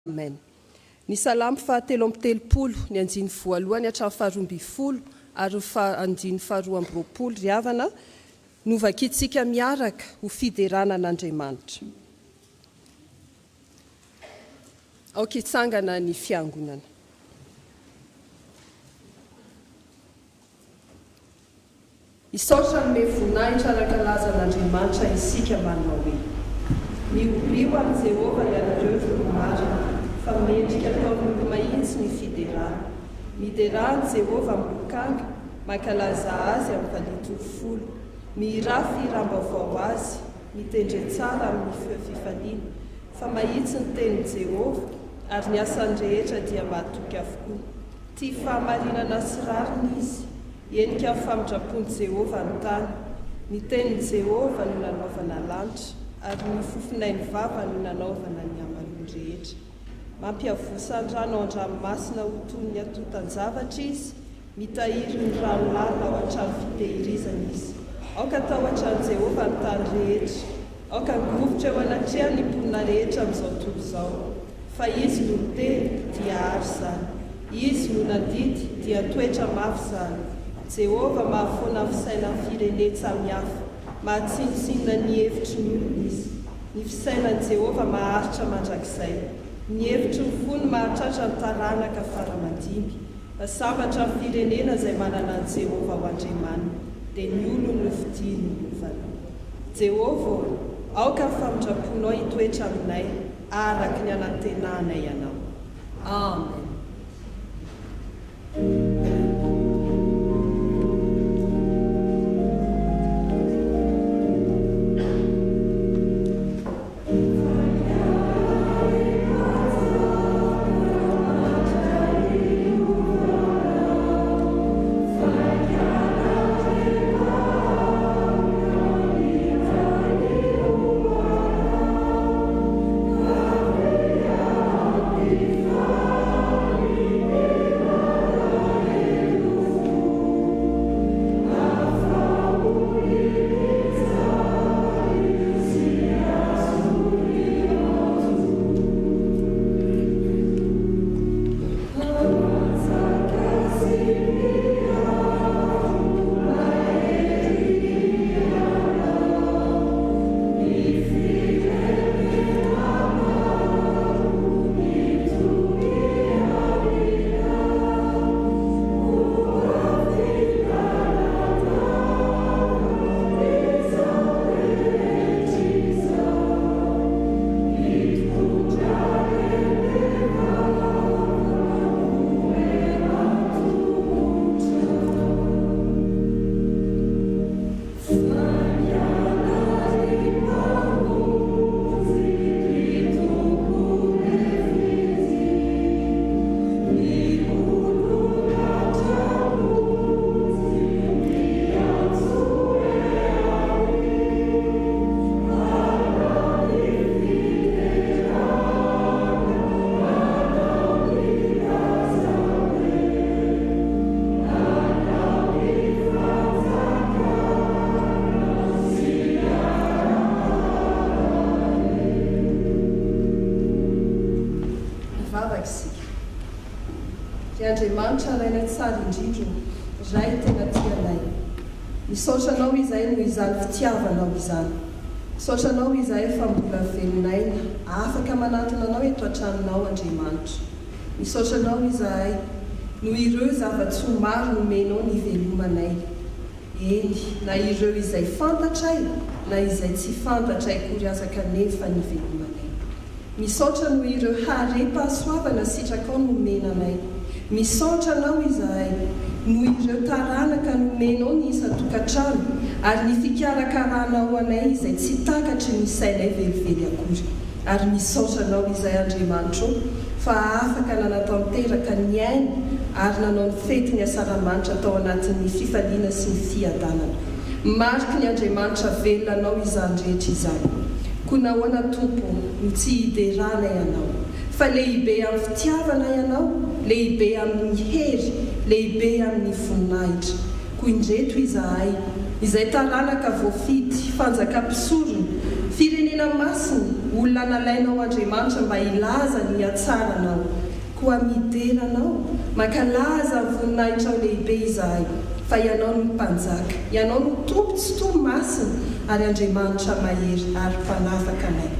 Amen. Ny salamo fahatelo amby telopolo, ny anjiny voalohany hatramin'ny faharoa amby folo ary anjiny faharoa amby roapolo ry havana no vakitsika miaraka ho fiderana an'Andriamanitra. Aokitsangana ny fiangonana. Isaotra ny voninahitra ara-kalaza an'Andriamanitra isika manao hoe: miobrio amin'i Jehova ianareo volomarina, fa mendrika ataon'olo mahitsy ny fiderana. Miderany Jehova amin'ny lokanga, mankalaza azy amin'ny valitofolo. Mirafy rambavao azy, mitendry tsara amin'ny feo fifaliana. Fa mahitsy ny tenin'i Jehova, ary ny asany rehetra dia mahatoky avokoa. Tia fahamarinana sy rariny izy, endrika amin'ny famindrapon'i Jehova ny tany. Ny tenin'i Jehova no nanaovana lanitra, ary ny fofinainy vava no nanaovana ny amalony rehetra. Mampiavosa ny rano ao an-dranomasina ho toy ny atotan-javatra izy, mitahiry ny rano lalina ao an-trano fitehirizana izy. Aoka tao an-trano Jehova ny tany rehetra, aoka mivovotra eo anatrehany ny mponina rehetra amin'izao tontolo izao. Fa izy no niteny dia ary izany, izy no nandidy dia toetra mafy izany. Jehova mahafoana ny fisaina ny firenena samihafa, mahatsinotsinona ny hevitry ny olona izy. Ny fisainan'i Jehova maharitra mandrakizay, ny hevitry ny fony mahatratra ny taranaka faramadimy. Sambatra ny firenena izay manana an'i Jehova ho Andriamanina, dia ny olony no fidiany novana. Jehova, aoka ny famindraponao hitoetra aminay, araka ny anantenanay ianao. Amen. Andriamanitra raina tsara indrindra, ray tena tianay. Misaotra anao izay no izany fitiavanao izany. Misaotra anao izay fa mbola velonay, afaka manatona anao eto an-tranonao Andriamanitra. Misaotra anao izay no ireo zava-tsoa maro nomenao ny velomanay. Eny, na ireo izay fantatray, na izay tsy fantatray kory azaka nefa ny velomanay. Misaotra no ireo hare-pahasoavana sitrakao nomenanay. Misaotra anao izay no ireo taranaka nomenao ny isa-tokantrano, ary ny fikarakaranao anay izay tsy takatry ny sainay velively akory. Ary misaotra anao izay Andriamanitra fa afaka nanatanteraka ny aina ary nanao ny fety ny asaramanitra tao anatin'ny fifaliana sy ny fiadanana. Mariky ny Andriamanitra velona anao izany rehetra izany. Koa nahoana Tompo no tsy hiderana ianao, fa lehibe amin'ny fitiavana ianao, lehibe amin'ny hery, lehibe amin'ny voninahitra. Koa indreto izahay, izay taranaka voafidy, fanjakam-pisorona, firenena tena masiny olona nalainao Andriamanitra mba ilaza ny atsaranao koa midenanao makalaza voninahitrao lehibe izahay fa ianao no mpanjaka ianao no tompo tsy tompo masiny ary Andriamanitra mahery ary mpanafaka anay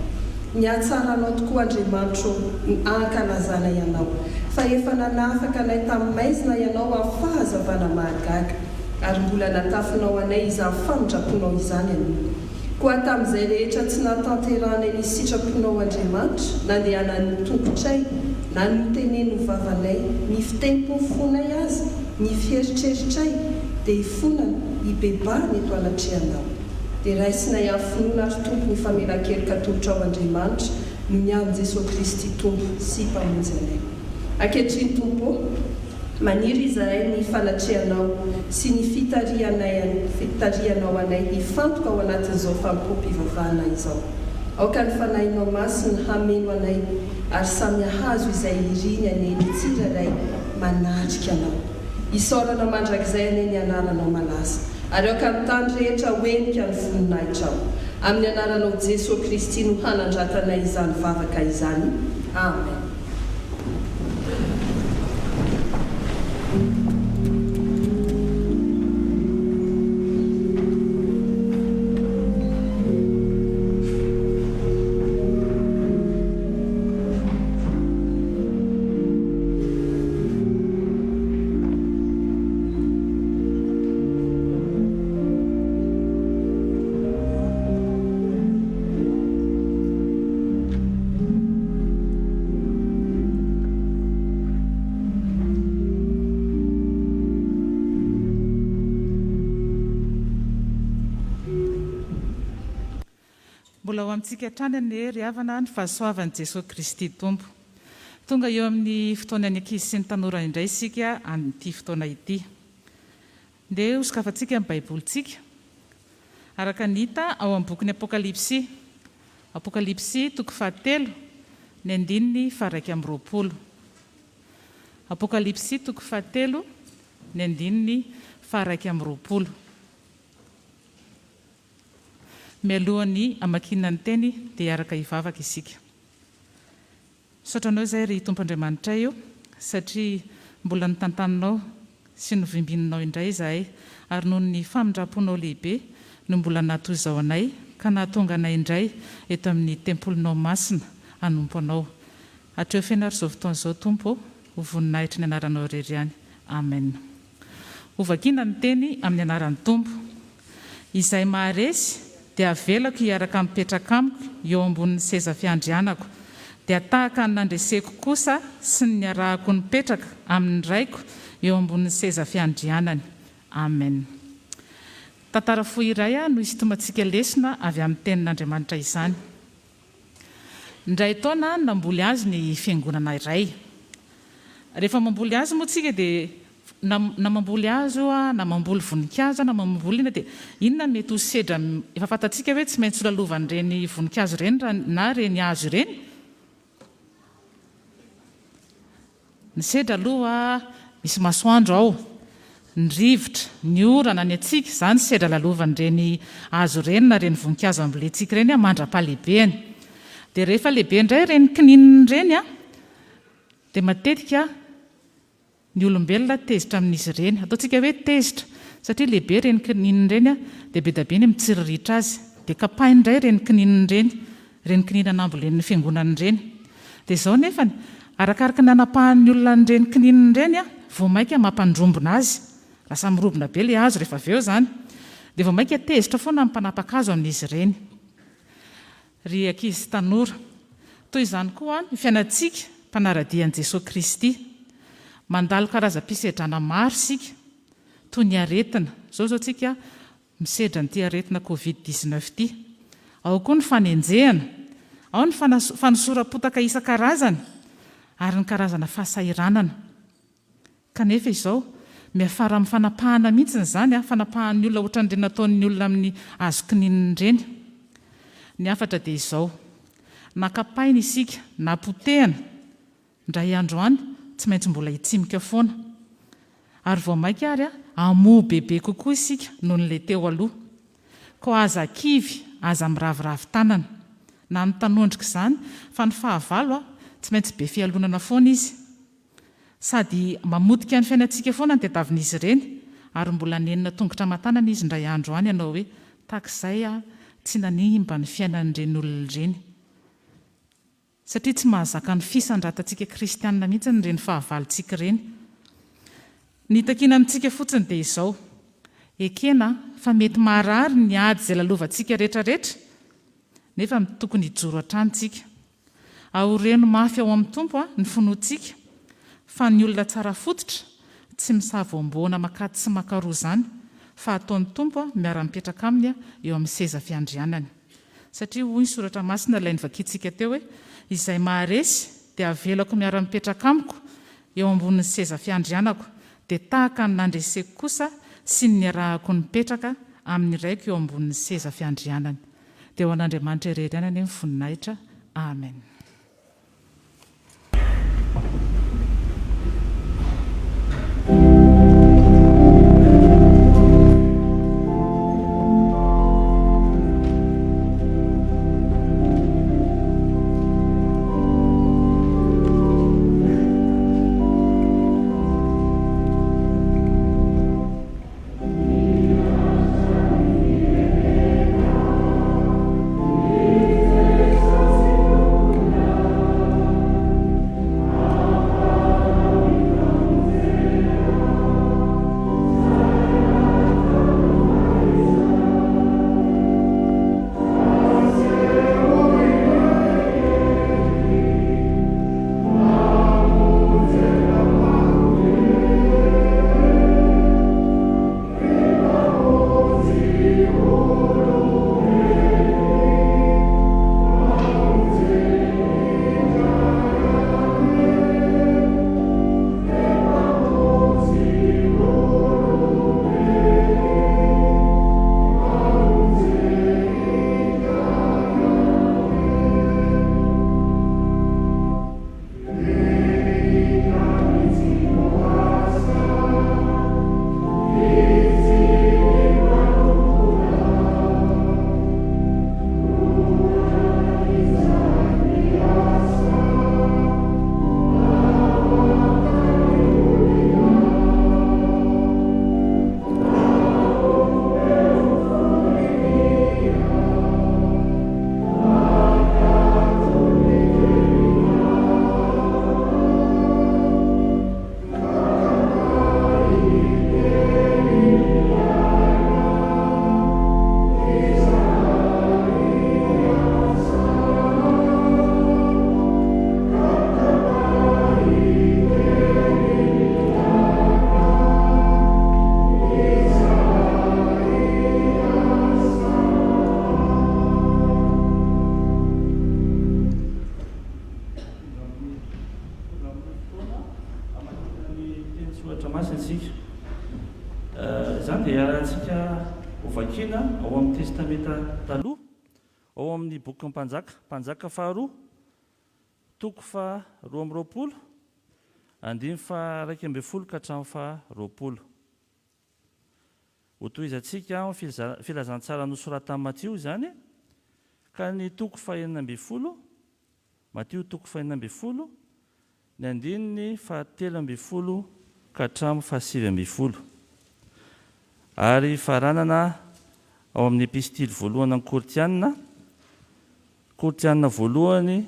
ny atsaranao tokoa Andriamanitra ankalazana ianao fa efa nanafaka anay tamin'ny maizina ianao amin'ny fahazavana mahagaga ary mbola natafinao anay izany famindraponao izany ianao koa tamin'izay rehetra tsy natanteranay ny sitraponao Andriamanitra nandehana ny tombotray na ny teneny ho vavanay ny fitenimpony fonay azy ny fieritreritray dia hifonana hibebahana eto anatrehanao dia raisinay amin'ny finoana ary tompo ny famelan-keloka tolotra ao Andriamanitra no ny amin'ny Jesosy Kristy tompo sy mpamonjy anay ankehitriny tompo maniry izahay ny fanatrehanao sy ny fitarihanao anay hifantoka ao anatin'izao fampo-pivavahana izao aoka ny fanahinao masiny hameno anay ary samy hazo izay iriny aneny tsiraray manatrika anao isaorana mandrakizay anay ny anaranao malaza ary aoka ny tany rehetra hoenika ny voninahitrao amin'ny anaranao Jesosy Kristy no hanandratanay izany vavaka izany amen. Mbola ho amintsika hatrany ny ry havana ny fahasoavan'i Jesosy Kristy tompo tonga eo amin'ny fotoana ny ankizy sy ny tanora indray isika amin'ity fotoana ity dia hosokafantsika amin'ny baibolitsika araka ny hita ao amin'ny bokin'ny Apokalipsy toko 7 ny 1:20. Apokalipsy toko 7 ny 1:20. Mialohan'ny amakinana ny teny dia araka hivavaka isika. Saotranao izay ry Tompo Andriamanitra io satria mbola nitantaninao sy novimbinanao indray izahay ary noho ny famindraponao lehibe no mbola natoy izao anay ka nahatonga anay indray eto amin'ny tempolinao masina hanompo anao. Hatreo fianara izao fotoan'izao Tompo ho voninahitry ny anaranao irery ihany. Amen. Ho vakiana ny teny amin'ny anaran'ny Tompo. Izay maharesy dia avelako hiaraka mipetraka amiko eo ambonin'ny seza fiandrianako dia tahaka ny nandreseko kosa sy ny niarahako nipetraka amin'ny raiko eo ambonin'ny seza fiandrianany. Amen. Tantara fohy iray no isitomantsika lesona avy amin'ny tenin'Andriamanitra izany. Indray taona namboly azy ny fiangonana iray. Rehefa mamboly azy moa tsika dia na mamboly azo na mamboly voninkazo na mamboly ina dia inona mety ho sedra efa fantatsika hoe tsy maintsy lalovan'ireny voninkazo ireny na reny hazo ireny. Ny sedra aloha misy masoandro ao, ny rivotra, ny orana ny atsika, izany sedra lalovan'ireny hazo ireny na reny voninkazo ambolentsika ireny mandra-pahalehibeny. Dia rehefa lehibe indray reny kininina ireny dia matetika ny olombelona tezitra amin'izy ireny. Ataontsika hoe tezitra satria lehibe reny kininina ireny dia be dabe ny mitsiriritra azy dia kapahiny indray reny kininina nambolen'ny fiangonana ireny. Dia izao nefa arakaraka ny anapahan'ny olona nireny kininina ireny vao maika mampandrombona azy, lasa mirobona be ilay hazo rehefa avy eo izany dia vao maika tezitra foana ny mpanapaka azo amin'izy ireny. Ry ankizy tanora, toy izany koa ny fiainantsika mpanaradian'i Jesosy Kristy. Mandalo karazam-pisedrana maro sika toy ny aretina. Zao tsika misedra nyity aretina Covid-19 ity. Ao koa ny fanenjehana, ao ny fanosoram-potaka isan-karazany ary ny karazana fahasahiranana. Kanefa izao miafara amin'ny fanapahana mihitsy izany, fanapahan'ny olona ohatran'ireny nataon'ny olona amin'ny hazo kininina ireny. Ny afatra dia izao, nakapaina isika, napotehana, ndray andro any tsy maintsy mbola hitsimika foana. Ary vao maika ary amoha bebe kokoa isika noho n'ilay teo aloha. Ko aza kivy, aza miraviravy tanana. na nytanondrika izany fa ny fahavalo tsy maintsy be fialonana foana izy sady mamodika ny fiainantsika foana ny tediavin'izy ireny ary mbola nenina tongotra matanana izy ndray andro any ianao hoe takizay tsy nanimba ny fiainan'ireny olona ireny satria tsy mahazaka ny fisandratantsika kristianina mihitsy nyreny fahavalontsika ireny ny takina amintsika fotsiny dia izao ekena fa mety maharary ny ady izay lalovantsika rehetrarehetra nefa tokony hijoro hatrantsika aoreno mafy ao amin'ny tompo ny finoantsika fa ny olona tsara fototra tsy misavoamboana makady sy makaroa izany fa ataon'ny tompo miara-mipetraka aminy eo amin'ny seza fiandrianany satria hoy ny soratra masina ilay nivakiantsika teo hoe izay maharesy dia avelako miara-mipetraka amiko eo ambonin'ny seza fiandrianako dia tahaka ny nandreseko kosa sy ny arahako nipetraka amin'ny raiko eo ambonin'ny seza fiandrianany dia ho an'Andriamanitra irery ihany any amin'ny voninahitra amen. Zany dia arahantsika hovakiana ao amin'ny testamenta taloha ao amin'ny boky mpanjaka faharoa toko fa 12 andimy fa 1 ka hatramin'ny fa 20 ho tohizantsika amin'ny filazantsara nosoratan'i Matio izany ka ny toko fa 12 Matio toko fa 12 ny andininy fa 13 ka hatramin'ny fa 17 ary faranana ao amin'ny epistily voalohany ny Kortianina voalohany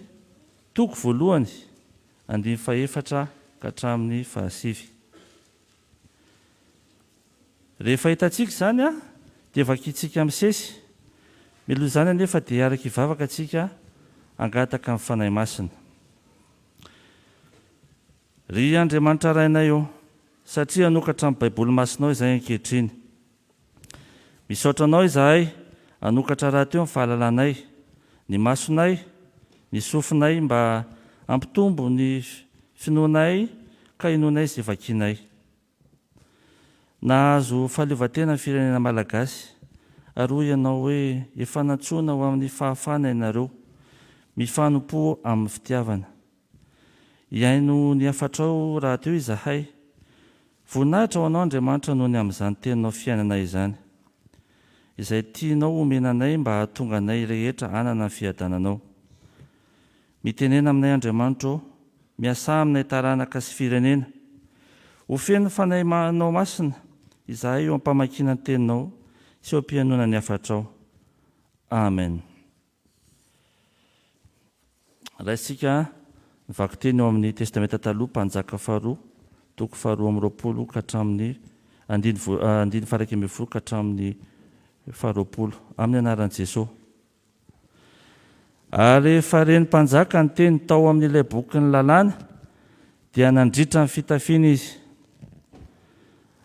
toko voalohany andimy fa 4 ka hatramin'ny fa 9. Rehefa hitantsika izany dia vakiantsika amin'ny sesy miloha izany anefa dia araka hivavaka antsika angataka amin'ny fanahy masina. Ry Andriamanitra rainay eo satria hanokatra amin'ny baiboly masinao izay ankehitriny. Misaotra anao izahay hanokatra raha teo amin'ny fahalalànay, ny masonay, ny sofinay mba ampitombo ny finoanay ka hinoanay izay vakianay. Nahazo fahaleovantena ny firenena malagasy ary hoy ianao hoe efa nantsoina ho amin'ny fahafana ianareo mifanompo amin'ny fitiavana. Iaino ny afatrao raha teo izahay, voninahitra ho anao Andriamanitra noho ny amin'izany teninao fiainana izany, izay tianao omenanay mba hahatonga anay rehetra hanana ny fiadananao. mitenena aminay Andriamanitra ao, miasa aminay taranaka sy firenena. Ho feno fanaymanao masina izahay eo ampamakiana ny teninao sy eo ampianona ny afatrao. Amen. Raha isika nivaky teny eo amin'ny testamenta taloha, Mpanjaka faharoa, toko 2:20 ka hatramin'ny 1:20 ka hatramin'ny 2:20 amin'ny anaran'i Jesosy. Ary rehefa reny mpanjaka ny teny tao amin'ilay boky ny lalàna dia nandritra ny fitafiana izy.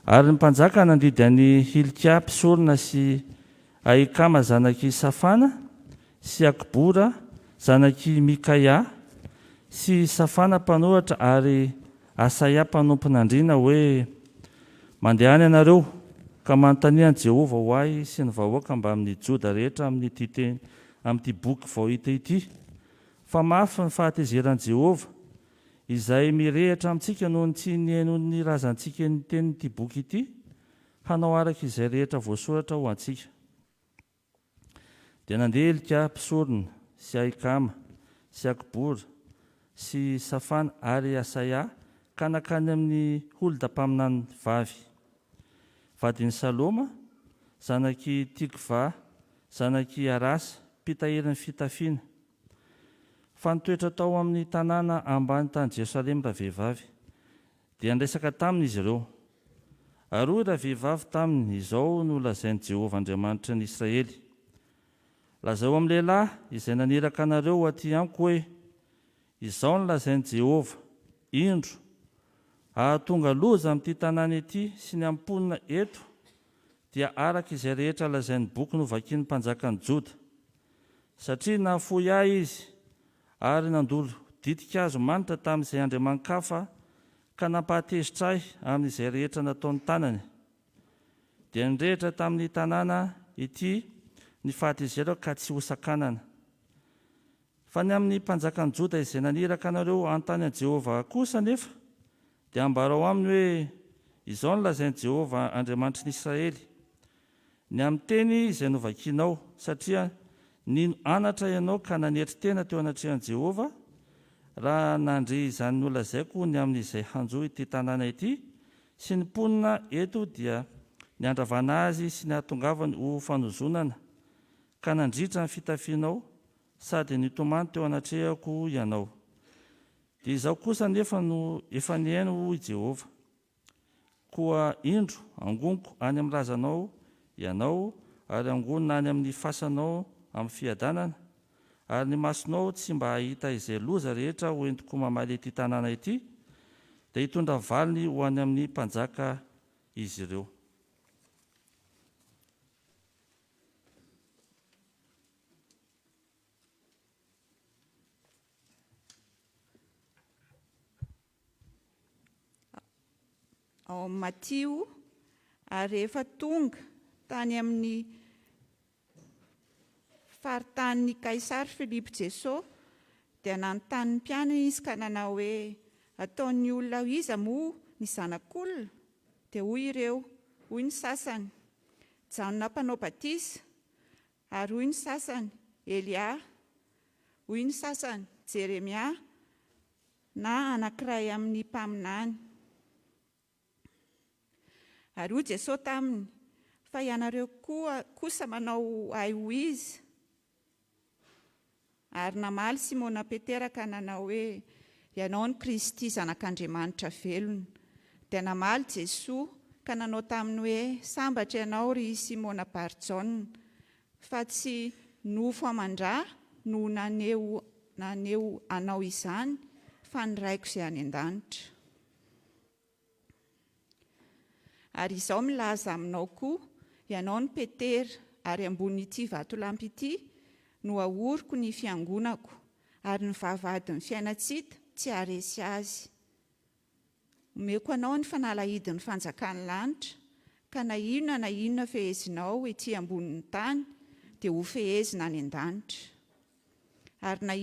Ary ny mpanjaka nandidy any Hilkia mpisorona sy Ahikama zanaky Safana sy Akibora zanaky Mikaia sy Safana mpanoratra ary Asaia mpanompon'andriana hoe, mandehany ianareo ka manontania an'i Jehovah ho ahy sy ny vahoaka mba amin'ny Joda rehetra amin'ity boky vao hita ity. Fa mafy ny fahatezeran'i Jehovah izay mirehitra amintsika noho ny tsy nihainon'ny razantsika ny tenin'ity boky ity, hanao araka izay rehetra voasoratra ho antsika. Dia nandeha Hilkia mpisorona sy Ahikama sy Akibora sy Safana ary Asaia ka nakany amin'ny holon-dampaminany vavy, vadin'ny Saloma, zanaky Tikva, zanaky Arasa, mpitahirin'ny fitafiana. Fa nitoetra tao amin'ny tanàna ambany tany Jerosalema ravehivavy, dia nresaka taminy izy ireo. Ary ravehivavy taminy, izao no lazain'i Jehovah Andriamanitra ny Israely: lazao amin'ny lehilahy izay naniraka anareo aty amiko hoe, izao no lazain'i Jehovah, indro ahatonga loza amin'ity tanàna ety sy ny amponina eto, dia araka izay rehetra lazain'ny boky novakian'ny mpanjakan'ny Joda. Satria nahafoy ahy izy ary nandolo ditika azo manitra tamin'izay andriaman-kafa ka nampahatezitra ahy amin'izay rehetra nataon'ny tanany. Dia nirehitra tamin'ny tanàna ety ny fahatezerako ka tsy hosakanana. Fa ny amin'ny mpanjakan'ny Joda izay naniraka anareo anontany an'i Jehovah kosa nefa, dia ambarao aminy hoe, izao no lazain'i Jehovah Andriamanitry ny Israely: ny amin'ny teny izay novakianao, satria nino anatra ianao ka nanetry tena teo anatrehan'i Jehovah, raha nandre izany nolazaiko ny amin'izay hanjo ity tanàna ity sy ny mponina eto, dia ny andravana azy sy ny ahatongavany ho fanozonana, ka nandritra ny fitafianao sady nitomany teo anatrehako ianao. Dia izao kosa nefa no efa nihaino i Jehovah, koa indro angoniko any amin'ny razanao ianao ary angonina any amin'ny fasanao amin'ny fiadanana, ary ny masonao tsy mba hahita izay loza rehetra hoentiko mamaly ety tanàna ety, dia hitondra valiny ho any amin'ny mpanjaka izy ireo. Ao amin'ny Matio, ary rehefa tonga tany amin'ny faritanin'ny Kaisary Filipo Jesosy, dia nanontany ny mpianany izy ka nanao hoe, ataon'ny olona ho iza moa ny zanak'olona? Dia hoy ireo, hoy ny sasany, Janona mpanao batisa, ary hoy ny sasany, Elia, hoy ny sasany, Jeremia, na anankiray amin'ny mpaminany. Ary hoy Jesosy taminy, fa ianareo kosa manao ahy ho izy. Ary namaly Simona Petera ka nanao hoe, ianao ny Kristy, zanak'Andriamanitra velona. Dia namaly Jesosy ka nanao taminy hoe, sambatra ianao ry Simona Barjona, fa tsy nofo aman-drà no naneo anao izany, fa ny raiko izay any an-danitra. Ary izao milaza aminao koa, ianao ny Petera, ary ambon'ity vatolampy ity no ahoriko ny fiangonako, ary ny vavahadin'ny fiainantsika tsy haharesy azy. Omeko anao ny fanalahidin'ny fanjakan'ny lanitra, ka na inona fehezinao ety ambonin'ny tany, dia ho fehezina any an-danitra. Ary na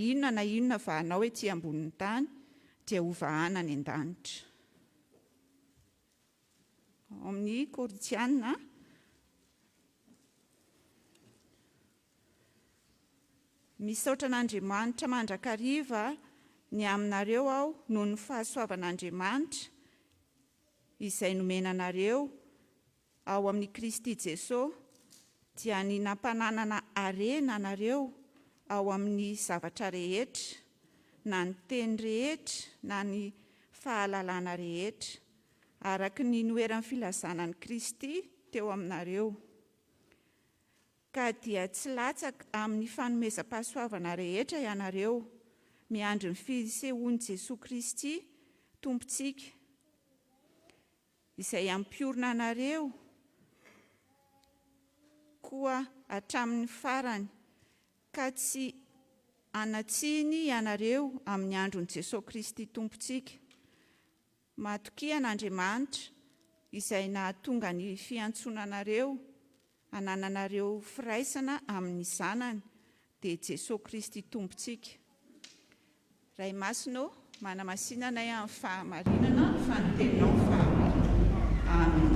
inona vahanao ety ambonin'ny tany, dia ho vahana any an-danitra. Amin'ny Korintiana, misaotra an'Andriamanitra mandrakariva ny aminareo aho noho ny fahasoavan'Andriamanitra izay nomena anareo ao amin'ny Kristy Jesosy dia ny nampananana harena anareo ao amin'ny zavatra rehetra, na ny teny rehetra, na ny fahalalana rehetra, araka ny noeran'ny filazana ny Kristy teo aminareo. Ka dia tsy latsaka amin'ny fanomezam-pahasoavana rehetra ianareo, miandry ny fisehoan'i Jesosy Kristy tompontsika, izay ampiorina anareo koa hatramin'ny farany, ka tsy anatsiny ianareo amin'ny andron'i Jesosy Kristy tompontsika. Matokia an'Andriamanitra izay nahatonga ny fiantsonanareo, hanananareo firaisana amin'ny zanany, dia Jesosy Kristy tompontsika. Ray Masino, manamasinana amin'ny fahamarinana, fanotenanao fahamarinana. Amen.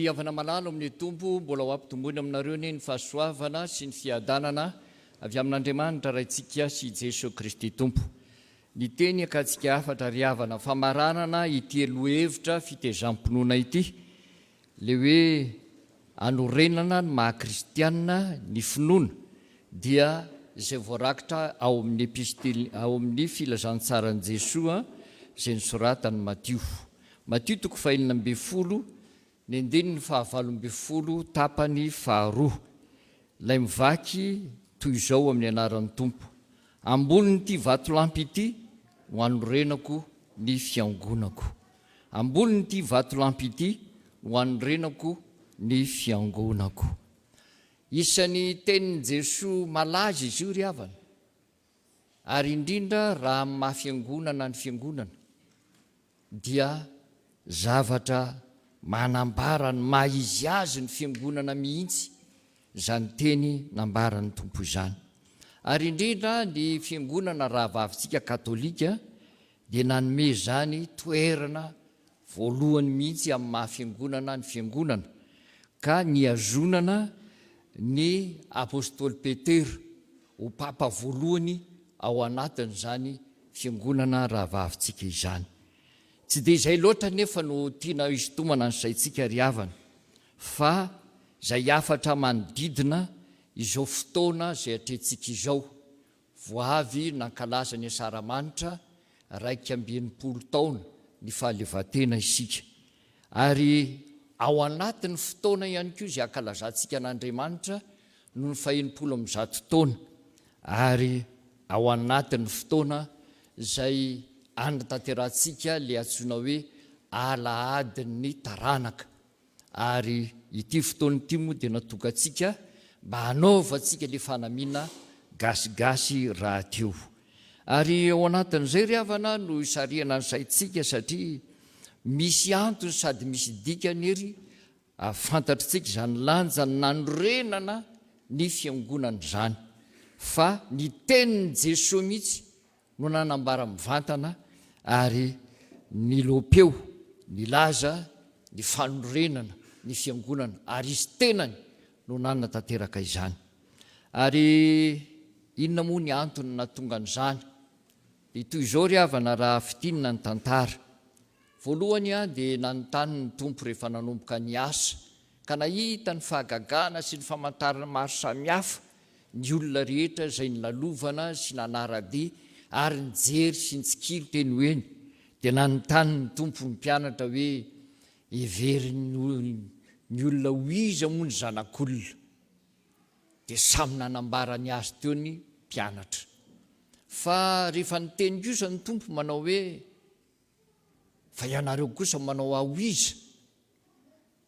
Avana malalo amin'ny tompo mbola ho ampitombony aminareo ny fahasoavana sy ny fiadanana avy amin'Andriamanitra raintsika sy Jesosy Kristy tompo. Ny teny akatsika afatra ry havana famaranana ity elohevitra fitezam-pinoana ity, le hoe anorenana ny maha-kristianina ny finoana, dia izay voarakitra ao amin'ny filazantsaran'i Jesosy izay nisoratany Matio. Matio 4:12, ny andininy 4:20 tapany 2, lay mivaky toy izao amin'ny anaran'ny tompo: ambonin'ity vatolampy ity ho anorenako ny fiangonako. Ambonin'ity vatolampy ity ho anorenako ny fiangonako. Isan'ny tenin'i Jesosy malaza izy io ry havana, ary indrindra raha amin'ny maha-fiangonana ny fiangonana dia zavatra manambara ny maha-izy azy ny fiangonana mihitsy izany teny nambaran'ny tompo izany. Ary indrindra ny fiangonana rahavavintsika katolika dia nanome zany toerana voalohany mihitsy amin'ny maha-fiangonana ny fiangonana, ka niazonana ny apôstôly Petera ho papa voalohany ao anatin'izany fiangonana rahavavintsika izany. Tsy dia izay loatra nefa no tiana hisintomana ny saintsika ry havana, fa izay afatra manodidina izao fotoana izay atrentsika izao. Voavy nankalaza ny asaramanitra 280 taona ny fahalevantena isika, ary ao anatin'ny fotoana ihany koa izay ankalazantsika an'Andriamanitra no ny 100 taona, ary ao anatin'ny fotoana izay anatanterantsika le antsoina hoe alahadin'ny taranaka. Ary ity fotoana ity moa dia natokantsika mba hanaovantsika le fanamiana gasigasy raha teo. Ary ao anatin'izay ry havana no isariana ny saintsika satria misy antony sady misy dikany ery afantatritsika izany lanja nanorenana ny fiangonana izany. Fa ny tenin'i Jesosy mihitsy no nanambara mivantana ary ny lopeo nilaza ny fanorenana ny fiangonana ary izy tenany no nanana tanteraka izany. Ary inona moa ny antony natonga an'izany? Toy izao ry havana raha fitinina ny tantara. Voalohany dia nanontany ny tompo rehefa nanomboka ny asa ka nahita ny fahagagana sy ny famantarana maro samihafa ny olona rehetra izay nilalovana sy nanara-be ary nijery sy nitsikilo teny hoeny, dia nanontany ny tompo ny mpianatra hoe every ny olona hoiza moa ny zanak'olona, dia samy nanambara ny azy teo ny mpianatra. Fa rehefa niteny kosa ny tompo manao hoe fa ianareo kosa manao ahoiza,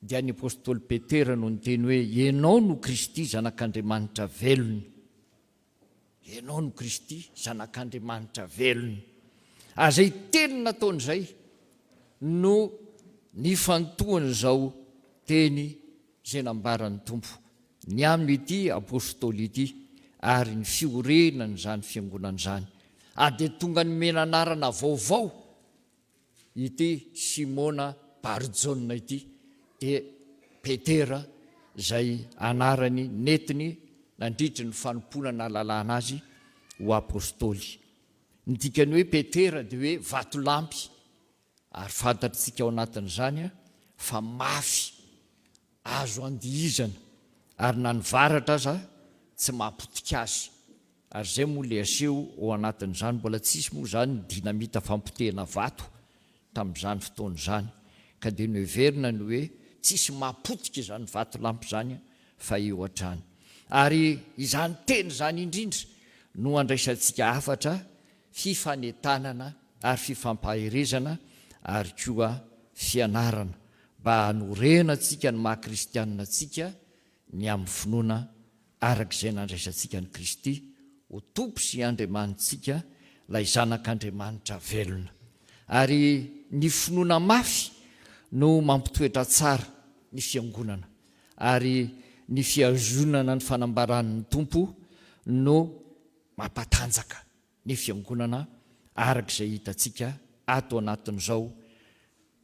dia ny apôstôly Petera no niteny hoe ianao no Kristy zanak'Andriamanitra velona. Ianao no Kristy zanak'Andriamanitra velona. Azay teny nataon'izay no nifantohany izao teny izay nambaran'ny tompo ny amin'ity apôstôly ity ary ny fiorenany izany fiangonana izany. Dia tonga ny menanarana vaovao ity Simona Barjona ity, dia Petera izay anarany netiny nandritry ny fanomponana lalàna azy ho apôstôly. Ny dikany hoe Petera dia hoe vatolampy, ary fantatritsika ao anatin'izany fa mafy, azo andihizana, ary na nivaratra aza tsy mahapotika azy. Ary izay moa le aseho ao anatin'izany, mbola tsisy moa izany ny dinamita fampotehana vato tamin'izany fotoana izany, ka dia noheverina ny hoe tsisy mahapotika izany vatolampy izany fa eo hatrany. Ary izany teny izany indrindra no andraisantsika hafatra fifanentanana ary fifampaherezana ary koa fianarana mba hanorenantsika ny maha-kristianina-tsika ny amin'ny finoana arak'izay nandraisantsika ny Kristy ho tompo sy andriamanitsika ilay zanak'Andriamanitra velona. Ary ny finoana mafy no mampitoetra tsara ny fiangonana, ary ny fiazonana ny fanambaran'ny tompo no mampatanjaka ny fiangonana arak'izay hitantsika ato anatin'izao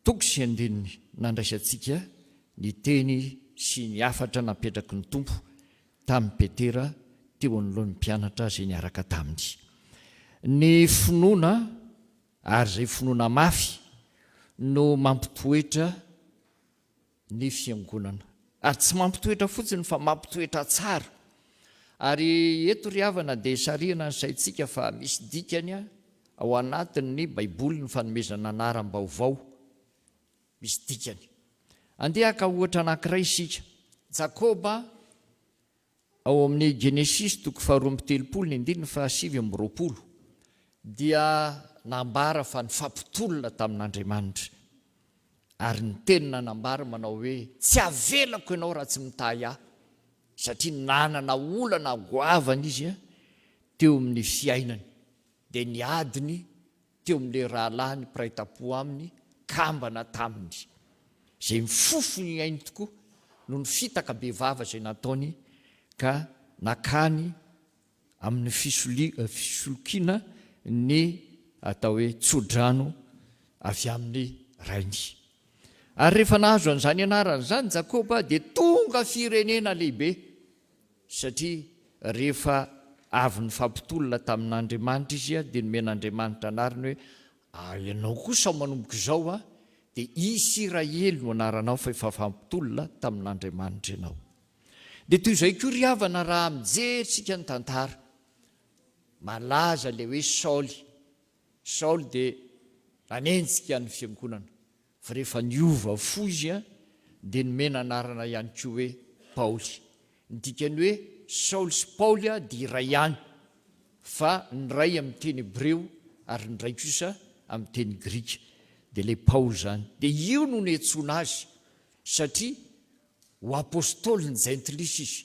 toko sy andininy nandraisantsika ny teny sy ny afatra napetraky ny tompo tamin'ny Petera teo anoloan'ny mpianatra izay niaraka taminy. Ny finoana ary izay finoana mafy no mampitoetra ny fiangonana, ary tsy mampitoetra fotsiny fa mampitoetra tsara. Ary eto ry havana dia sariana ny saintsika fa misy dikany ao anatin'ny baiboly ny fanomezana anaram-baovao, misy dikany. Andehaka ohatra anankiray isika. Jakoba ao amin'ny Genesis 2:7-20 dia nambara fa ny fampitolona tamin'Andriamanitra, ary ny tenina nambara manao hoe tsy avelako ianao raha tsy mitahy ahy, satria nanana olana goavana izy teo amin'ny fiainany, dia ny adiny teo amin'le rahalahy ny mpiray tam-po aminy kambana taminy, izay mifofo ny ainy tokoa no ny fitaka be vava izay nataony, ka nakany amin'ny fisolokiana ny atao hoe tsodrano avy amin'ny rainy. Ary rehefa nahazo an'izany anarana izany Jakoba dia tonga firenena lehibe, satria rehefa avy ny fampitolona tamin'Andriamanitra izy dia nomen'Andriamanitra anarany hoe ianao kosa manomboka izao dia Israely no anaranao fa efa fampitolona tamin'Andriamanitra ianao. Dia toy izay koa ry havana raha mijery sika ny tantara, malaza le hoe Saoly dia nanenjika ny fiangonana, fa rehefa niova fo izy dia nomena anarana ihany koa hoe Paoly. Ny dikany hoe Saoly sy Paoly dia iray ihany, fa ny ray amin'ny teny hebreo ary ny ray kosa amin'ny teny grika dia ilay paoly zany dia io no niantsoana azy satria ho apôstôly ny jaintilisy izy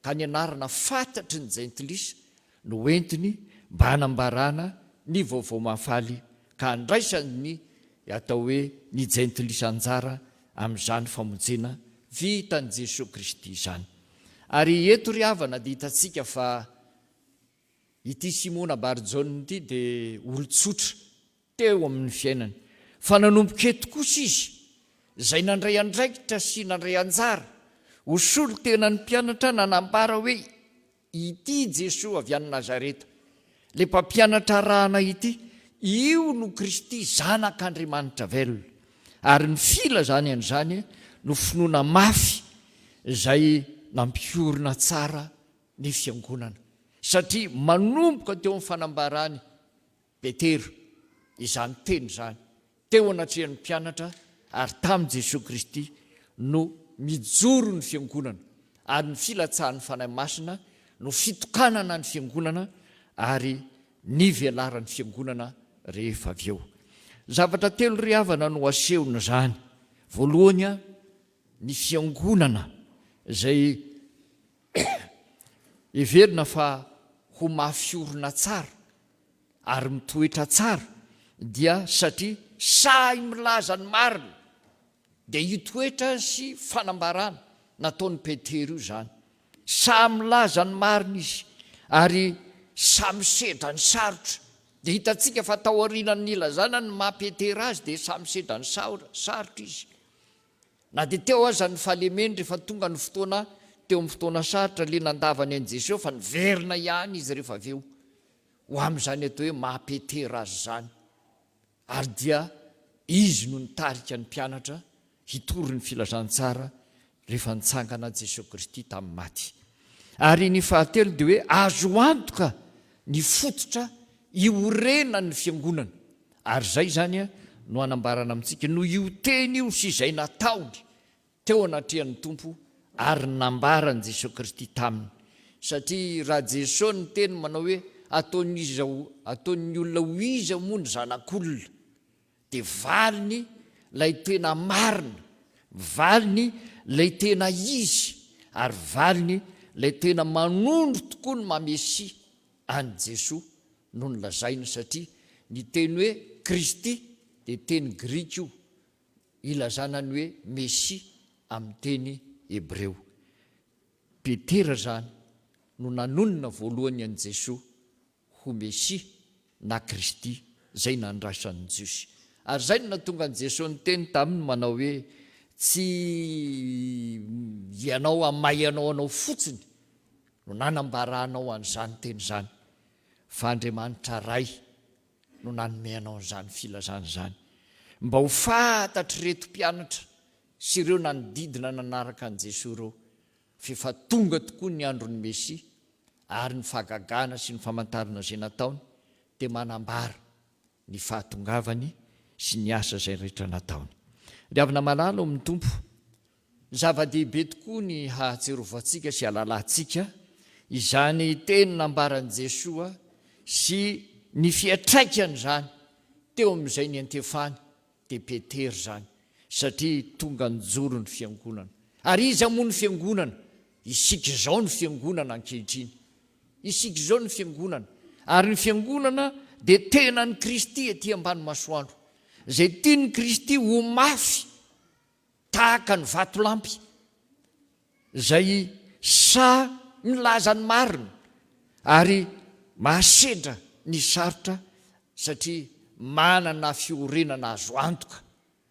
ka ny anarana fantatry ny jaintilisy no entiny mba hanambarana ny vaovao mahafaly ka andraisany ny atao hoe ny jaintilisy anjara amin'izany famonjena vitan'i Jesosy Kristy izany. Ary eto ry havana dia hitantsika fa ity Simona Barjona ity dia olon-tsotra teo amin'ny fiainany fa nanomboka eto kosa izy izay nandray andraikitra sy nandray anjara hosolo tena ny mpianatra nanambara hoe ity Jesosy avy any Nazareta le mpampianatra rahana ity io no Kristy zanak'Andriamanitra velona ary ny fila zany an'izany no finoana mafy izay nampiorina tsara ny fiangonana satria manomboka teo amin'ny fanambarany Petera izany teny zany teo anatrehan'ny mpianatra ary tamin'i Jesosy Kristy no mijoro ny fiangonana ary ny filatsahan'ny fanahy masina no fitokanana ny fiangonana ary ny velaran'ny fiangonana rehefa avy eo. Zavatra telo ry havana no asehona zany. Voalohany ny fiangonana izay heverina fa ho mafiorina tsara ary mitoetra tsara dia satria sahy milaza ny marina dia hitoetra sy fanambarana nataon'ny Petera io zany. Sahy milaza ny marina izy ary samy sedra ny sarotra dia hitantsika fa tao aorianany nilazana ny maha-Petera azy dia samy sedra ny sarotra izy na dia teo aza ny fahalemeny rehefa tonga ny fotoana teo amin'ny fotoana sarotra le nandavany an'i Jesosy fa niverina ihany izy rehefa avy eo ho amin'izany atao hoe maha-Petera azy zany ary dia izy no nitarika ny mpianatra hitory ny filazantsara rehefa nitsangana Jesosy Kristy tamin'ny maty. Ary ny fahatelo dia hoe azo antoka ny fototra iorena ny fiangonana ary zay zany no anambarana amintsika no io teny io sy izay nataony teo anatrehan'ny tompo ary nambarany Jesosy Kristy taminy satria raha Jesosy ny teny manao hoe ataon'ny olona ho iza moa ny zanak'olona dia valiny lay tena marina valiny lay tena izy ary valiny lay tena manondro tokoa ny mamesi any Jesosy no nylazaina satria ny teny hoe Kristy dia teny grika io ilazana ny hoe Messia amin'ny teny Hebreo. Petera zany no nanonona voalohany an' Jesosy ho Messia na Kristy zay nandraisan'ny Jiosy ary zay no natonga an' Jesosy ny teny taminy manao hoe tsy ianao amayanao anao fotsiny no nanambaranao an'izany teny zany fa Andriamanitra ray no nanomeanao an'izany filazana zany mba ho fantatry reto mpianatra sy ireo nanodidina nanaraka an' Jesosy ireo fefa tonga tokoa ny andron'ny Messia ary ny fahagagana sy ny famantarana izay nataony dia manambara ny fahatongavany sy ny asa izay rehetra nataony. Ry havana malala ao amin'ny tompo zava-dehibe tokoa ny hahatserovatsika sy halalantsika izany teny nambaran'i Jesosy sy ny fiatraikany zany teo amin'izay ny antefany dia Petera zany satria tonga nijoro ny fiangonana ary iza moa ny fiangonana isika izao ny fiangonana ankehitriny isika izao ny fiangonana ary ny fiangonana dia tena ny Kristy ety ambany masoandro izay tiany Kristy ho mafy tahaka ny vatolampy izay sa milaza ny marina ary mahasedra ny sarotra satria manana fiorenana azo antoka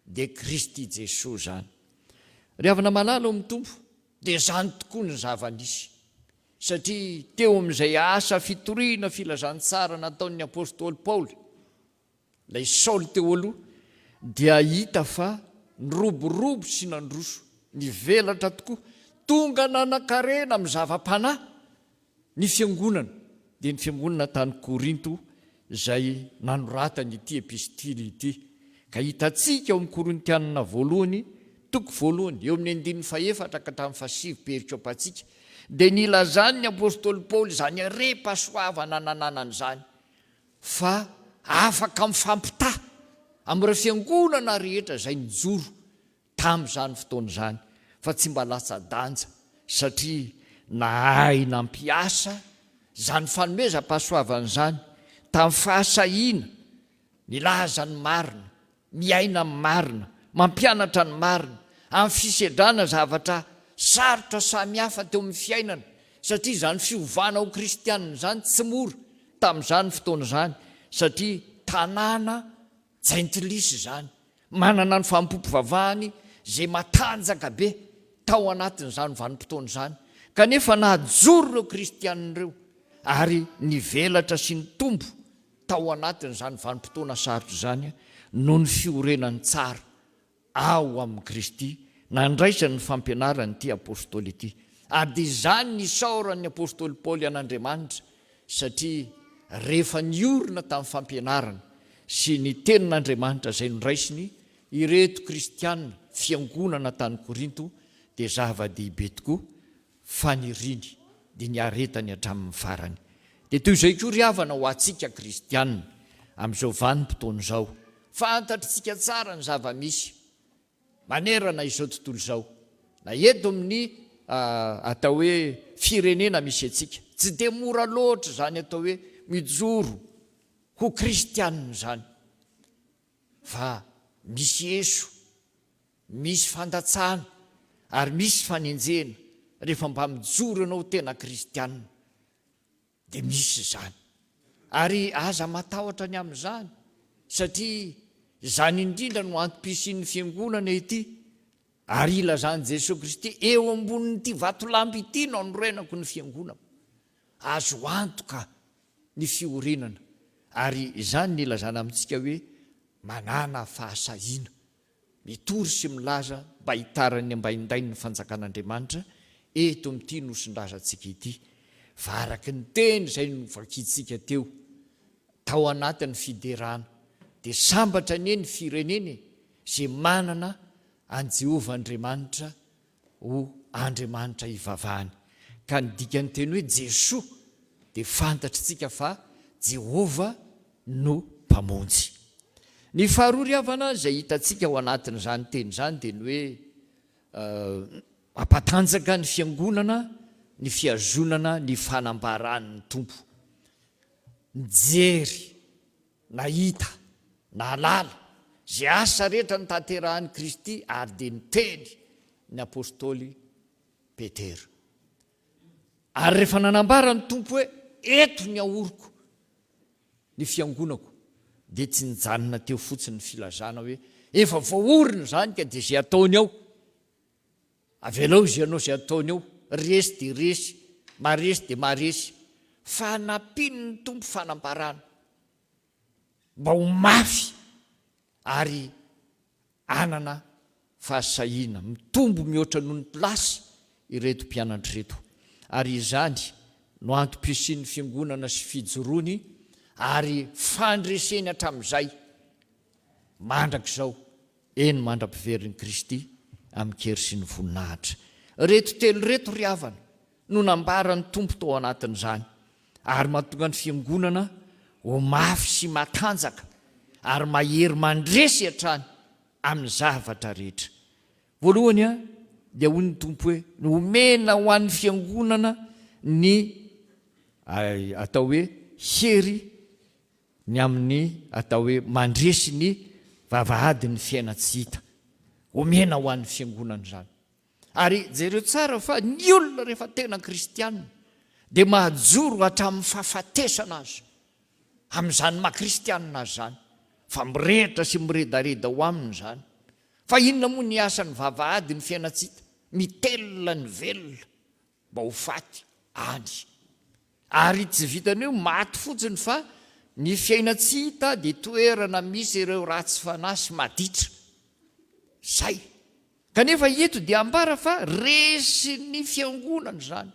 dia Kristy Jesosy zany. Ry havana malala ao amin'ny tompo dia zany tokoa ny zava-nisy satria teo amin'izay asa fitoriana filazantsara nataon'ny apôstôly Paoly lay Saoly teo aloha dia hita fa niroborobo sy nandroso nivelatra tokoa tonga nanan-karena amin'ny zava-panahy ny fiangonana dia ny fiangonana tany Korinto izay nanoratany ity epistily ity ka hitantsika ao amin'ny Korintianina voalohany toko voalohany eo amin'ny 14 ka hatramin'ny 15 peritra ampatsika dia nilazany ny apôstôly Paoly zany re-pasoavana nananany zany fa afaka mifampitahy amin'ireo fiangonana rehetra izay nijoro tamin'izany fotoana izany fa tsy mba latsa-danja satria nahay nampiasa izany fanomezam-pahasoavana izany tamin'ny fahasahiana milaza ny marina, miaina ny marina, mampianatra ny marina amin'ny fisedrana zavatra sarotra samihafa teo amin'ny fiainana satria izany fiovana ho kristianina izany tsy mora tamin'izany fotoana izany satria tanàna jaintilisy izany manana ny fampompovavahany izay matanjaka be tao anatin'izany vanim-potoana izany kanefa nahajoro ireo kristianina ireo ary nivelatra sy ny tombo tao anatin'izany vanim-potoana sarotra izany noho ny fiorenany tsara ao amin'ny Kristy nandraisany fampianarany ity apôstôly ity ary dia izany nisaoran'ny apôstôly Paoly an'Andriamanitra satria rehefa niorina tamin'ny fampianarana sy ny tenin'Andriamanitra izay nondraisiny ireto kristianina fiangonana tany Korinto dia zava-dehibe tokoa faniriny dia niaretany hatramin'ny farany. Dia toy izay koa ry havana ho antsika kristianina amin'izao vanim-potoana izao fantatritsika tsara ny zava-misy manerana izao tontolo izao na eto amin'ny atao hoe firenena misy antsika tsy dia mora loatra izany atao hoe mijoro ho kristianina izany fa misy eso misy fandatsahana ary misy fanenjena rehefa mba mijoro ianao tena kristianina dia misy izany ary aza matahotra ny amin'izany satria izany indrindra no antom-pisian'ny fiangonana ity ary ilazany Jesosy Kristy eo ambonin'ity vatolampy ity no anorenako ny fiangonana azo antoka ny fiorenana ary izany ny ilazana amintsika hoe manana fahasahiana mitory sy milaza mba hitarany ambaindainy ny fanjakan'Andriamanitra eto amin'ity noson-drazantsika ity fa araky ny teny izay novakitsika teo tao anatin'ny fiderana dia sambatra ny eny fireneny izay manana an Jehovah Andriamanitra ho Andriamanitra hivavahany ka ny dikany teny hoe Jesosy dia fantatritsika fa Jehovah no mpamonjy. Ny faharoa ry havana izay hitantsika ao anatin'izany teny izany dia ny hoe ampatanjaka ny fiangonana ny fiazonana ny fanambaran'ny tompo nijery nahita nahalala zay asa rehetra ny tanterahan'i Kristy ary dia niteny ny apôstôly Petera ary rehefa nanambara ny tompo hoe eto ny ahoriko ny fiangonako dia tsy nijanona teo fotsiny ny filazana hoe efa voaorina izany ka dia zay ataony ao avelao zay ianao zay ataony ao resy dia resy maresy dia maresy fa napiny ny tompo fanambarana mba ho mafy ary anana fahasahiana mitombo mihoatra noho ny plasy ireto mpianatra reto ary izany no antom-pisian'ny fiangonana sy fijoroany ary fandreseny hatramin'izay mandrakizao eny mandra-piveriny Kristy amin'ny kery sy ny voninahitra reto telo reto ry havana no nambarany tompo tao anatin'izany ary mahatonga ny fiangonana ho mafy sy matanjaka ary mahery mandresy hatrany amin'ny zavatra rehetra. Voalohany dia hoy ny tompo hoe nomena ho an'ny fiangonana ny atao hoe hery ny amin'ny atao hoe mandresy ny vavahady ny fiaina tsy hita omena ho an'ny fiangonana izany ary jereo tsara fa ny olona rehefa tena kristianina dia mahajoro hatramin'ny fahafatesana azy amin'izany maha-kristianina azy zany fa mirehitra sy miredareda ho aminy izany fa inona moa ny asany vavahady ny fiaina tsy hita mitelona ny velona mba ho faty any ary tsy vitany hoe maty fotsiny fa ny fiaina tsy hita dia toerana misy ireo ratsy fanahy sy maditra zay kanefa eto dia ambara fa resy ny fiangonana izany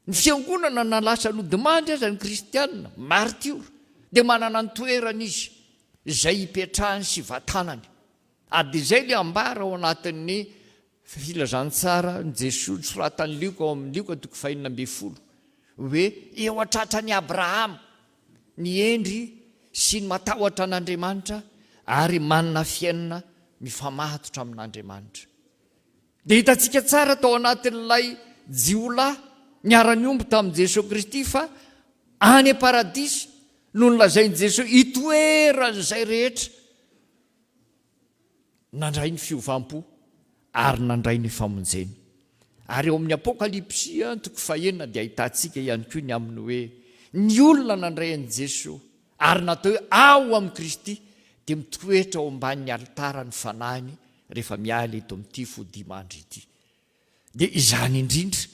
ny fiangonana na lasa lodimandry aza ny kristianina martiora dia manana ny toerana izy izay hipetrahany sy vatanany ary dia izay le ambara ao anatin'ny filazantsara ny Jesosy soratany Lioka ao amin'ny Lioka 5:20 hoe eo atratrany Abrahama ny endry sy ny matahotra an'Andriamanitra ary manana fiainana mifamatotra amin'Andriamanitra. Dia hitantsika tsara tao anatin'ilay jiolahy niara-ny omby tamin'i Jesosy Kristy fa any paradisa no nolazain'i Jesosy itoeran'izay rehetra nandray ny fiovampo ary nandray ny famonjeny. Ary eo amin'ny Apokalipsia 9 dia ahitantsika ihany koa ny aminy hoe ny olona nandray an'i Jesosy ary natao hoe ao amin'i Kristy dia mitoetra ao ambanin'ny alitara ny fanahiny rehefa miala eto amin'ity fodimandry ity. Dia izany indrindra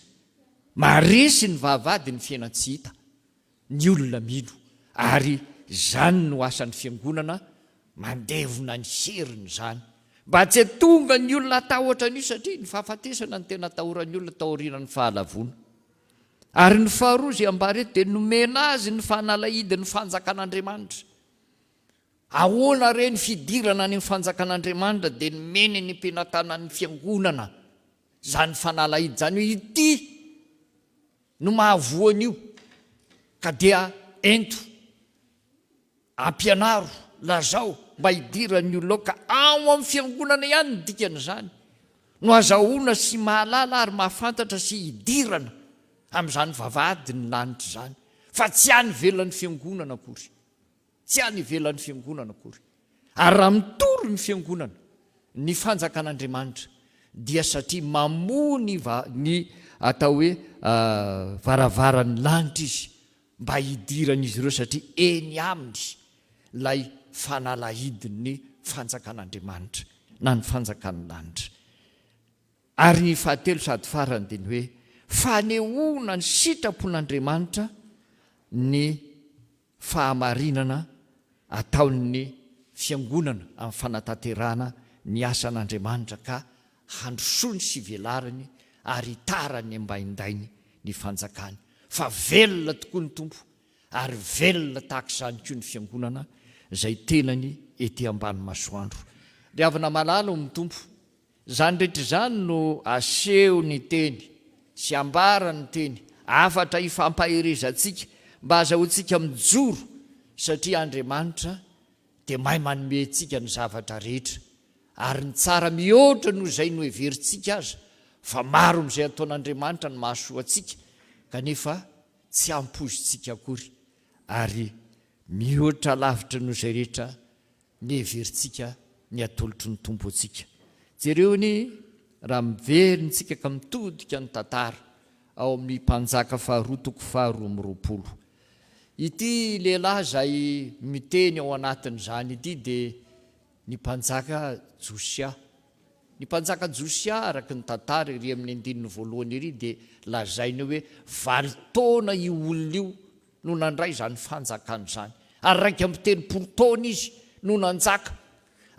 maharesy ny vavahady ny fiaina tsy hita ny olona mino, ary izany no asan'ny fiangonana mandevona ny heriny izany mba tsy tonga ny olona atahotra an'io, satria ny fahafatesana ny tena atahoran'ny olona taoriana ny fahalavona. Ary ny faharoa izay ambareto dia nomena azy ny fahanalahidin'ny fanjakan'Andriamanitra. Ahoana re ny fidirana ny fanjakan'Andriamanitra dia nomeny ny mpenantanan'ny fiangonana izany fanalahidy izany hoe ity no mahavoan'io ka dia ento ampianaro lazao mba hidiran'ny olona ka ao amin'ny fiangonana ihany ny dikan'izany no azahoana sy mahalala ary mahafantatra sy hidirana amin'izany vavahady ny lanitra izany, fa tsy any velan'ny fiangonana akory, tsy any velan'ny fiangonana akory. Ary raha mitoro ny fiangonana ny fanjakan'Andriamanitra dia satria mamony ny atao hoe varavaran'ny lanitra izy mba hidiran'izy ireo, satria eny aminy lay fanalahidin'ny fanjakan'Andriamanitra na ny fanjakan'ny lanitra. Ary ny fahatelo sady farany dia ny hoe fanehoana ny sitrapon'Andriamanitra ny fahamarinana ataon'ny fiangonana amin'ny fanatanterahana ny asan'Andriamanitra ka handrosoany sy velarany ary hitarany ambaindainy ny fanjakany. Fa velona tokoa ny tompo ary velona tahaka izany koa ny fiangonana izay tenany ety ambany masoandro. Ry havana malala amin'ny tompo, izany rehetra izany no aseho ny teny sy ambara ny teny afatra hifampaherezantsika mba azahoantsika mijoro, satria Andriamanitra dia mahay manome antsika ny zavatra rehetra ary ny tsara mihoatra noho izay no heverintsika aza, fa maro amin'izay ataon'Andriamanitra ny mahasoa antsika kanefa tsy ampozintsika akory, ary mihoatra lavitra noho izay rehetra ny heverintsika ny atolotry ny tompo antsika. Jereo ny raha miverintsika ka mitodika ny tantara ao amin'ny mpanjaka 2:20. Ity lehilahy izay miteny ao anatin'izany ity dia ny mpanjaka Josia. Ny mpanjaka Josia araka ny tantara ery amin'ny 9 ery dia lazainy hoe 20 taona io olona io no nandray izany fanjakana izany, ary raika amin'ny 30 taona izy no nanjaka.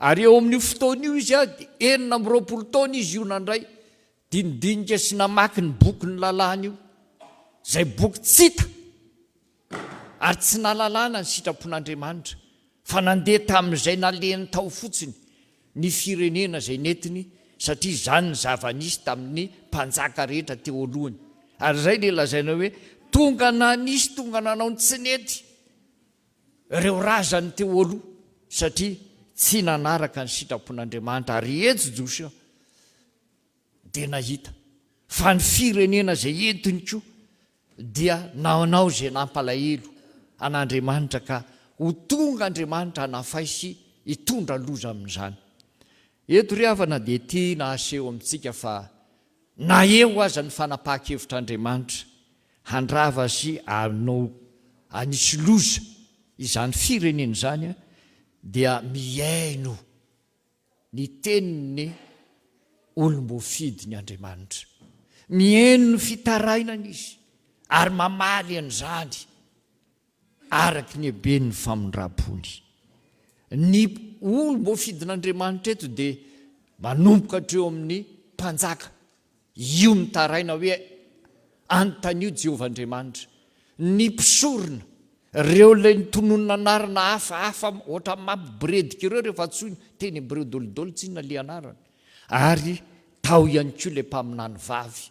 Ary eo amin'io fotoana io izy dia 20 taona izy io nandray, dinidinika sy namaky ny boky ny lalàna io, izay boky tsy hita ary tsy nalalàna ny sitrapon'Andriamanitra, fa nandeha tamin'izay nalehany tao fotsiny ny firenena izay netiny, satria izany ny zava-nisy tamin'ny mpanjaka rehetra teo alohany. Ary izay le lazaina hoe tonga nanisy tonga nanao ny tsy nety ireo razany teo aloha, satria tsy nanaraka ny sitrapon'Andriamanitra. Ary eto Josia dia nahita fa ny firenena izay entiny koa dia naonao izay nampalahelo an'Andriamanitra ka ho tonga Andriamanitra hanafay sy hitondra loza amin'izany. Eto ry havana dia ity nahaseho amintsika fa na eo aza ny fanapahan-kevitr'Andriamanitra handrava sy anao anisy loza izany firenena izany, dia miaino ny teniny olom-boafidy ny Andriamanitra, miaino ny fitarainana izy ary mamaly an'izany araka ny habeny ny famondram-pony. Ny olom-boafidin'Andriamanitra eto dia manomboka hatreo amin'ny mpanjaka, io mitaraina hoe anontanio Jehovah Andriamanitra, ny mpisorona ireo ilay nitononona anarana hafahafa ohatra mampiboredika ireo rehefa tsoiny teny hebreo dolidolo tsy inona le anarana, ary tao ihany koa ilay mpaminany vavy,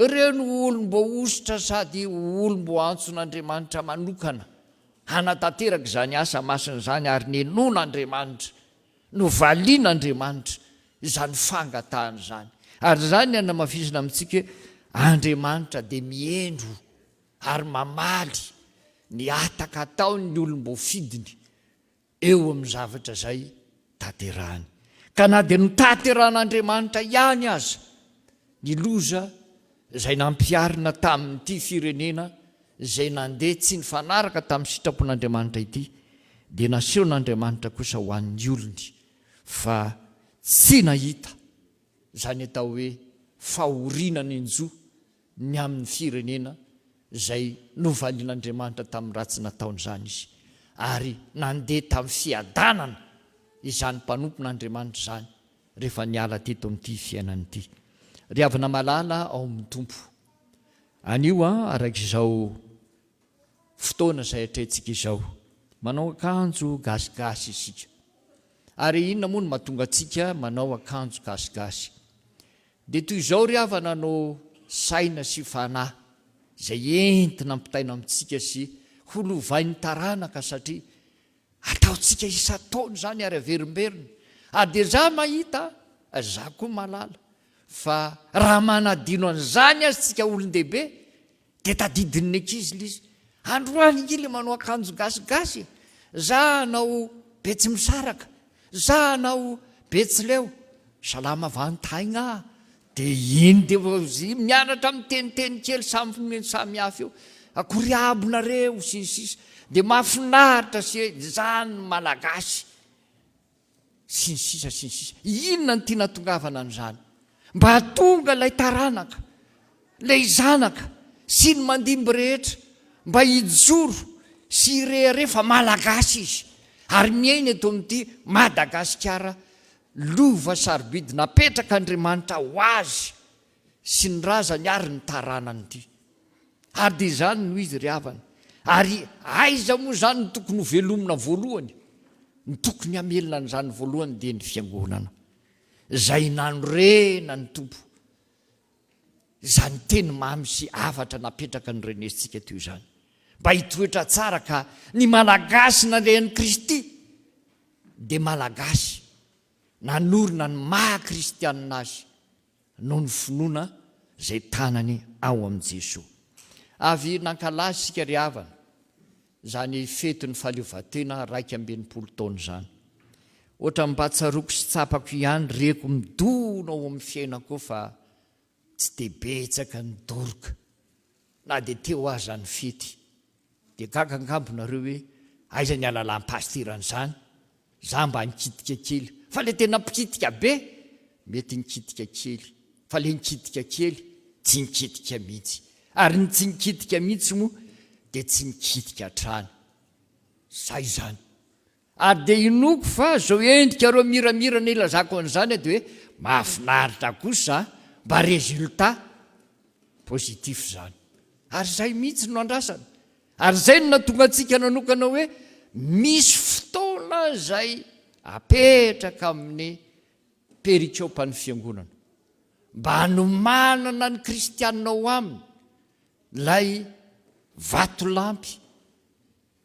ireo no olom-boaositra sady olom-boantson'Andriamanitra manokana hanatanteraka izany asa masina izany ary nenon'Andriamanitra no valian'andriamanitra izany fangatahana zany. Ary zany ny anamafisina amintsika Andriamanitra dia miendro ary mamaly ny ataka ataony ny olom-bofidiny eo amin'ny zavatra zay taterahany. Ka na dia notaterahan'Andriamanitra ihany aza ny loza izay nampiarina tamin'ity firenena izay nandeha tsy nifanaraka tamin'ny sitrapon'Andriamanitra ity, dia nasehon'Andriamanitra kosa ho an'ny olony fa tsy nahita izany atao hoe fahorinana injo ny amin'ny firenena izay novalian'Andriamanitra tamin'ny ratsy nataony zany izy, ary nandeha tamin'ny fiadanana izany mpanompon'Andriamanitra zany rehefa niala teto amin'ity fiainany ity. Ry havana malala ao amin'ny tompo, anio arak'izao fotoana izay atrehantsika izao, manao akanjo gasigasy isika. Ary inona moa no mahatonga antsika manao akanjo gasigasy? Dia toy izao ry havana no saina sy fanahy izay entina ampitaina amintsika sy holovain'ny taranaka, satria ataontsika isa-taona zany ary averimberina. Ary dia za mahita, za koa malala fa raha manadino an'izany azy tsika olon-dehibe dia tadidin'ny ankizy lizy. Androany ily manao akanjo gasigasy, za nao betsy misaraka, za nao betsileo, salama vantaigna. Dia iny dia mianatra amin'ny teniteny kely samy hafa eo, akory abonareo sy ny sisa, dia mahafinaritra sy zany malagasy sy ny sisa sy ny sisa. Inona ny tia natongavana an'izany? Mba hatonga ilay taranaka, ilay zanaka sy ny mandimby rehetra mba hijoro sy rehefa malagasy izy, ary miaina eto amin'ity Madagasikara, lova sarobidy napetraka Andriamanitra ho azy sy ny razany ary ny taranany ity. Ary dia izany no izy ry havana. Ary aiza moa zany ny tokony ho velomina voalohany? Ny tokony hamelona n'izany voalohany dia ny fiangonana izay nanorena ny tompo, izany teny mamy sy avatra napetraka ny renesintsika teo izany, mba hitoetra tsara ka ny malagasy nalehan'i Kristy dia malagasy nanorina ny maha-kristianina azy noho ny finoana izay tanany ao amin'i Jesosy. Avy nankalaza isika ry havana zany fety ny fahaleovantena 2 taona zany. Ohatra mba tsaroko sy tsapako ihany reko midona ao amin'ny fiainako fa tsy dia betsaka ny doroka na dia teo aza ny fety. Dia kakangambonareo hoe aiza ny alalampasteran'izany, za mba nikitika kely. Fa le tena mpikitika be mety nikitika kely, fa le nikitika kely tsy nikitika mihitsy, ary ny tsy nikitika mihitsy moa dia tsy nikitika hatrany. Zay zany. Ary dia inoko fa zao endrika reo miramira ny ilazako an'izany dia hoe mahafinaritra kosa mba resultat positif zany. Ary zay mihitsy no andrasana. Ary zay no natonga antsika nanokana hoe misy fotoana zay apetraka amin'ny perikopany fiangonana mba hanomanana ny kristianina ao aminy lay vatolampy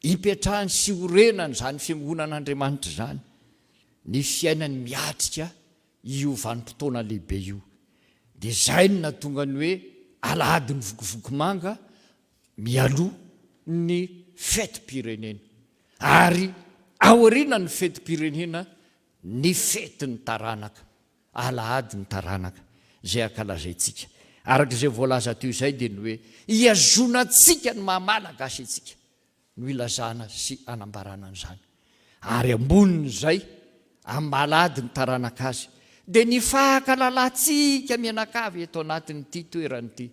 hipetrahany sy horenany zany fiangonan'Andriamanitra zany, ny fiainany miatrika io vanim-potoana lehibe io. Dia zay no natonga ny hoe alahady ny vokovokimanga mialoha ny fetim-pirenena, ary aoriana ny fetim-pirenena ny fety ny taranaka, alahady ny taranaka zay ankalazaintsika. Arak'izay voalaza teo izay dia ny hoe hiazonantsika ny mahamalagasy itsika no ilazana sy anambarana an'izany. Ary ambonin'izay amalady ny taranaka azy dia ny fahankalalantsika mianakavy eto anatin'ity toeranyity.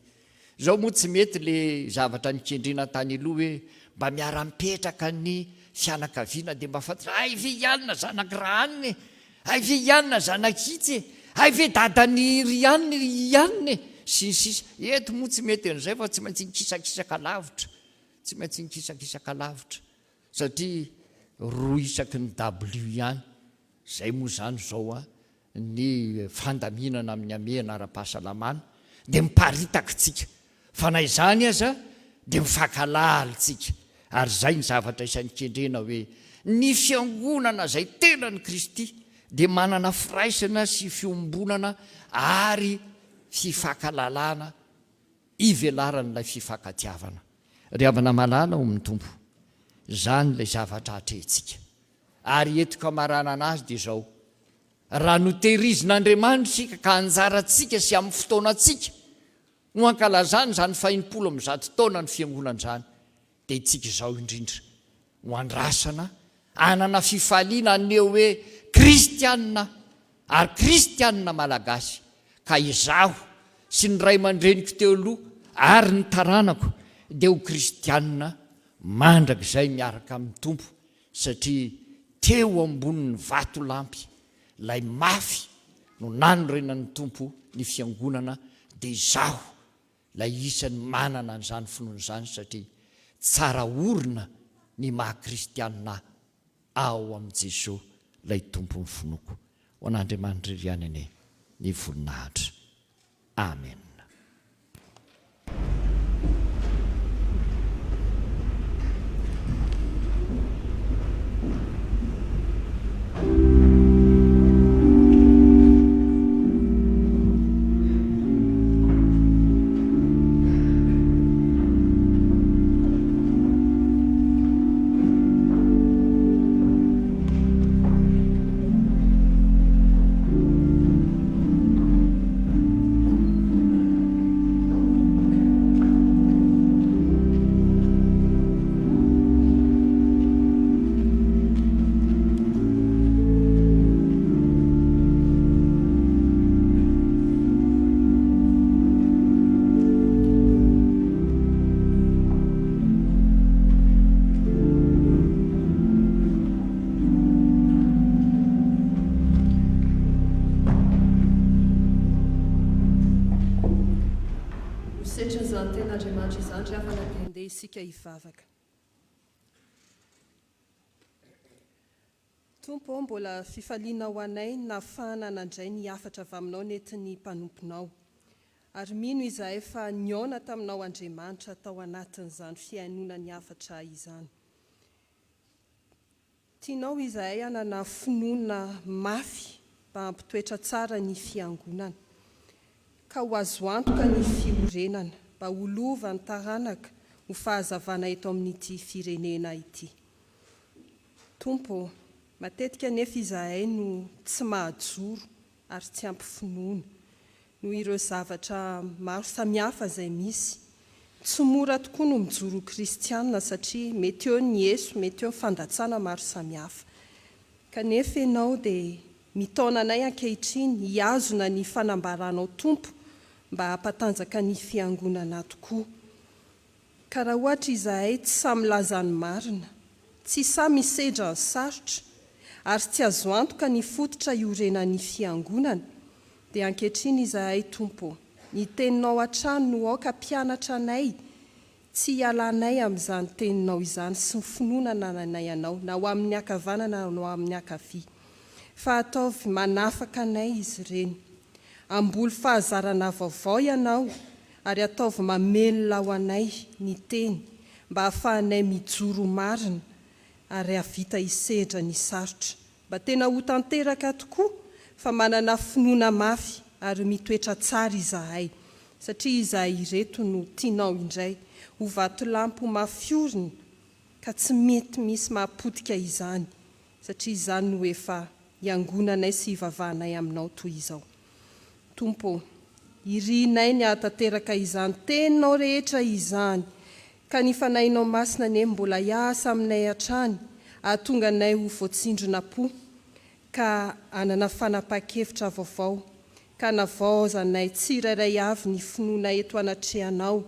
Zao moa tsy mety le zavatra nikendrina tany aloha hoe mba miara-mipetraka ny fianakaviana dia mba fantatra ay ve ianina zanak'rahaniny, ay ve ianina zanak'itsy, ay ve dadany rianiny ianiny sy ny sisa. Eto moa tsy mety an'izay fa tsy maintsy nikisakisaka lavitra, tsy maintsy nikisakisaka lavitra, satria roa isaky ny W ihany. Zay moa zany zao ny fandaminana amin'ny amehana ara-pahasalamana dia miparitaka tsika, fa na izany aza dia mifankalalitsika. Ary zay ny zavatra isan'ny kendrena hoe ny fiangonana zay tena ny Kristy dia manana firaisana sy fiombonana ary fifakalalana ivelaran'ilay fifankatiavana. Ry havana malala ao amin'ny tompo, izany ilay zavatra atrehintsika. Ary etoka maranana azy dia izao, raha noterizin'Andriamanitra sika ka anjarantsika sy amin'ny fotoanantsika no ankalazany zany 100 taona ny fiangonan'izany, dia itsika izao indrindra ho andrasana anana fifaliana aneo hoe kristianina ary kristianina malagasy, ka izaho sy ny ray aman-dreniko teo aloha ary ny taranako dia ho kristianina mandrakizay miaraka amin'ny tompo, satria teo ambonin'ny vato lampy lay mafy no nanorenan'ny tompo ny fiangonana, dia izaho lay isany manana an'izany finoana izany, satria tsara orina ny maha-kristianina ao amin'i Jesosy lay tompo ny finoko. Ho an'Andriamanitra iry ihany ny voninahitra. Amen. Setrin'izany ten'Andriamanitra izany ry havana dia andeha isika hivavaka. Tompo, mbola fifaliana ho anay nahafahana nandray ny hafatra avy aminao nentin'ny mpanomponao, ary mino izahay fa niaona taminao Andriamanitra tao anatin'izany fiainona ny hafatra izany. Tianao izahay hanana finoana mafy mba hampitoetra tsara ny fiangonana, ka ho azo antoka ny fiorenana mba ho lova ny taranaka ho fahazavana eto amin'ity firenena ity. Tompo, matetika nefa izahay no tsy mahajoro ary tsy ampy finoana no ireo zavatra maro samihafa izay misy. Tsy mora tokoa no mijoro kristianina satria mety eo ny Yesu, mety eo ny fandatsana maro samihafa. Kanefa ianao dia mitaona anay ankehitriny hiazona ny fanambaranao Tompo mba hampatanjaka ny fiangonana tokoa. Ka raha ohatra izahay tsy samy lazany marina, tsy samy isedra ny sarotra, ary tsy azo antoka ny fototra iorenan'ny fiangonana, dia ankehitriny izahay Tompo, ny teninao hatrany no aoka mpianatra anay, tsy hialanay amin'izany teninao izany sy ny finoana nananay anao, na ho amin'ny ankavanana na ho amin'ny ankavia, fa ataovy manafaka anay izy ireny. Amboly fahazarana vaovao ianao, ary ataovy mamelona ho anay ny teny mba hahafahanay mijoro marina ary havita isedra ny sarotra, mba tena ho tanteraka tokoa fa manana finoana mafy ary mitoetra tsara izahay, satria izahay ireto no tianao indray ho vato lampy mafiorina, ka tsy mety misy mahapotika izany, satria izany no efa hiangonanay sy hivavahanay aminao toy izao. Tompo, irinay ny ahatanteraka izany teninao rehetra izany, ka ny fanahinao masina ane mbola hiasa aminay hatrany, ahatonga anay ho voatsindrona po, ka anana fanapa-kevitra vaovao, ka navaozanay tsirairay avy ny finoana eto anatrehanao,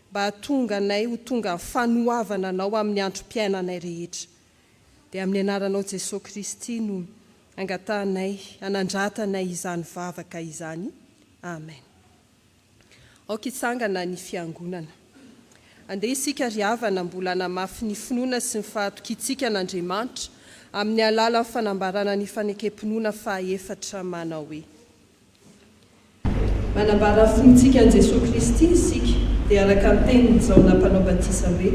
mba hahatonga anay ho tonga fanoavana anao amin'ny androm-piainanay rehetra. Dia amin'ny anaranao Jesosy Kristy no angatanay, anandratanay izany vavaka izany. Amen. Aoka itsangana ny fiangonana. Andeha isika ry havana mbola namafy ny finoana sy ny fahatokitsika an'Andriamanitra amin'ny alala fanambarana ny fanekempinoana fahaefatra manao hoe: manambara fonitsika an' Jesosy Kristy isika, dia araka ny teniny izao nampanao batisa hoe: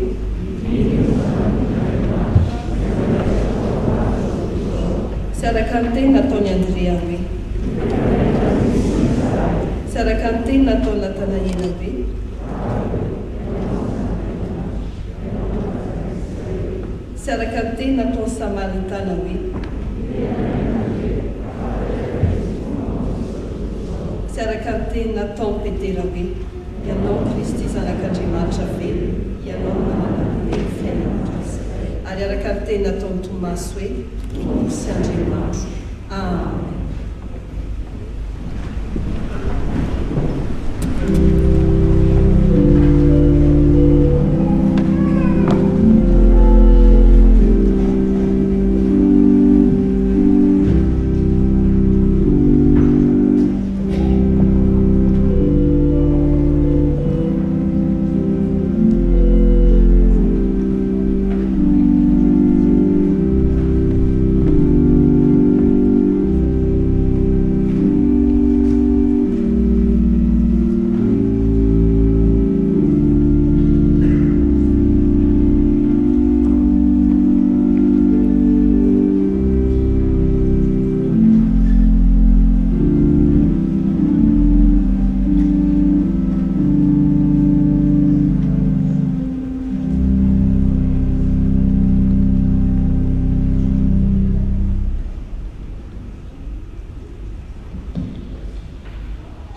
sy araka ny teny nataony Andrea be, sy araka ny teny nataony Natanaela be, sy araka ny teny nataony Samaritana be, sy araka ny teny nataony Petera be. Ianao Kristy zanak'Andriamanitra velona, ianao manana be fiainana Kristy. Ary araka ny teny nataony Tomasy hoe Nosy Andriamanitra. Amen.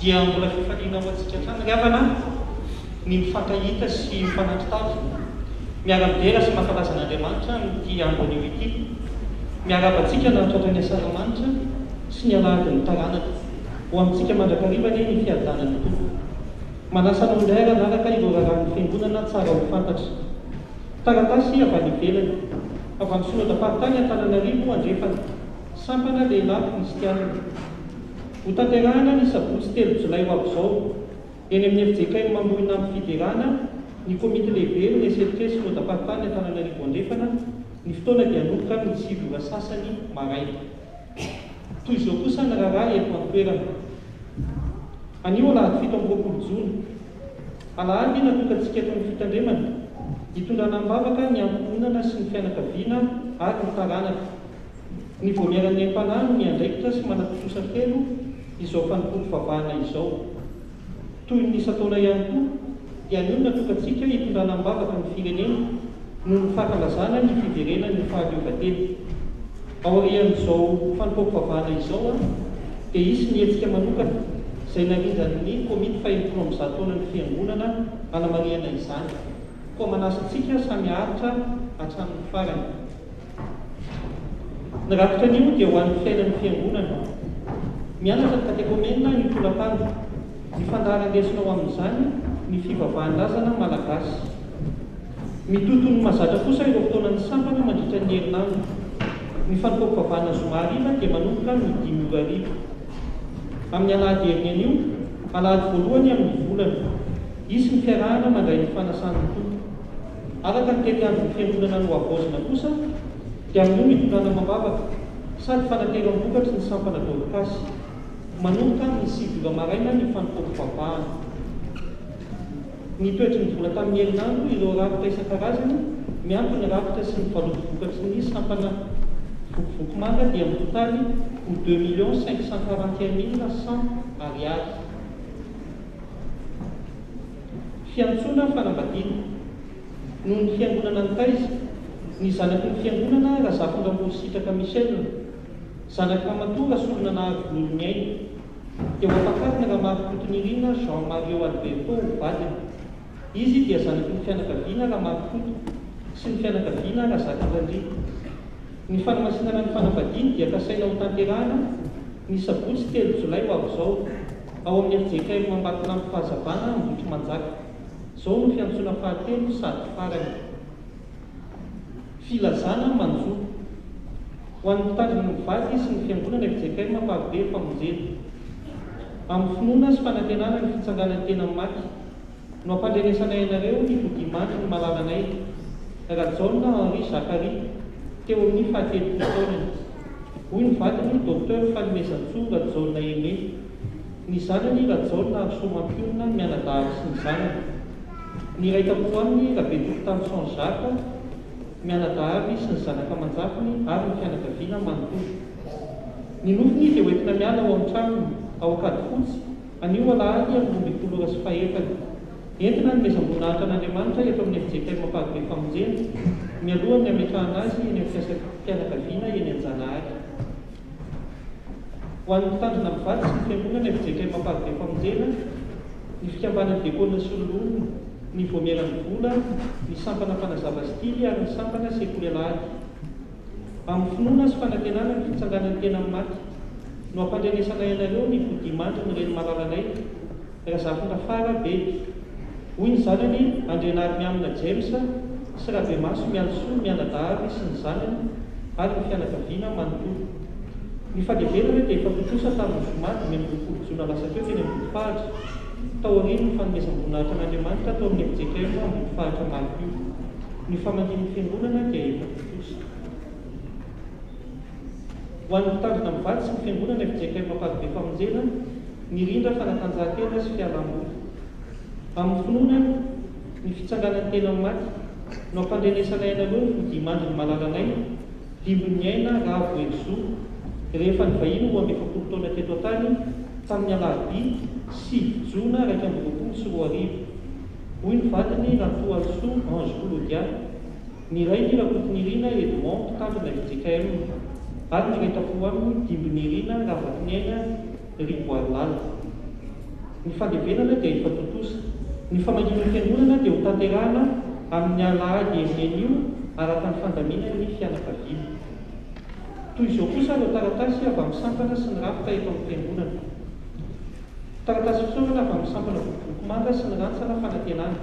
Dia mbola fifaliana ho antsika hatrany ry havana ny mifankahita sy mifanatitavy miara-bera sy mampalazan'Andriamanitra n'ity andro anio ity, miaraba-tsika na antratra ny asaramanitra sy ny alahady ny taranaka ho amintsika mandrakariva ny fiadanany tompo. Manasa anao indray ranaraka ireo raran'ny fiangonana tsara ho fantatra. Taratasy avy any ivelany, avy any sonodam-paritany Antananarivo andrefana, sampana lehilahy kristianina. Ho tanterahana ny sabotsy 3 Jolay ho avy izao eny amin'ny FJK mamoina amin'ny fiderana ny komity lehibe ny SLT sonodam-paritany Antananarivo andrefana, ny fotoana dia hanomboka ny 7 ora sasany maraina. Toy izao kosa ny raharaha eto an-toerana. Anio alahady 7 Jona, alahady natokantsika eto amin'ny fitandremana hitondrana mivavaka ny amponana sy ny fianakaviana ary ny taranaka. Ny voamiaran'ny am-panahy ny andraikitra sy manatososa felo izao fanompoko vavahana izao. Toy ny isataona ihany koa dia anio natokantsika hitondrana mivavaka ny firenena noho ny fankalazana ny fiverenany fahaleovan-tena. Aorian'izao fanompoko vavahana izao dia isy ny hetsika manokana izay narinjan'ny komity faha-20 amin'ny taonan'ny fiangonana hanamariana izany. Koa manasantsika samy haritra hatramin'ny farany. Ny rakitra anio dia ho an'ny fiainan'ny fiangonana. Mianatra ny katekomena ny tolapano, ny fandaharan-desina ao amin'izany ny fivavahan-drazana malagasy. Mitoto ny mazatra kosa ireo fotoanan'ny sampana mandritra ny herinandro. Ny fanompoko vavahana zoma hariva dia manomboka ny 5 ora hariva. Amin'ny alahady heriny anio, alahady voalohany amin'ny volana, isy ny fiarahana mandray ny fanasan'ny tompo. Araka ny tetiandron'ny fiangonana no avaozina kosa dia amin'io mitondrana mambavaka sady fanateram-bokatry ny sampana Dorcas, manomboka ny 7 ora maraina ny fanompoko vavahana. Ny toetry ny vola tamin'ny herinandro ireo rakitra isan-karazany miampy ny rakitra sy ny valoto-vokatry ny sampana vokovoko manga dia mitotaly ho 2,541,100 ariary. Fiantsoana fanambadiana noho ny fiangonana ny Taiza, ny zanaky ny fiangonana Razafindramositraka Michel, zanaky Ramatoa Rasolona Nahavolony aina, dia ho ampakarina Ramarokoto Nirina Jean-Mario Alberto ho vadiny. Izy dia zanaky ny fianakaviana Ramarokoto sy ny fianakaviana Razakandandry. Ny fanamasinana ny fanambadiana dia kasaina ho tanterahana ny sabotsy 3 Jolay ho avy izao ao amin'ny FJK Mambatona amin'ny fahazavana Ambotry Manjaka. Izao no fiantsoana fahatelo sady farany. Filazana manjo ho an'ny mpitandrina ny mivady sy ny fiangonana FJK mampahabe famonjena. Amin'ny finoana sy fanantenana ny fitsanganan'ny tena maty no ampandrenesanay ianareo ny vodimatry ny malalanay Rajaona Henri Zakary teo amin'ny fahatelo taonany. Hoy ny vadiny Dr Falimezantso Rajaona Aimé, ny zanany Rajaona Arsomampiona mianadahatra sy ny zanany. Ny iray tampo aminy Rabetoko Tanson Jacques mianadahary sy ny zanaka manjafiny ary ny fianakaviana manontolo. ny nofony dia hoentina miala ao an-tranony ao akady fotsy anio alahady amin'ny 12 entina ny mezam-boninahitra an'Andriamanitra eto amin'ny fijekay mampahagbe famonjena mialohan'ny ametrahana azy eny amin'ny fianakaviana eny an-Janahary. Ho an'ny mpitandrina mivady sy ny fiangonana fijekay mampahagbe famonjena ny fikambanany dekona solonona ny voameran'ny vola ny sampana fanazava stily ary ny sampana sekoly alahady amin'ny finoana sy fanantenana ny fitsanganany tena maty no ampandrenesana ianareo ny vodimandry ny reny malalanay razafindrafara beby hoy ny zanany Andrenary miamina James sy Rabemaso mialosoa mianadahary sy ny zanany ary ny fianakaviana manontolo. Ny fadevelana dia efa totosa tamin'ny zomady ny 20 jona lasa teo teny amin'ny fahatra tao arino ny fanomezam-boninahitra an'Andriamanitra tao amin'ny fijekay amin'ny fahatra malio. Ny famandin'ny fiangonana dia efa totosa. Ho an'ny mpitandrina mivady sy ny fiangonana fijekay mampahagbe famonjena ny rindra fanatanjahantena sy fialamboly. Amin'ny finoana ny fitsanganany tena maty no ampandrenesana ianareo ny vodimandry ny malalanay dimbon'ny aina raha voezoa rehefa ny vahiny ho amin'ny 70 taona teto an-tany tamin'ny alahady 9 jona 2024. Hoy ny vadiny Ratoalsoa Ange Claudia, ny iray ny Rakotonirina Edmond mpitandrina FJKM ary ny iray tapo aminy Dimbonirina Ravakinena Riboalala. Ny fandevenana dia efa totosa. Ny famaginan'ny fiangonana dia ho tanterahana amin'ny alahady enenio araka ny fandamina ny fianakaviana. Toy izao kosa ireo taratasy avy amin'ny sampana sy ny rafitra eto amin'ny fiangonana. Taratasy fisaorana avy amin'ny sampana bokoboko manga sy ny rantsana fanantenana.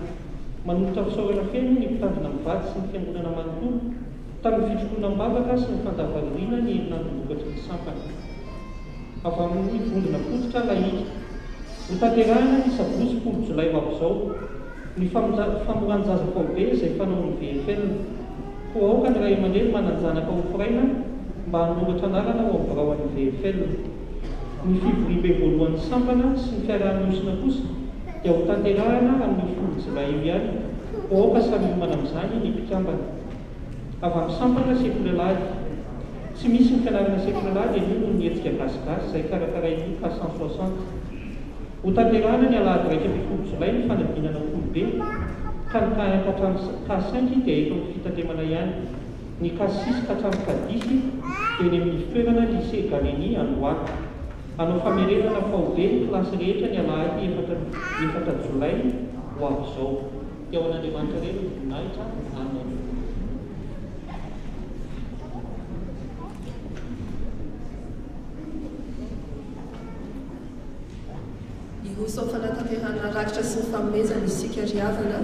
Manolotra fisaorana feno ny mpitandrina mivady sy ny fiangonana manontolo tamin'ny fitrokoana mbavaka sy ny fandavaroriana ny herinandro-bokatry ny sampana. Avy amin'ny vondrona fototra lahidy. Ho tanterahana ny sabosy 10 Jolay ho avy izao ny famoran-jaza-paobe izay fanao ny VFL. Ho aoka ny ray aman-dreny mananjanaka ho foraina mba hanoratra anarana ao amin'ny biraon'ny VFL. Ny fivoriam-be voalohan'ny sampana sy ny fiaraha-miosina kosa dia ho tanterahana amin'ny 10 Jolay io ihany. Ho aoka samy homana amin'izany ny mpikambana. Avy amin'ny sampana sekoly alahady. Tsy misy ny fianarana sekoly alahady anio ny hetsika gasigasy izay karakarain'ny 460. Ho tanterahana ny alahady 10 Jolay ny fanadinana olobe ka ny K5 dia eto amin'ny fitandremana ihany. Ny K6 ka hatramin'ny K10 dia ny amin'ny fitoerana lycée Galenie Andohaka. Hanao famerenana faobe ny kilasy rehetra ny alahady 4 Jolay ho avy izao. Teo an'Andriamanitra ireny ny voninahitra anao. Ihoso fanatanterahana rakitra sy ny fanomezana isika riavana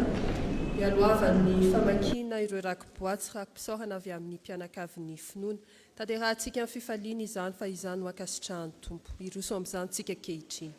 mialohavan'ny famakiana ireo rakiboatsy rakim-pisaorana avy amin'ny mpianakavin'ny finoana. Tanterahantsika ny fifaliana izany fa izany no ankasitrahan'ny tompo. Iroso amin'izany tsika kehitriny.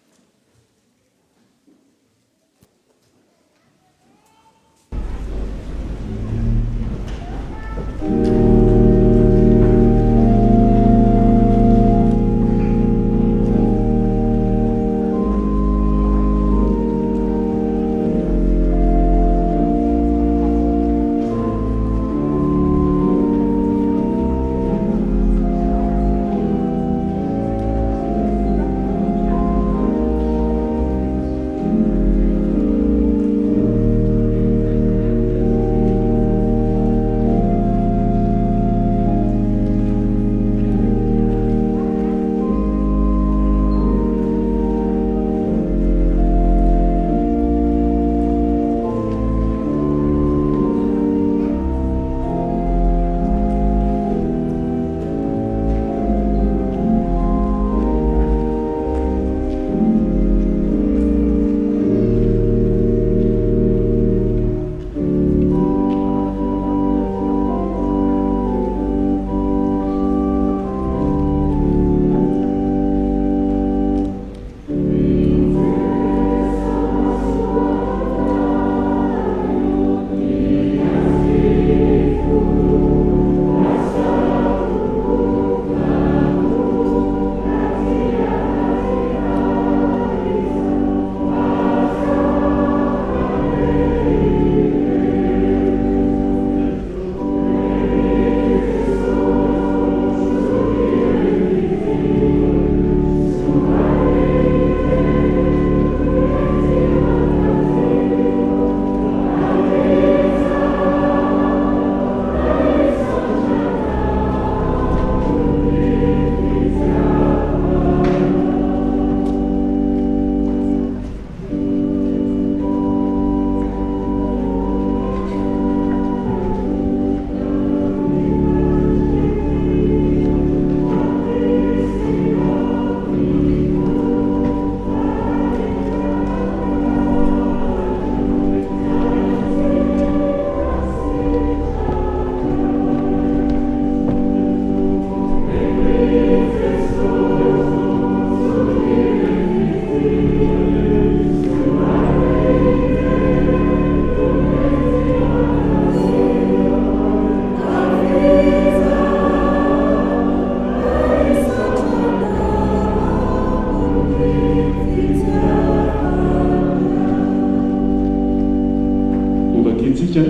vakitsika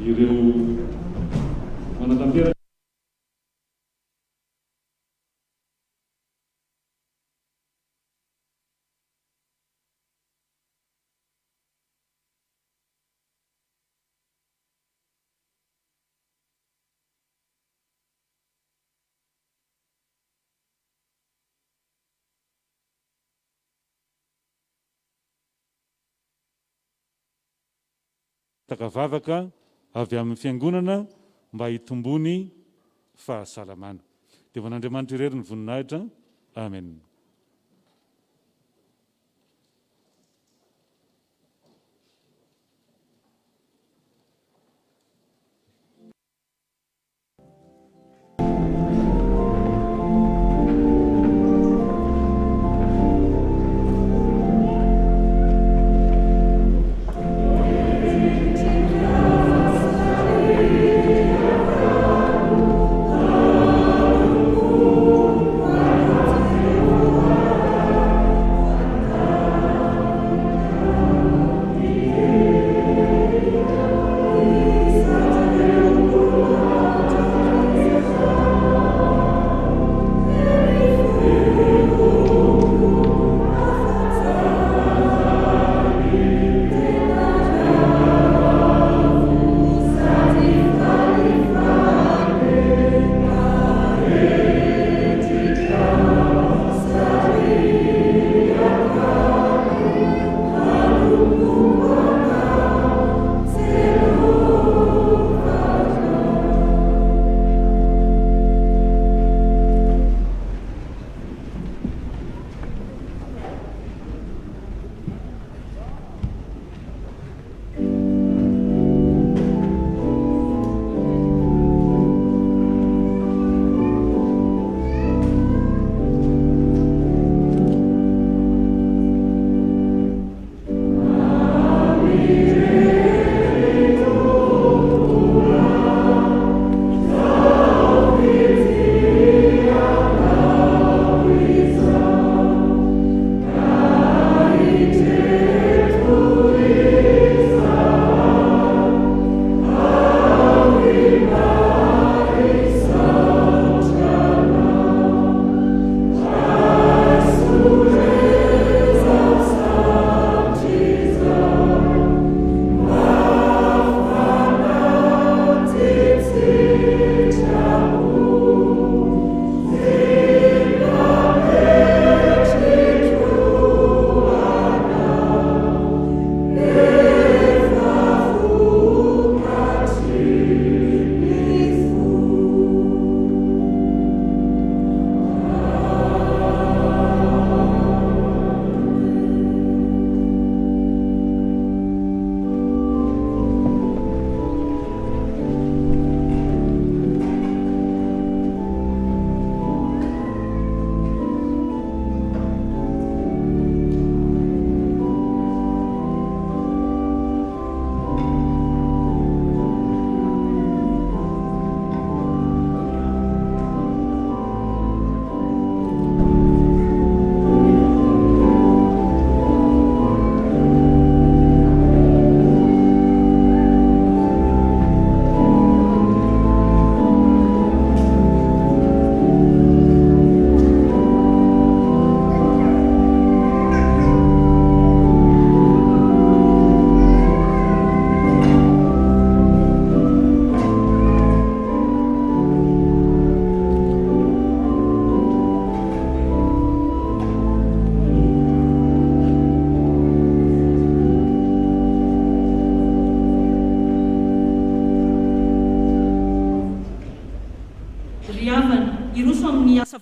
ireo manatantera takavavaka avy amin'ny fiangonana mba hitombony fahasalamana. Dia van'Andriamanitra irery ny voninahitra. Amen.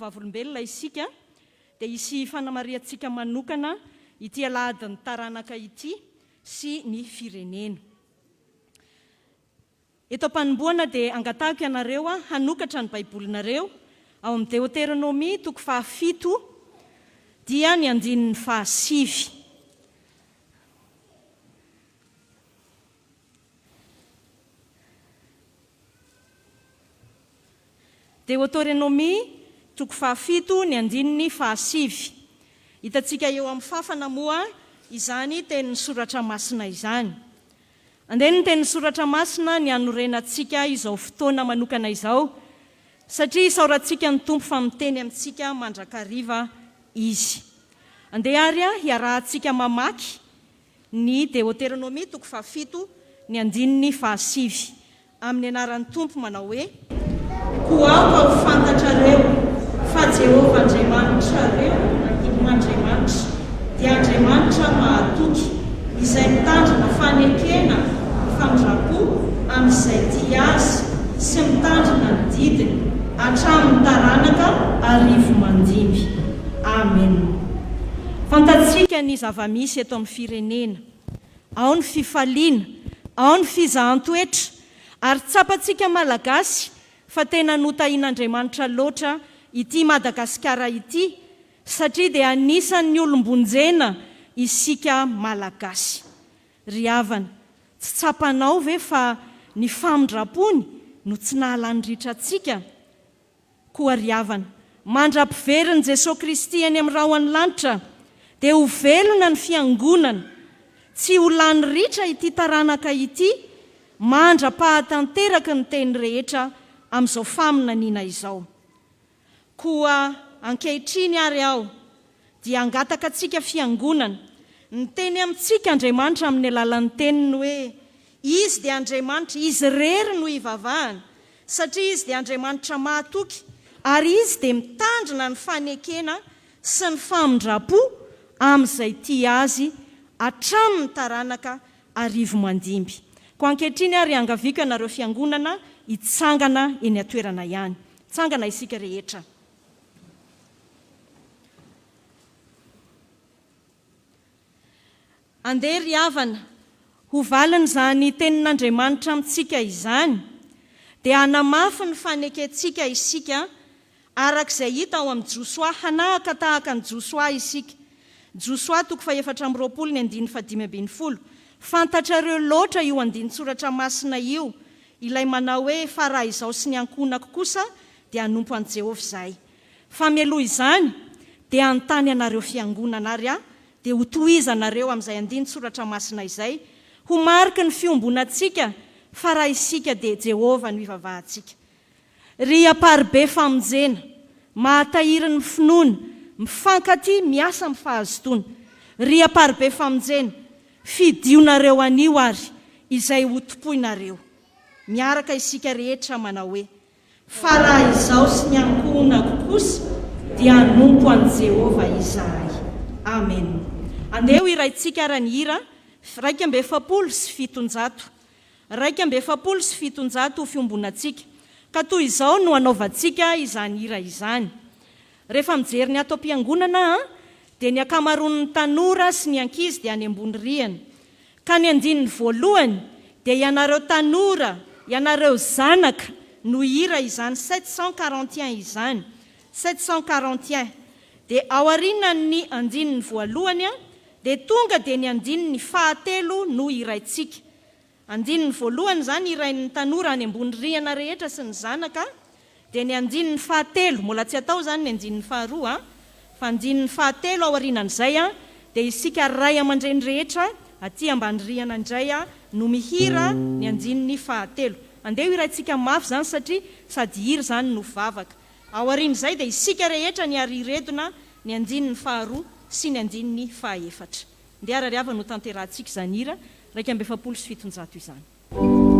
vavolombelona isika dia isy fanamariantsika manokana ity aladiny taranaka ity sy ny firenena. Eto am-panomboana dia angatahako ianareo hanokatra ny baibolinareo ao amin'ny Deutéronomie 7 dia ny andinin'ny 9. Deutéronomie 7 ny andininy 9. Hitantsika eo amin'ny fafana moa izany tenin'ny soratra masina izany. Andeha ny tenin'ny soratra masina ny anorenantsika izao fotoana manokana izao, satria isaorantsika ny tompo fa miteny amintsika mandrakariva izy. Andeha ary hiarahantsika mamaky ny Deutéronomie 7 ny 1:7 amin'ny anaran'ny tompo manao hoe: koa ho fantatrareo fa Jehova Andriamanitrareo Andriamanitra dia Andriamanitra mahatoky, izay mitandrina fanekena famindra-po amin'izay tia azy sy mitandrina ny didiny hatramin'ny taranaka arivo mandimby. Amen. Fantatsika ny zava-misy eto amin'ny firenena, ao ny fifaliana, ao ny fizahan-toetra, ary tsapantsika malagasy fa tena notahin'Andriamanitra loatra ity Madagasikara ity, satria dia anisan'ny olombonjena isika malagasy. Ry havana, tsy tsapanao ve fa ny famindra-pony no tsy nahalanydritratsika? Koa ry havana, mandra-piveriny Jesosy Kristy any amin'ny rahoan'ny lanitra, dia ho velona ny fiangonana, tsy ho lany ritra ity taranaka ity, mandra-pahatanteraka ny teny rehetra amin'izao faminaniana izao. Koa ankehitriny ary aho dia angataka antsika fiangonana ny teny amintsika Andriamanitra amin'ny alalan'ny teniny hoe izy dia Andriamanitra, izy rery no ivavahana, satria izy dia Andriamanitra mahatoky, ary izy dia mitandrina ny fanekena sy ny famindra-po amin'izay tia azy hatramin'ny taranaka arivo mandimby. Ko ankehitriny ary angaviko ianareo fiangonana hitsangana eny atoerana ihany. Tsangana isika rehetra. Andeha ry havana, ho valiny izany tenin'Andriamanitra amintsika izany, dia hanamafy ny fanekentsika isika arak'izay hita ao amin'ny Josoa, hanahaka tahaka ny Josoa isika. Josoa 4:20-5:12. Fantatrareo loatra io andinin-tsoratra masina io, ilay manao hoe fa raha izao sy ny ankonako kosa dia hanompo an'i Jehovah izahay. Fa mialoha izany dia anontany anareo fiangonana ary dia ho tohizanareo amin'izay andinin-tsoratra masina izay, ho mariky ny fiombonantsika fa raha isika dia Jehovah no ivavahantsika. Ry aparibe famonjena, mahatahiry ny finoana, mifankaty miasa amin'ny fahazotoana. Ry aparibe famonjena, fidionareo anio ary izay ho topoinareo. Miaraka isika rehetra manao hoe fa raha izao sy ny ankonako kosa dia hanompo an'i Jehovah izahay. Amen. Andeha ho iraintsika ara ny hira 2:700, 2:700 ho fiombonantsika. Ka toy izao no anaovantsika izany hira izany. Rehefa mijery ny ato am-piangonana dia ny akamaroan'ny tanora sy ny ankizy dia any ambony rihana. Ka ny andininy voalohany dia ianareo tanora, ianareo zanaka no hira izany 741 izany. 741. Dia ao aorianany andininy voalohany dia tonga dia ny andininy fahatelo no iraintsika. Andininy voalohany izany irain'ny tanora any ambony rihana rehetra sy ny zanaka, dia ny andininy fahatelo, mbola tsy atao izany ny andininy faharoa, fa andininy fahatelo ao aorianan'izay dia isika ray aman-dreny rehetra aty ambany rihana indray no mihira ny andininy fahatelo. Andeha ho iraintsika mafy izany satria sady hira izany no vavaka. Ao aorian'izay dia isika rehetra ny ariredona ny andininy faharoa sy ny andininy fahaefatra. Andeha arariava no tanterahantsika izany hira 2:700 izany. Oh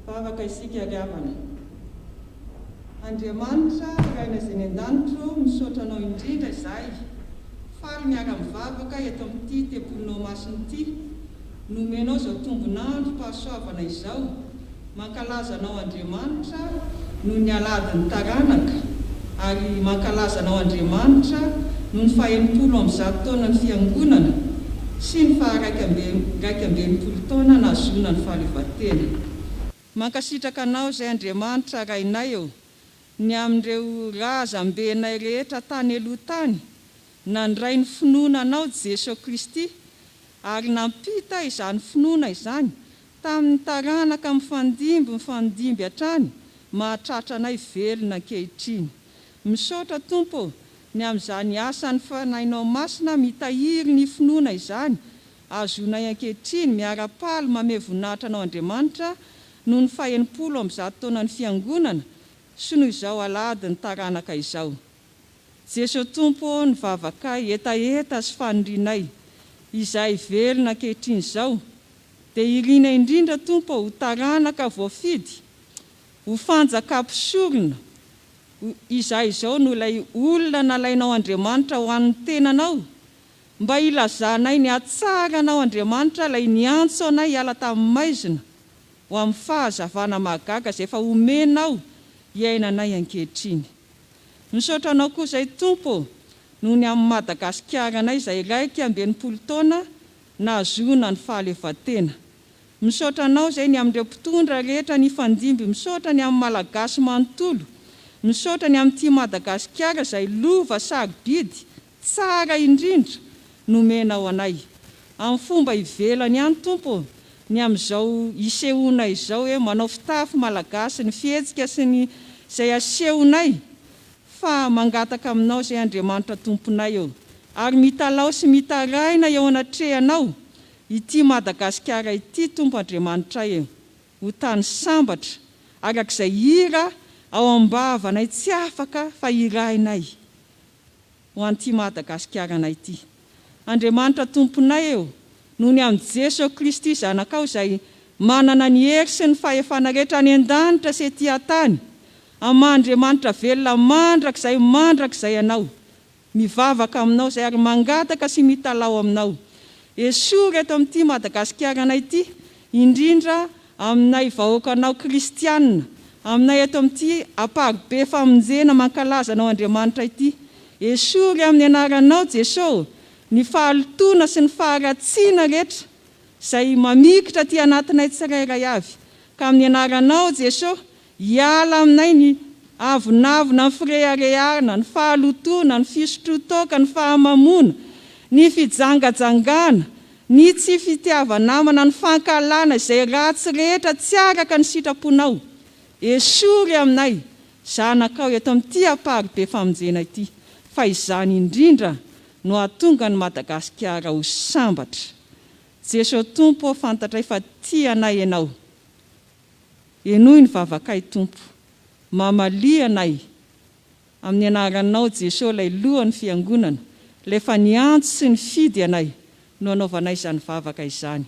Vavaka isika riavana. Andriamanitra raina izay ny an-danitro misaotra anao indrindra izahay. Faly miara mivavaka eto amin'ity tempolinao masina ity. Nomenao izao tombonandro pahasoavana izao. Mankalaza anao Andriamanitra no ny aladiny taranaka. Ary mankalaza anao Andriamanitra no ny faha-80 amby 100 taona ny fiangonana sy ny faha-120 taona nahazoana ny fahaleovan-tena. Mankasitraka anao izay Andriamanitra rainay eo, ny amin'ireo razam-benay rehetra tany aloha tany, nandray ny finoana anao Jesosy Kristy, ary nampita izany finoana izany tamin'ny taranaka mifandimby hatrany, mahatratra anay velona ankehitriny. Misaotra Tompo ny amin'izany asany fanainao masina mitahiry ny finoana izany, azonay ankehitriny miara-paly mame voninahitra anao Andriamanitra noho ny faha-80 amby 100 taona ny fiangonana sy noho izao alady ny taranaka izao. Jesosy Tompo ny vavakay etaeta sy fanindrinay, izay velona ankehitriny izao, dia irina indrindra Tompo ho taranaka voafidy, ho fanjaka-pisorona, izay izao no ilay olona nalainao Andriamanitra ho an'ny tenanao, mba ilazanay ny hatsaranao Andriamanitra ilay niantso anay hiala tamin'ny maizina ho amin'ny fahazavana mahagaga izay efa omenao iainanay ankehitriny. Misaotra anao koa izay Tompo noho ny amin'ny Madagasikara anay izay 120 taona nahazoana ny fahaleovan-tena. Misaotra anao izay ny amin'ireo mpitondra rehetra ny fandimby, misaotra ny amin'ny Malagasy manontolo, misaotra ny amin'ity Madagasikara izay lova sarobidy tsara indrindra nomenao anay. Amin'ny fomba ivelany ihany Tompo, ny amin'izao isehoana izao manao fitafy malagasy, ny fihetsika sy ny izay asehonay, fa mangataka aminao izay Andriamanitra Tomponay eo, ary mitalao sy mitaraina eo anatrehanao ity Madagasikara ity Tompo Andriamanitra eo, ho tany sambatra, arak'izay hira ao ambavanay tsy afaka fa irainay ho an'ity Madagasikara anay ity. Andriamanitra Tomponay eo, noho ny amin'ny Jesosy Kristy zanakao izay manana ny hery sy ny fahefana rehetra any an-danitra sy ety an-tany, Aman'Andriamanitra velona mandrakizay anao, mivavaka aminao izay ary mangataka sy mitalao aminao. Esory eto amin'ity Madagasikara anay ity, indrindra aminay vahoakanao kristianina, aminay eto amin'ity amparibe famonjena mankalaza anao Andriamanitra ity. Esory amin'ny anaranao Jesosy ny fahalotona sy ny faharatsiana rehetra izay mamikitra ty anatinay tsirairay avy, ka amin'ny anaranao Jesosy hiala aminay ny avonavona, ny firehareharina, ny fahalotona, ny fisotrotoka, ny fahamamona, ny fijangajangana, ny tsy fitiavanamana, ny fankalana izay ratsy rehetra tsy araka ny sitraponao. Esory aminay zanakao eto amin'ity amparibe famonjena ity, fa izany indrindra no ahatonga ny Madagasikara ho sambatra. Jesosy Tompo, fantatray fa tia anay ianao. Enoy ny vavakay Tompo, mamalia anay amin'ny anaranao Jesosy ilay lohan'ny fiangonana, ilay fa niantso sy ny fidy anay no anaovanay izany vavaka izany.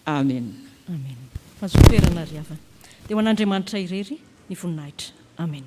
Amen. Amen. Fahazotoerana ry avana. Dia ho an'Andriamanitra irery ny voninahitra. Amen.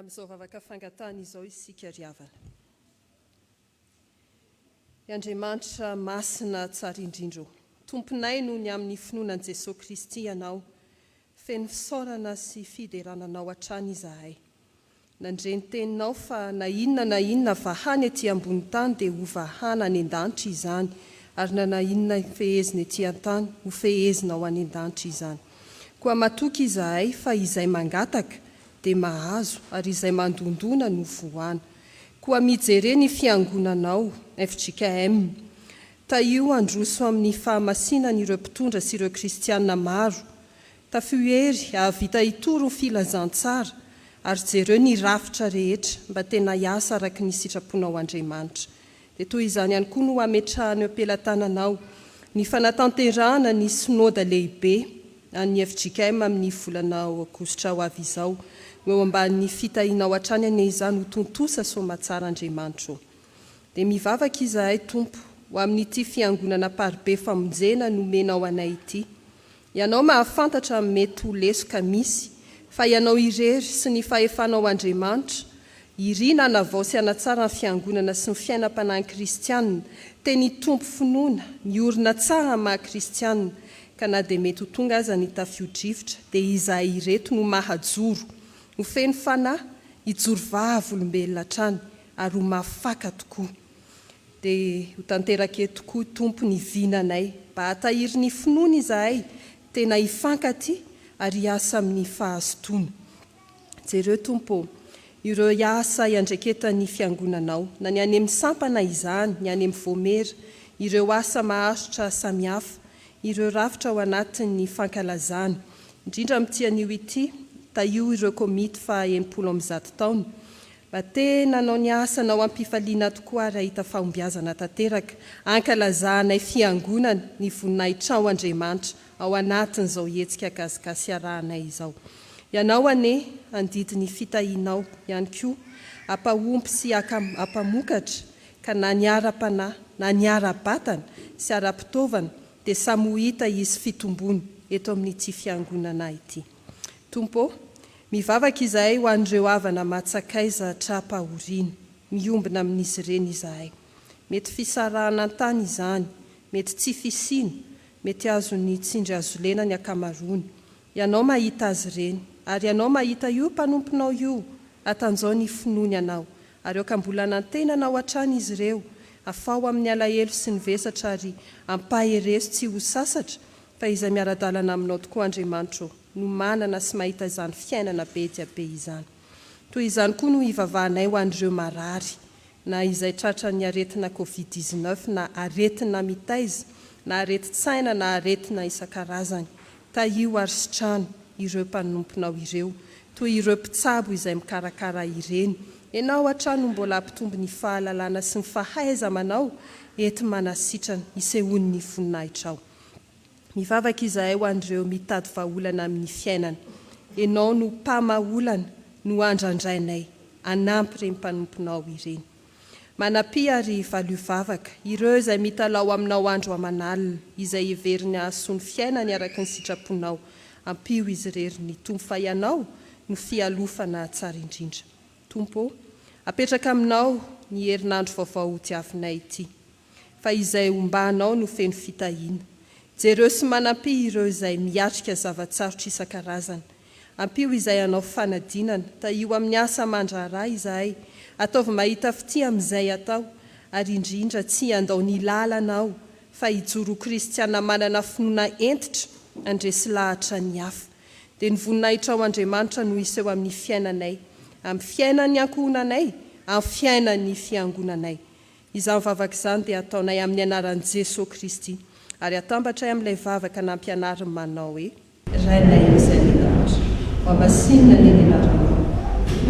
amin'izao vavaka fangatahana izao isika riavana. I Andriamanitra masina tsara indrindro, tomponay no ny amin'ny finoanan' Jesosy Kristy ianao, feno fisaorana sy fiderananao hatrany izahay. Nandreny teninao fa na inona vahany etỳ ambony tany dia ho vahana any an-danitra izany, ary na inona fehezina etỳ an-tany ho fehezina ao any an-danitra izany. Koa matoky izahay fa izay mangataka dia mahazo, ary izay mandondona no voana. Koa mijery ny fiangonanao FJKM, taio androso amin'ny fahamasinana ireo mpitondra sy ireo kristianina maro, tafioery ahavita hitoro filazantsara, ary jereo ny rafitra rehetra mba tena hiasa araka ny sitraponao Andriamanitra. Dia toy izany ihany koa no hametrahany am-pelatananao ny fanatanterahana ny synôda lehibe any FJKM amin'ny volana aogositra ho avy izao, eo ambanin'ny fitahinao hatrany ane izany ho tontosa soamantsara Andriamanitra. Dia mivavaka izahay Tompo ho amin'ity fiangonana parobe famonjena nomenao anay ity. Ianao mahafantatra mety ho leso ka misy, fa ianao irery sy ny fahefanao Andriamanitra, irina anavao sy anatsara ny fiangonana sy ny fiainam-panahy kristianina, teny tompo finoana, miorina tsara maha kristianina, ka na dia mety ho tonga aza ny tafio-drivotra, dia izahay ireto no mahajoro, ho feno fanahy, hijoro vavolombelona hatrany, ary ho mafaka tokoa. Dia ho tanteraka eto tokoa Tompo ny vinanay, mba hatahiry ny finoana izahay, tena hifankaty ary hiasa amin'ny fahazotoana. Jereo Tompo, ireo hiasa iandraiketan'ny fiangonanao, na ny any amin'ny sampana izany, ny any amin'ny vomera, ireo asa maharitra samihafa, ireo rafitra ao anatin'ny fankalazana, indrindra amin'ity anio ity, taio ireo komity fa 80 taona, mba tena anao ny asanao ampifaliana tokoa ary ahita fahombiazana tanteraka, ankalazanay fiangonana ny voninahitra ao Andriamanitra ao anatin'izao hetsika gasikasy arahanay izao. Ianao ane andidi ny fitahinao ihany koa, ampahompy sy ampamokatra, ka na ny ara-panahy, na ny ara-batana sy ara-pitaovana, dia samy ho hita izy fitombony eto amin'ity fiangonana ity. Tompo, mivavaka izahay ho an'ireo havana matsakaiza trapahoriana, miombina amin'izy ireny izahay. Mety fisarahana an-tany izany, mety tsy fisiana, mety azo ny tsindry azolena ny akamarony. Ianao mahita azy ireny, ary ianao mahita io mpanomponao io, atanjao ny finoany ianao, ary eo ka mbola nantenanao hatrany izy ireo, afao amin'ny alahelo sy ny vesatra ary ampahereso tsy ho sasatra, fa izay miara-dalana aminao tokoa Andriamanitra, no manana sy mahita izany fiainana be dia be izany. Toy izany koa no ivavahanay ho an'ireo marary, na izay tratra ny aretina Covid-19, na aretina mitaiza, na areti-tsaina, na aretina isan-karazany. Taio ary sitrano ireo mpanomponao ireo, toy ireo mpitsabo izay mikarakara ireny. Ianao hatrano mbola ampitombo ny fahalalana sy ny fahaiza-manao ety manasitrana isehony ny voninahitra ao. Mivavaka izahay ho an'ireo mitady vahaolana amin'ny fiainana. Ianao no mpamaolana no andrandrainay, anampy ireny mpanomponao ireny. Manapia ary valiovavaka ireo izay mitalao aminao andro aman'alina, izay heveriny hahasoa ny fiainany araka ny sitraponao, ampio izy irery ny Tompo, fa ianao no fialofana tsara indrindra. Tompo, apetraka aminao ny herinandro vaovao diavinay ity, fa izay ombanao no feno fitahiana. Jereo sy manampy ireo izay miatrika zavatsarotra isan-karazany. Ampio izay anao fanadinana, taio amin'ny asa mandraharaha izahay, ataovy mahita fity amin'izay atao, ary indrindra tsy andao ny lalanao, fa hijoro kristiana manana finoana entitra, andresy lahatra ny hafa. Dia ny voninahitra ao Andriamanitra no iseho amin'ny fiainanay, amin'ny fiainan'ny ankohonanay, amin'ny fiainan'ny fiangonanay. Izany vavaka izany dia ataonay amin'ny anaran'i Jesosy Kristy, ary atambatra amin'ilay vavaka nampianariny manao hoe: Rainay izay milalatra, ho amasinina ny anaranao,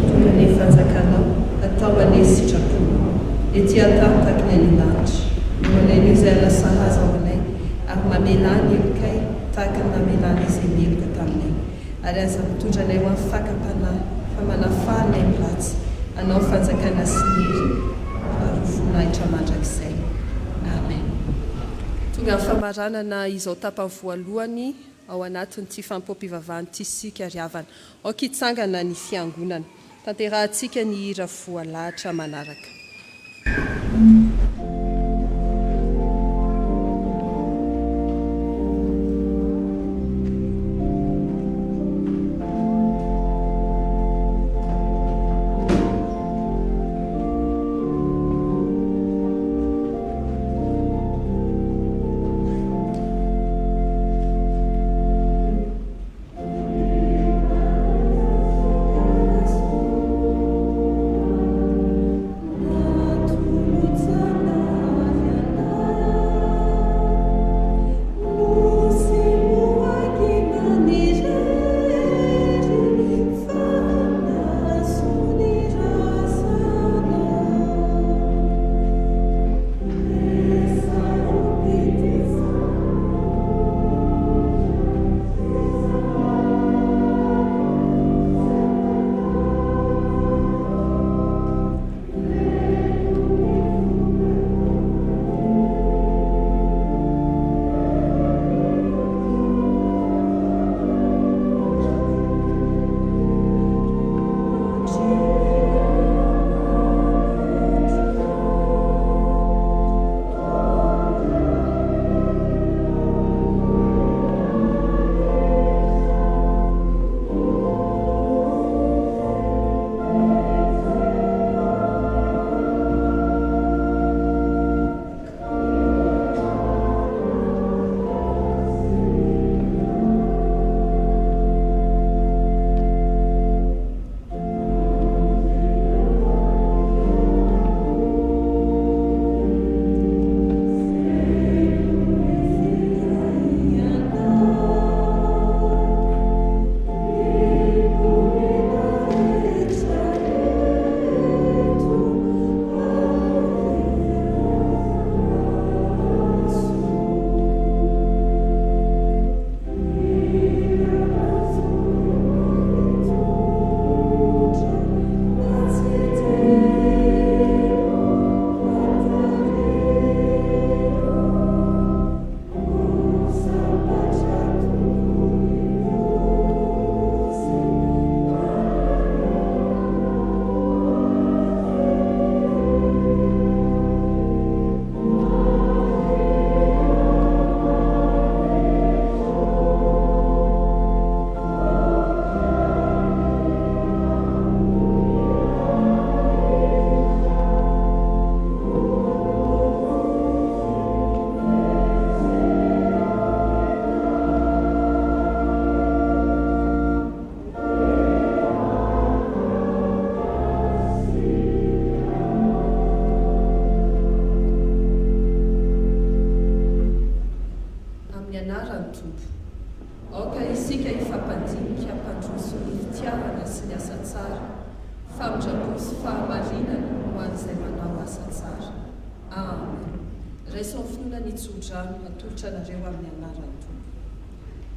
tonga ny fanjakanao, atao ane sitraponao, ety atapaka ny any lanitra, no anay izay alasahaza ao anay, ary mamelany elokay, tahaka ny mamelany izay meloka taminay, ary aza mitondra anay ho amin'ny fakam-panahy, fa manafahana ny ratsy, anao fanjakana sy ny hery, ary ho voninahitra mandrakizay. Amen. Tonga ny famaranana izao tapany voalohany ao anatin'ity fampompivavahana ity sika riavana. Ao kitsangana ny fiangonana. tanterahantsika ny hira voalahatra manaraka.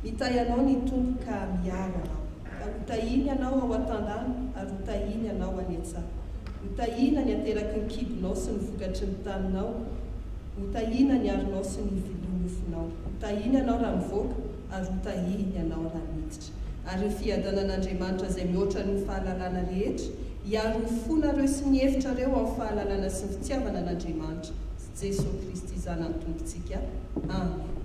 Mitayanao ny tompo ka miaranao, utahiny ianao ao an-tandany ary utahiny ianao any an-tsaha. Utahina ny ateraky ny kibonao sy ny vokatry ny taninao, utahina ny aronao sy ny vilonyofonao. Utahiny ianao raha mivoaka ary utahiny ianao raha miditra. Ary ny fiadanan'Andriamanitra izay mihoatra ny fahalalana rehetra, hiaro ny fonareo sy ny hefitrareo ao fahalalana sy ny fitiavana an'Andriamanitra. Jesosy Kristy zanany tompontsika. Amen.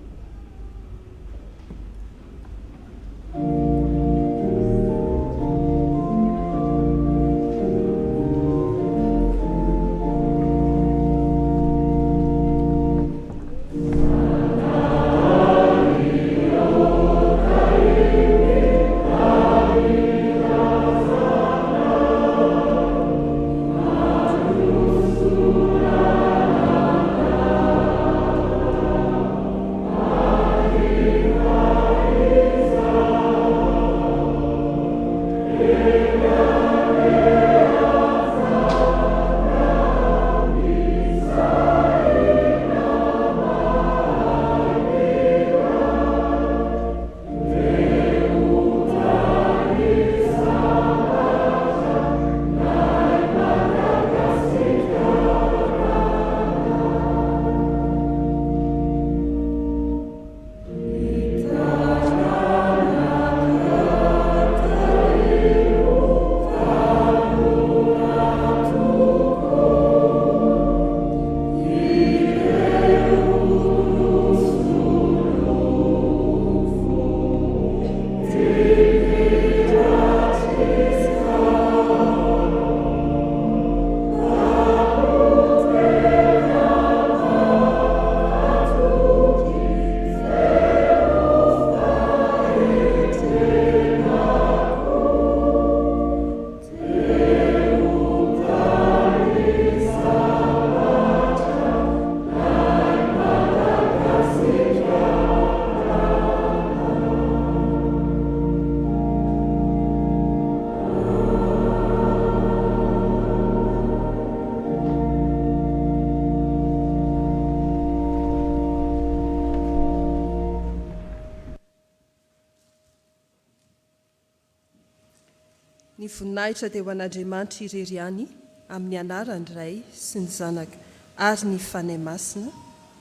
ny voninahitra dia ho an'Andriamanitra irery ihany amin'ny anarany Ray sy ny Zanaka ary ny fanahy masina.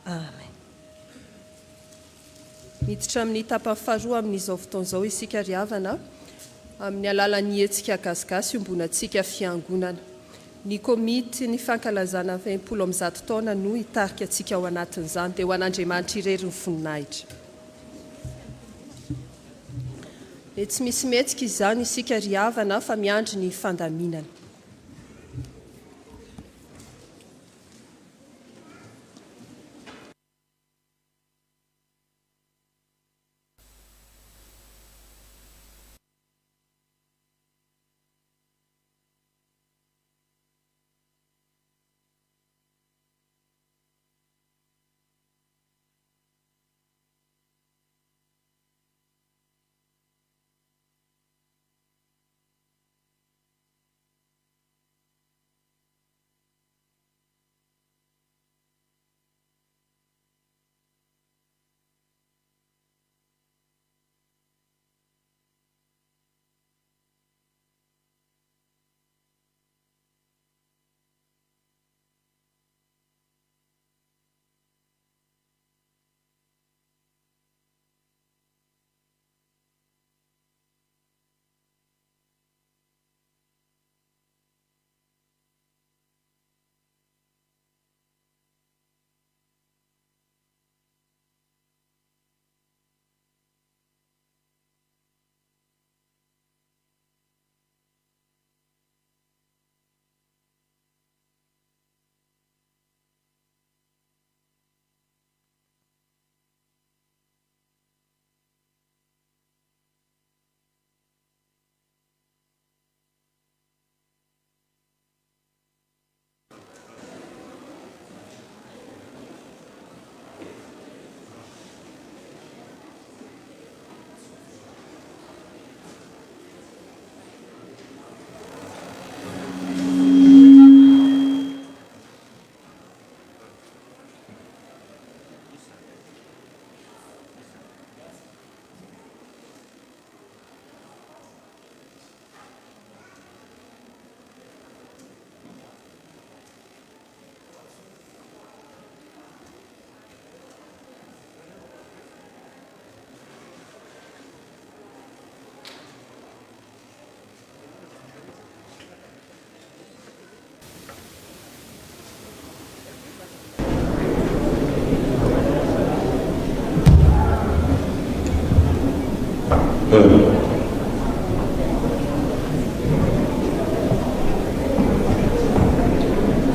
Amen. Miditra amin'ny tapany faharoa amin'izao fotoan'izao isika ry havana amin'ny alalan'ny hetsika gasigasy ombonantsika fiangonana. Ny komity ny fankalazana 20 taona no hitarika antsika ao anatin'izany dia ho an'Andriamanitra irery ny voninahitra. Dia tsy misy metsika izany isika ry havana fa miandry ny fandaminana.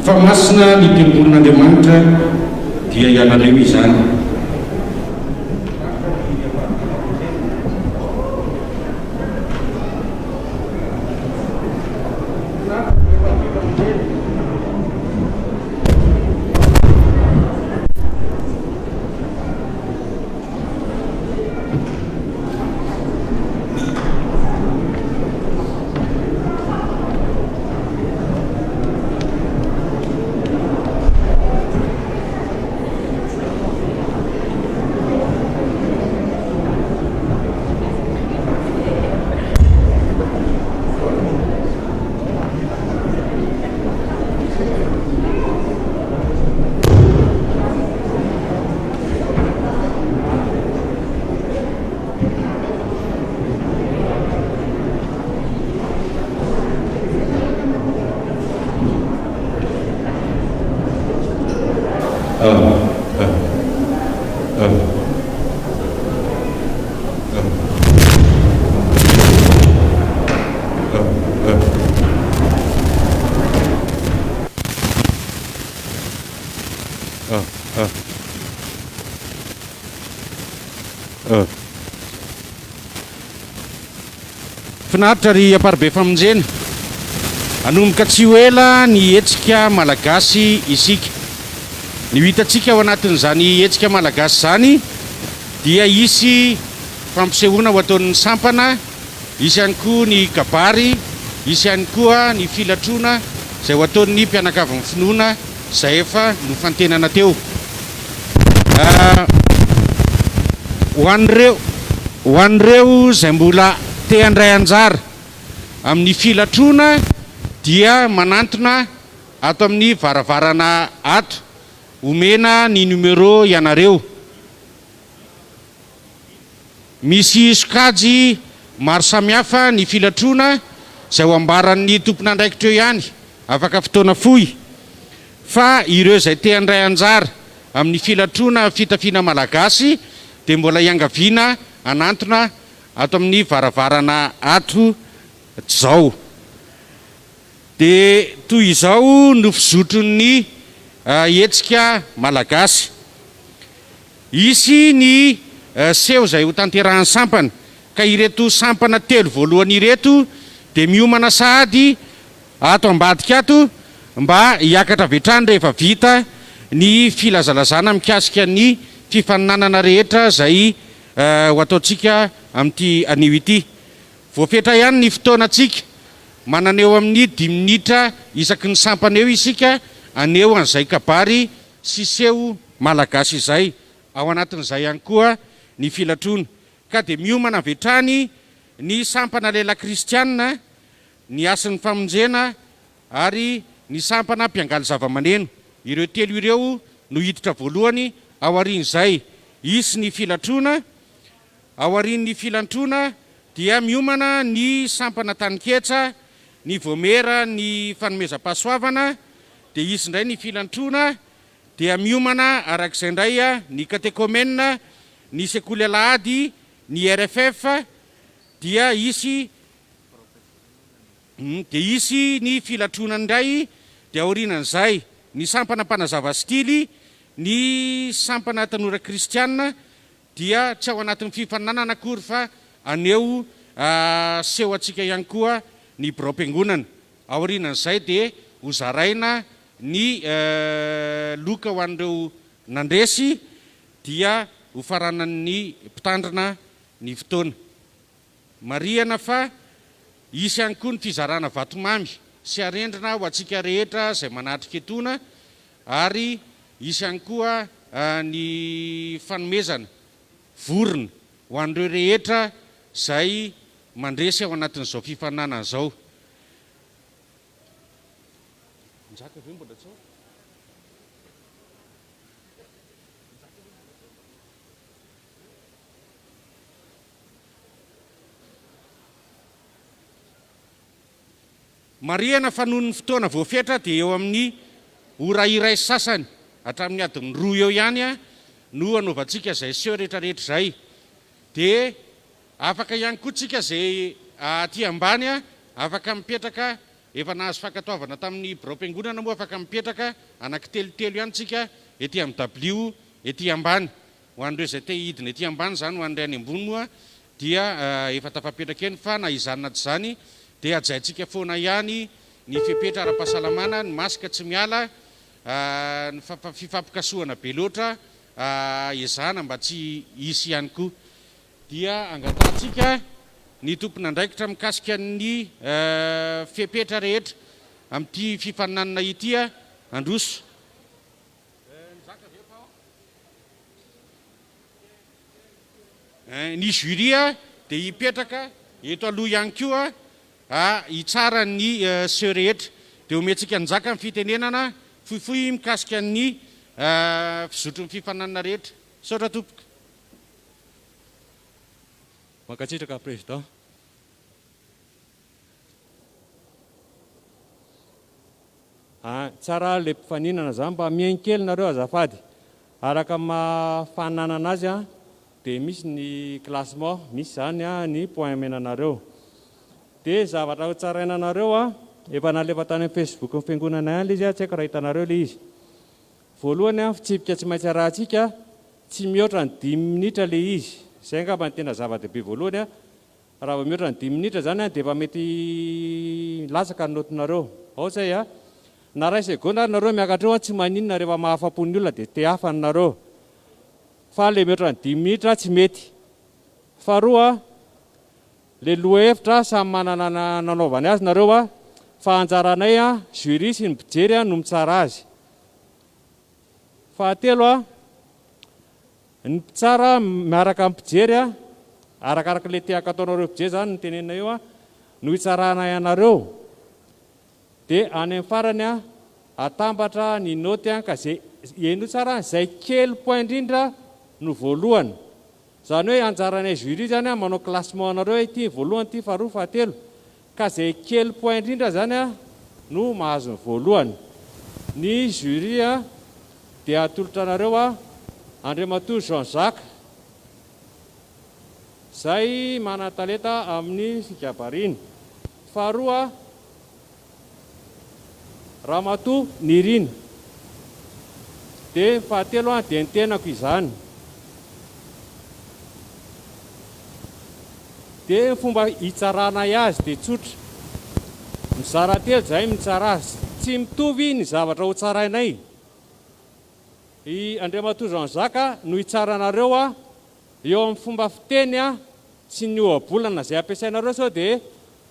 Fa masina ny tempolin'Andriamanitra dia ianareo izany. Finaritra ry Aparibe Famonjena, anomboka tsy ho ela ny hetsika malagasy isika. Ny hitantsika ao anatin'izany hetsika malagasy zany dia isy fampisehoana ho ataon'ny sampana, isy ihany koa ny kabary, isy ihany koa ny filatrona izay ho ataon'ny mpianakavin'ny finoana izay efa nofantenana teo. Ho an'ireo izay mbola te handray anjara amin'ny filatrona dia manantona ato amin'ny varavarana ato, omena ny numero ianareo. Misy sokajy maro samihafa ny filatrona izay ho ambaran'ny tompona andraikitra eo ihany, afaka fotoana fohy. Fa ireo izay te handray anjara amin'ny filatrona fitafiana malagasy dia mbola iangaviana anantona ato amin'ny varavarana ato zao. Dia toy izao no fizotron'ny hetsika malagasy. Isy ny seho izay ho tanterahan'ny sampana, ka ireto sampana telo voalohany ireto dia miomana sahady ato ambadika ato mba hiakatra vetrany rehefa vita ny filazalazana mikasika ny fifaninanana rehetra izay ho ataontsika amin'ity anio ity. Voafetra ihany ny fotoanantsika, mananeo amin'ny 10 minitra isaky ny sampana eo isika aneo an'izay kabary sy seho malagasy izay. Ao anatin'izay ihany koa ny filatrona, ka dia miomana vetrany ny sampana lela kristianina, ny asin'ny famonjena ary ny sampana mpiangaly zava-maneno. Ireo telo ireo no hiditra voalohany ao aorian'izay. Isy ny filatrona, ao aorian'ny filatrona dia miomana ny sampana taniketra, ny voamera, ny fanomezam-pahasoavana. Dia isy indray ny filatrona dia miomana arak'izay indray ny katekomena, ny sekoly alahady, ny RFF. Dia isy ny filatrona indray dia aorianan'izay ny sampana mpanazava stily, ny sampana tanora kristianina dia tsy ao anatin'ny fifaninanana akory fa aneo seho antsika ihany koa ny braom-piangonana. Aorianan'izay dia ho zaraina ny loka ho an'ireo nandresy dia ho faranan'ny mpitandrina ny fotoana. Mariana fa isy ihany koa ny fizarana vatomamy sy arendrina ho antsika rehetra izay manatrika etona, ary isy ihany koa ny fanomezana vorona ho an'ireo rehetra izay mandresy ao anatin'izao fifaninana izao. Mariana fa noho ny fotoana voafetra dia eo amin'ny ora iray sasany hatramin'ny adiny 2 eo ihany no anaovantsika izay seho rehetrarehetra izay. Dia afaka ihany koa tsika izay aty ambany afaka mipetraka, efa nahazo fankatoavana tamin'ny braom-piangonana moa, afaka mipetraka anankitelotelo ihany tsika ety amin'ny W ety ambany. Ho an'ireo izay te hidina ety ambany zany, ho an'ireo any ambony moa dia efa tafapetraka eny, fa na izany na tsy izany dia ajaintsika foana ihany ny fipetra ara-pahasalamana, ny masika tsy miala, ny fifampikasoana be loatra ezana mba tsy hisy ihany koa. Dia angatantsika ny tompona andraikitra mikasika ny fipetra rehetra amin'ity fifaninanana ity androso. Ny jury dia hipetraka eto aloha ihany koa hitsara ny seho rehetra, dia omentsika njaka amin'ny fitenenana fohifohy mikasika ny fizotron'ny fifaninanana rehetra. Saotra tompoka. Mankatsitraka président. Tsara le mpifaninana zany mba mihaino kely nareo azafady. Araka mahafanana azy dia misy ny classement, misy zany ny point menanareo. Dia zavatra ho tsarainanareo efa nalefa tany amin'ny Facebook ny fiangonana ihany izy, tsy haiko raha hitanareo le izy. Voalohany fitsipika tsy maintsy rahantsika tsy mihoatra ny 10 minitra le izy. Izay angamba ny tena zava-dehibe voalohany. Raha vao mihoatra ny 10 minitra zany dia efa mety lasaka ny notinareo. Ao zay na ray segonda nareo miakatra eo tsy maninona rehefa mahafapo ny olona dia te hafany nareo. Fa le mihoatra ny 10 minitra tsy mety. Faharoa, le lohahevitra samy manana nanaovany azy nareo fa anjaranay jury sy ny mpijery no mitsara azy. Fahatelo, ny mpitsara miaraka amin'ny mpijery, arakaraka le te ataonareo mpijery zany ny tenenina eo, no hitsarana ianareo. Dia any amin'ny farany atambatra ny noty ka zay eno tsara izay kely point indrindra no voalohany. Zany hoe anjaranay jury zany manao classement anareo ity voalohany ity faharoa fahatelo ka izay kely point indrindra zany no mahazo ny voalohany. Ny jury dia atolotra anareo Andriamatoa Jean-Jacques izay manan-talenta amin'ny fikabariny. Faharoa Ramatoa Nirina. Dia fahatelo dia ny tenako izany. Dia fomba hitsarana azy dia tsotra. Mizara telo izay mitsara azy. Tsy mitovy ny zavatra ho tsarainay. I Andriamatoa Jean-Jacques no hitsaranareo eo amin'ny fomba fiteny sy ny ohabolana izay ampiasainareo sao dia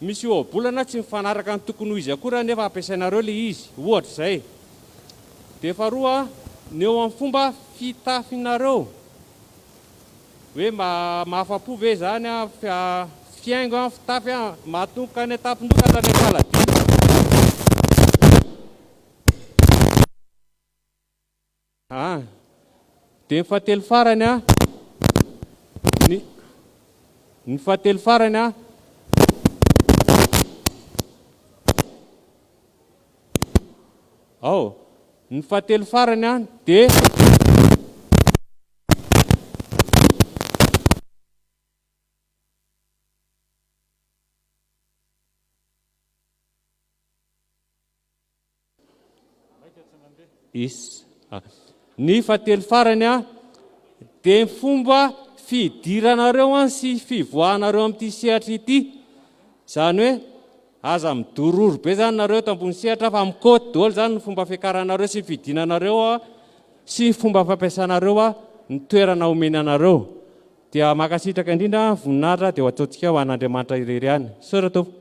misy ohabolana tsy mifanaraka ny tokony ho izy akory nefa ampiasainareo ilay izy, ohatra izay. Dia faharoa ny eo amin'ny fomba fitafinareo. Hoe mahafa-po ve zany fiaingo fitafy mahatongoka ny tapindoka hatrany faladina. Dia ny fahatelo farany ny fahatelo farany ny fahatelo farany dia ny fahatelo farany dia ny fomba fidiranareo sy fivoahanareo amin'ity sehatra ity. Zany hoe aza midororo be zany nareo tambony sehatra fa mikoty daholo zany ny fomba fiakaranareo sy fidinanareo sy fomba fampiasanareo ny toerana omenanareo. Dia makasitraka indrindra voninahitra dia ho ataontsika ho an'Andriamanitra irery ihany. Sora tompo.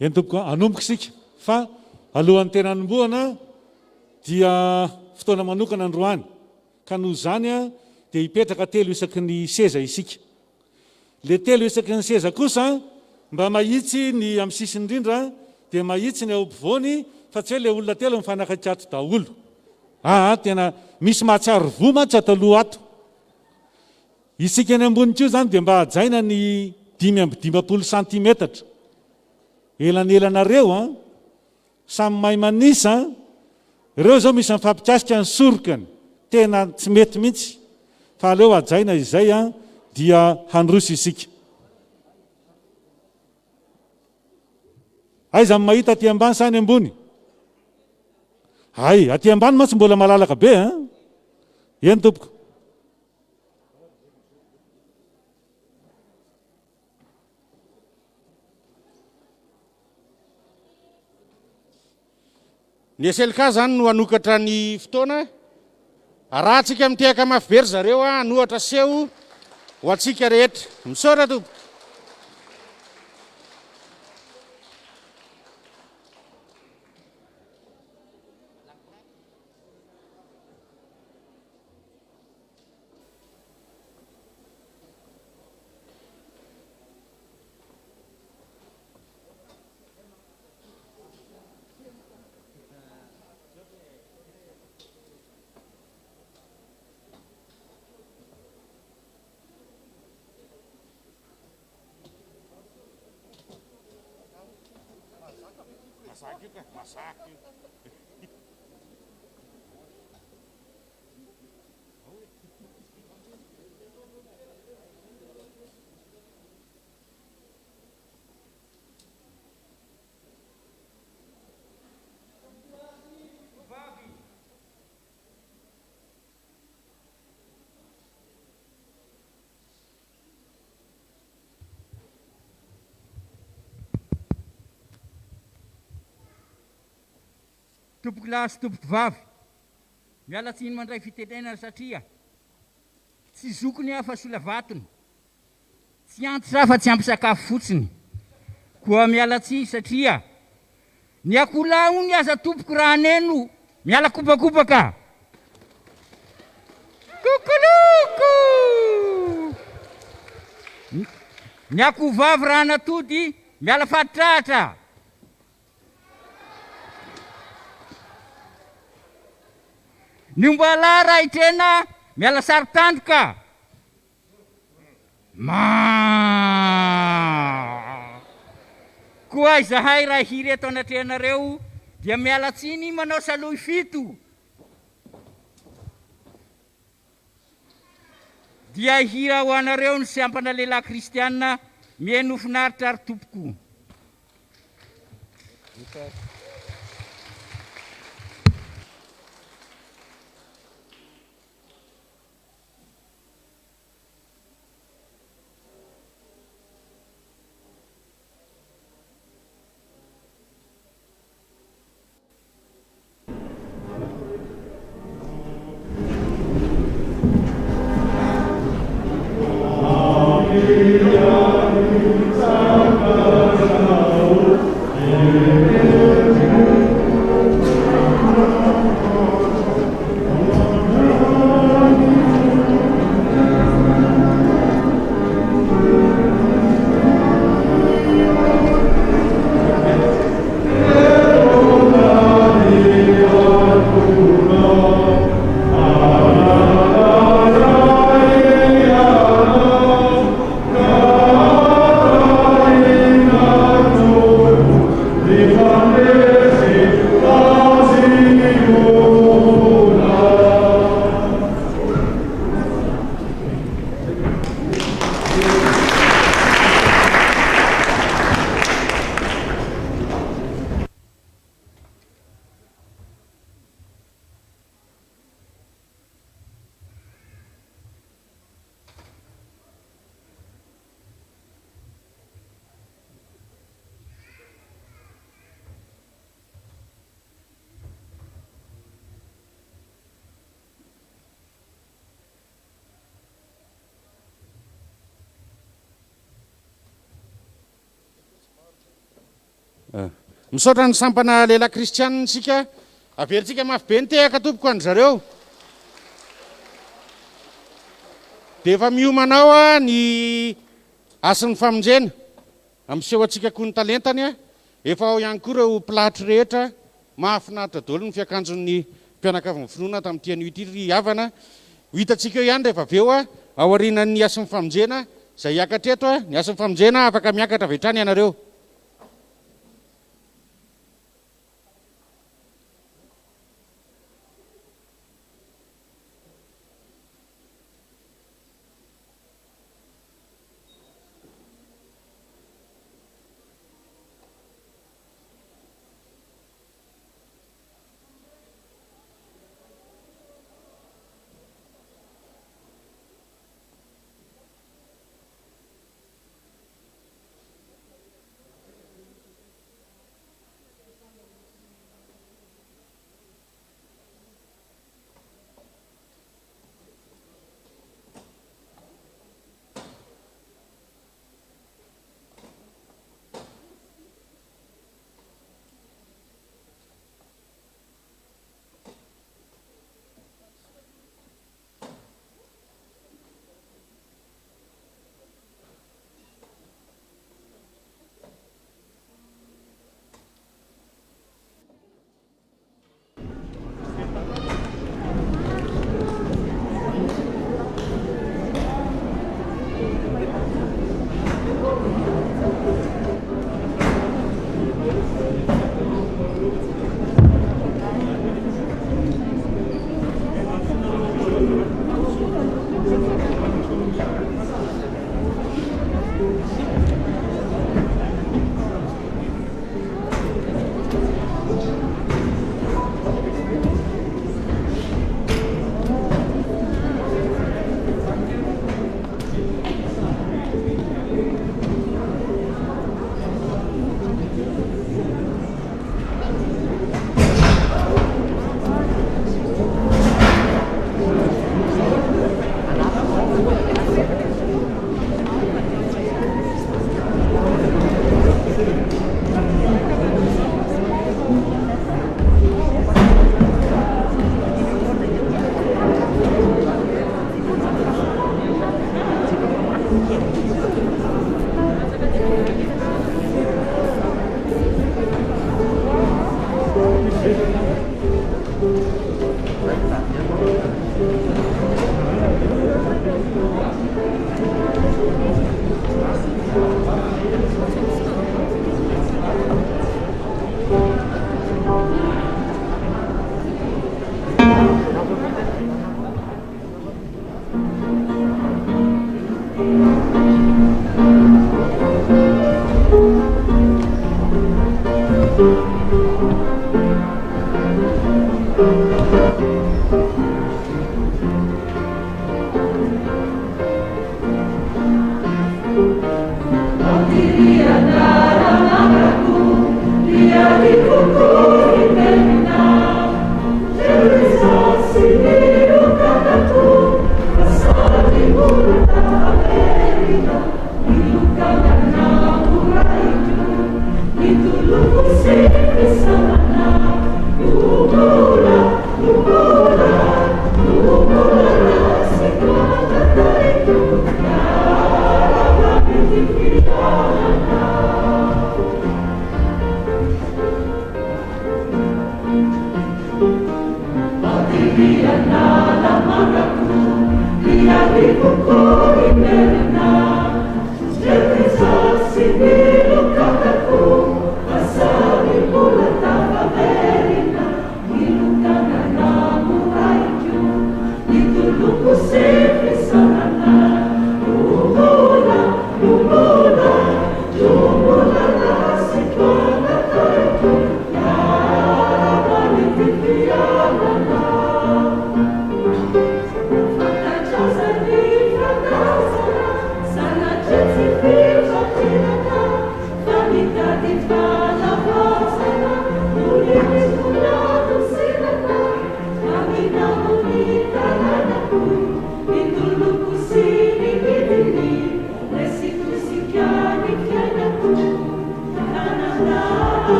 Eny tompoko anomboka isika fa alohan'ny tena anombohana dia fotoana manokana androany ka noho zany dia hipetraka telo isaky ny seza isika. Le telo isaky ny seza kosa mba mahitsy ny amin'ny sisiny indrindra dia mahitsy ny ao ampovoany fa tsy hoe le olona telo mifanakaiky ato daholo. Tena misy mahatsiaro voma tsy ataloha ato. Isika ny ambonin'io zany dia mba hajaina ny 5 santimetatra. Elan'elanareo samy mahay manisa. Ireo zao misy mifampikasika ny sorokany tena tsy mety mihitsy fa aleo hajaina izay dia handroso isika. Aiza ny mahita aty ambany sa ny ambony? Aty ambany mantsy mbola malalaka be. Eny tompoko. Ny eselika zany no anokatra ny fotoana. Raha antsika mitehaka mafy be ry zareo anohatra seho ho antsika rehetra. Misaotra tompo. Masaky. Tompoko lahy sy tompoko vavy, miala tsiny mandray fitenenana satria tsy zokony afa sola vatony, tsy antitra fa tsy ampy sakafo fotsiny. Koa miala tsiny satria ny akola ony aza tompoko raha neno miala kopakopaka. Kokoloko! ny akovavy raha natody miala fatitrahatra. Ny ombalahy raha hitrena miala saritandroka. Koa izahay raha hiry eto anatrehanareo dia miala tsiny manao saloy fito. Dia hira ho anareo ny sampana lehilahy kristianina mihaino finaritra ary tompoko. Misaotra ny sampana lehilahy kristianina sika, averintsika mafy be ny tehaka tompoko an zareo. Dia efa miomanao ny asin'ny famonjena amin'seho antsika koa ny talentany. Efa ao ihany koa ireo mpilatro rehetra, mahafinaritra daholo ny fiakanjon'ny mpianakavin'ny finoana tamin'ity an'ity ry havana. Ho hitantsika eo ihany rehefa avy eo ao aorianan'ny asin'ny famonjena izay hiakatra eto. Ny asin'ny famonjena afaka miakatra avy hatrany ianareo.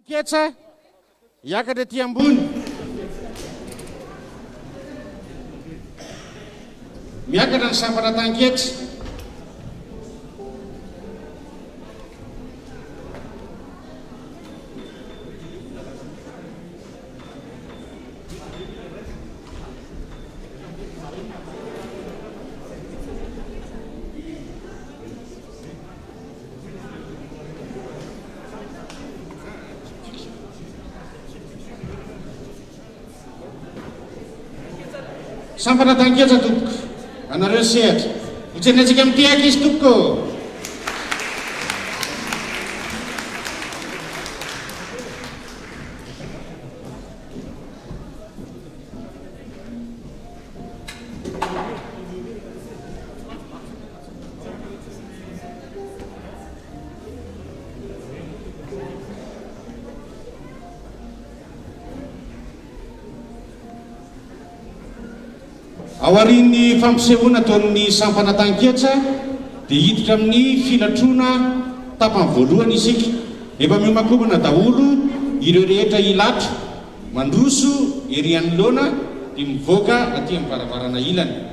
ketsa hiakatra ty ambony miakatra ny sampana tanketsa sampana tanketsa tompoko anareo sehatra hotsenetsika amin'ity aky izy tompoko ao arin'ny fampisehoana ataon'ny sampana tanketsa dia hiditra amin'ny filatrona tapany voalohany isika efa miomakomana daholo ireo rehetra ilatra mandroso ery anoloana dia mivoaka aty amin'ny varavarana ilany.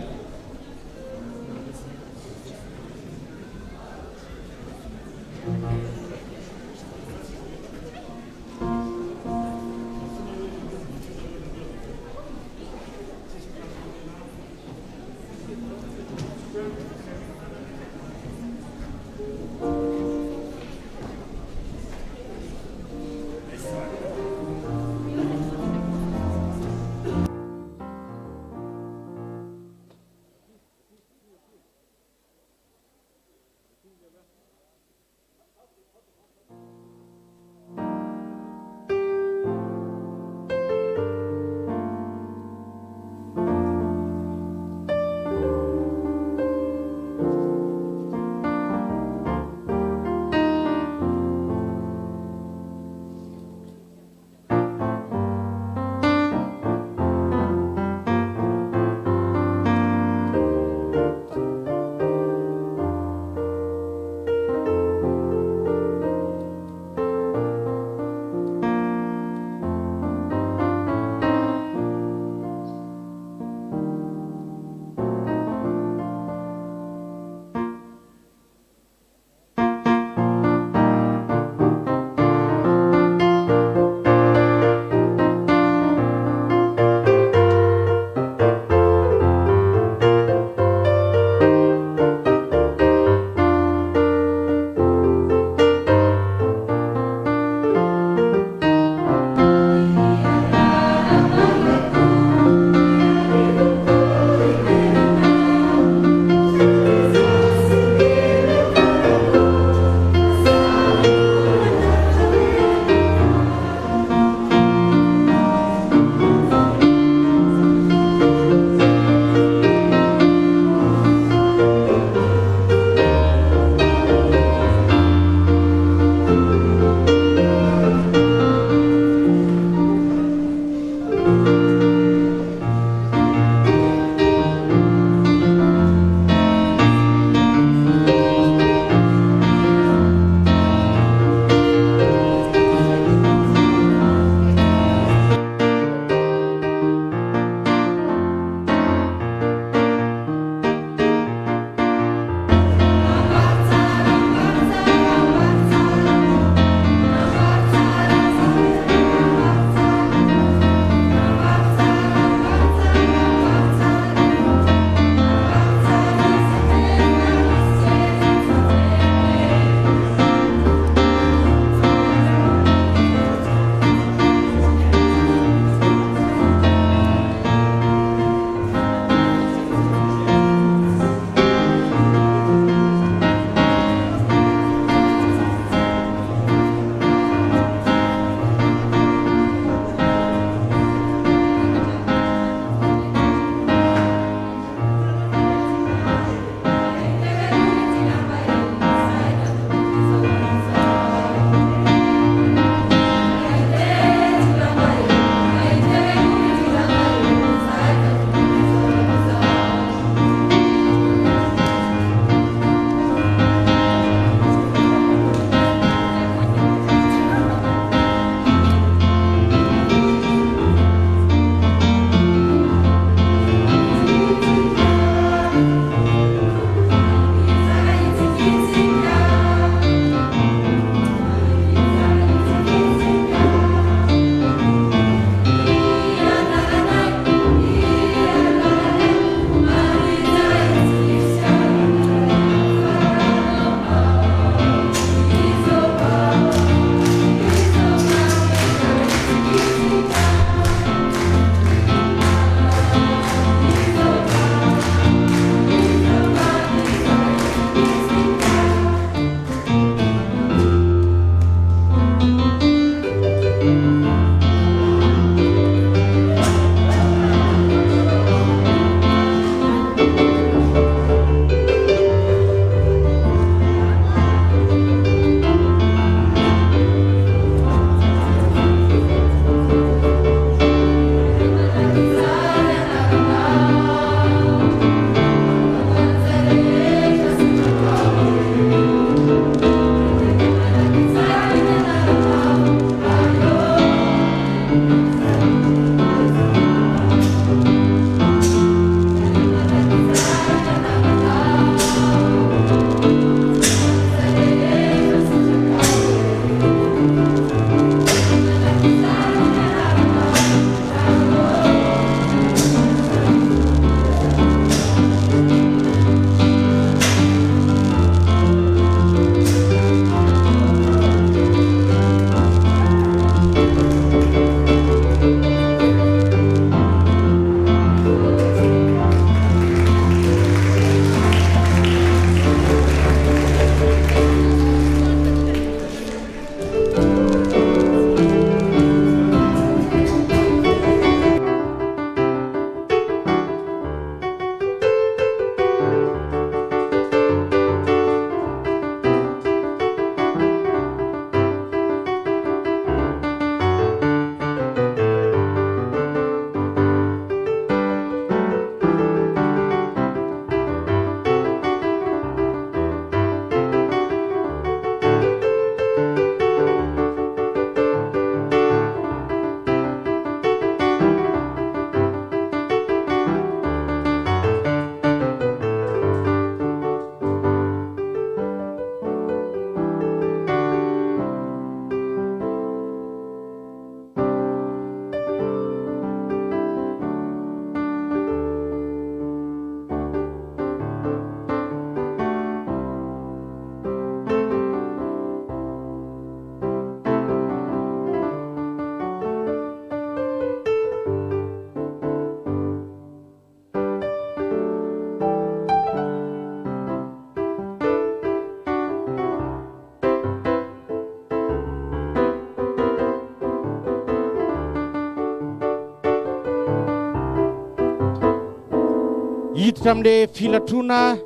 hiditra amin'ilay filatrona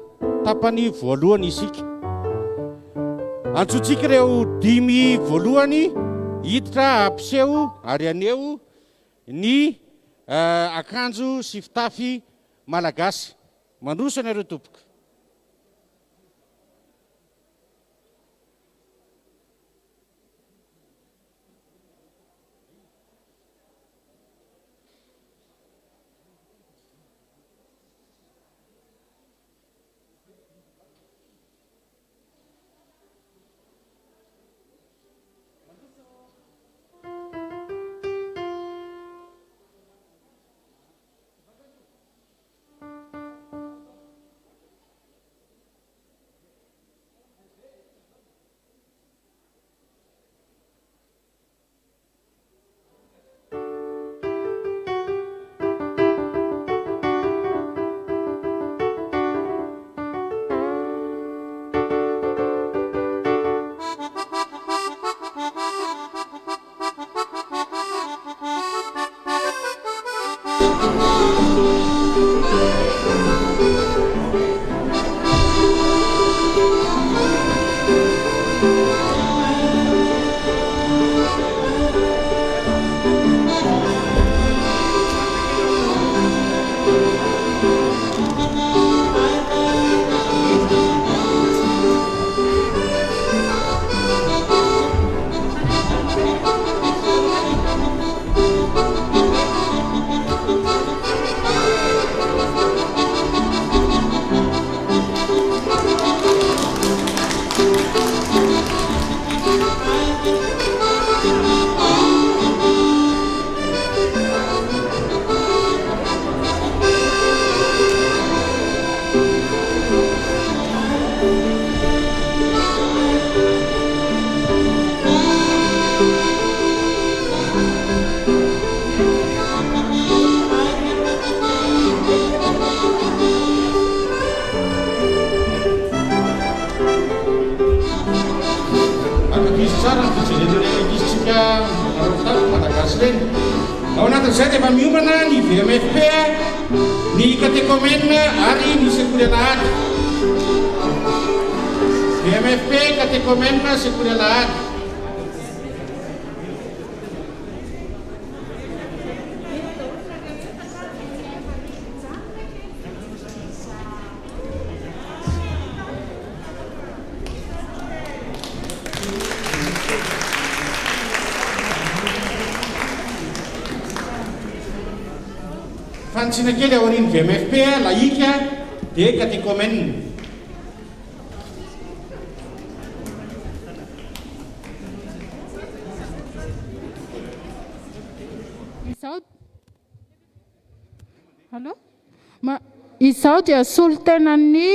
tapany voalohany isika. Antsointsika ireo 5 voalohany hiditra ampiseho ary aneo ny akanjo sy fitafy malagasy. Mandroso anareo tompoka. Ao anatin'izay dia efa miomana ny VMFP, ny catéchomène ary ny sekoly alahady. VMFP, catéchomène, sekoly alahady. Fantsina kely ao aorian'ny VMFP, laïque dia catéchomène. Izao dia solotenan'ny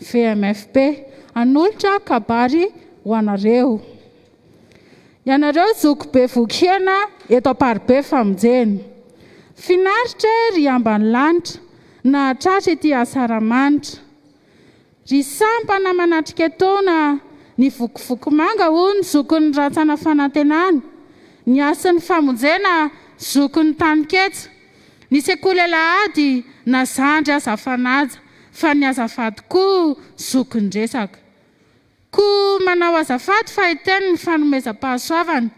VMFP, hanolotra kabary ho anareo. Ianareo zoko be vokiana eto Aparibe famonjena. Finaritra ry ambany lanitra, na tratra ety Asaramanitra. Ry sampana manatrika taona, ny vokovoko manga hoy ny zokon'ny ratsana fanantenana, ny asan'ny famonjena zokon'ny taniketsa, ny sekoly alahady na zandry azafanaja, fa ny azafady koa zokon'ny resaka. Koa manao azafady fa hiteny ny fanomezam-pahasoavana,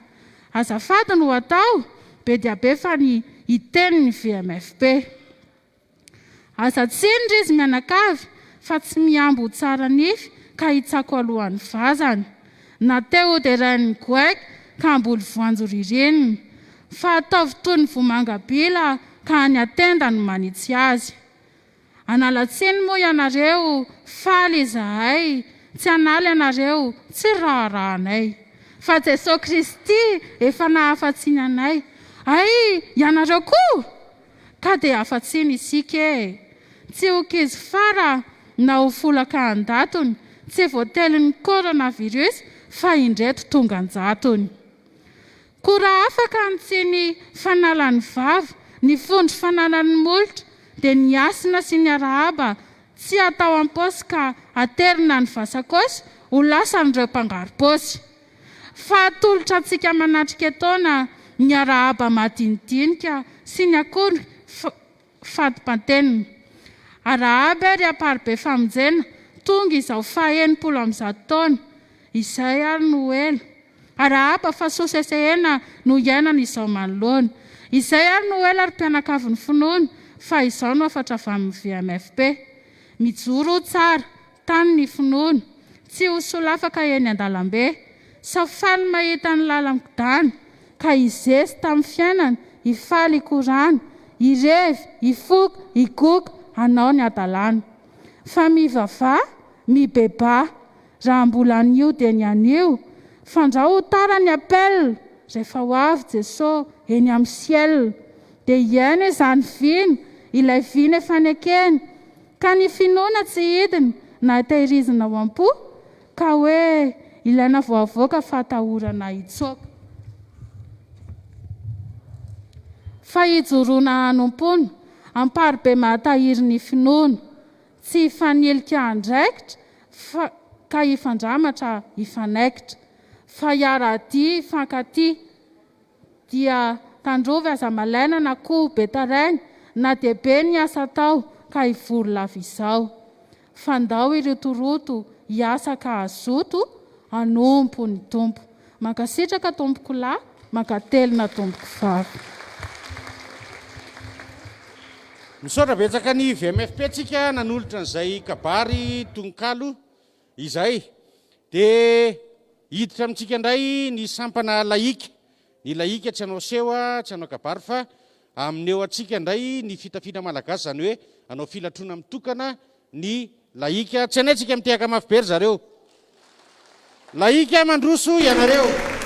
azafady no atao, be dia be fa ny hiteny ny VMFP. Azatsindry izy mianakavy fa tsy miambo tsara nify ka hitsako alohan'ny vazana. Na teo dia rain'ny goaika ka mboly voanjo ririnina, fa ataovy toy ny vomangabila ka any atenda no manitsy azy. Analatsiny moa ianareo faly izahay, tsy anala ianareo tsy raharahanay, fa Jesosy Kristy efa nahafatsiny anay. Ay, ianareo koa ka dia afatsiny isika. Tsy ho kizy fara na ho folaka an-datony, tsy voatelin'ny coronavirus fa indreto tonga an-jatony. Kora afaka antsiny fanalan'ny vava, ny fondro fanalan'ny molotra, dia ny asina sy ny arahaba tsy atao am-paosy ka aterina ny vasakosy ho lasan'ireo mpangaro-paosy. Fa atolotra antsika manatrika taona ny arahaba madinidinika sy ny akory fadi-pantenina. arahaby ary aparibe famonjena tonga izao faha-enimpolo amin'izao taona izay ary noely arahaba fa sosesehena no iainana izao manoloana izay ary noely ary mpianakavy ny finoana fa izao no afatra avy amin'ny VMFP mijoro tsara tany ny finoana tsy ho solafaka eny an-dalambe safaly mahita ny lalam-kodana ka izesy tamin'ny fiainana ifaly ikorana irevy ifoka igoka anao ny adalana fa mivava mibeba raha mbola anio dia ny anio fandrao tara ny apel rehefa ho avy Jesosy eny amin'ny ciel dia iaina izany vina ilay vina efa nekeny ka ny finoana tsy hidiny na tehirizina ao am-po ka hoe ilaina voavoaka fatahorana hitsoaka fa hijoroana hanompony amparibe mahatahiry ny finoana tsy hifanilika andraikitra ka hifandramatra hifanaikitra fa hiara-dia hifankatia dia tandrovy aza malaina na koa betarainy na debe ny asa tao ka hivory lava izao fandao irotoroto hiasa ka azoto anompo ny tompo mankasitraka tompoko lahy mankatelina tompoko vavy misaotra betsaka ny VMFP tsika nanolotra n'izay kabary tononkalo izay dia hiditra amintsika indray ny sampana laika ny laika tsy hanao sewa tsy hanao kabary fa amin'ny eo atsika indray ny fitafiana malagasy zany hoe anao filatrona mitokana ny laika tsy anayntsika mitehaka mafibery zareo laika mandroso ianareo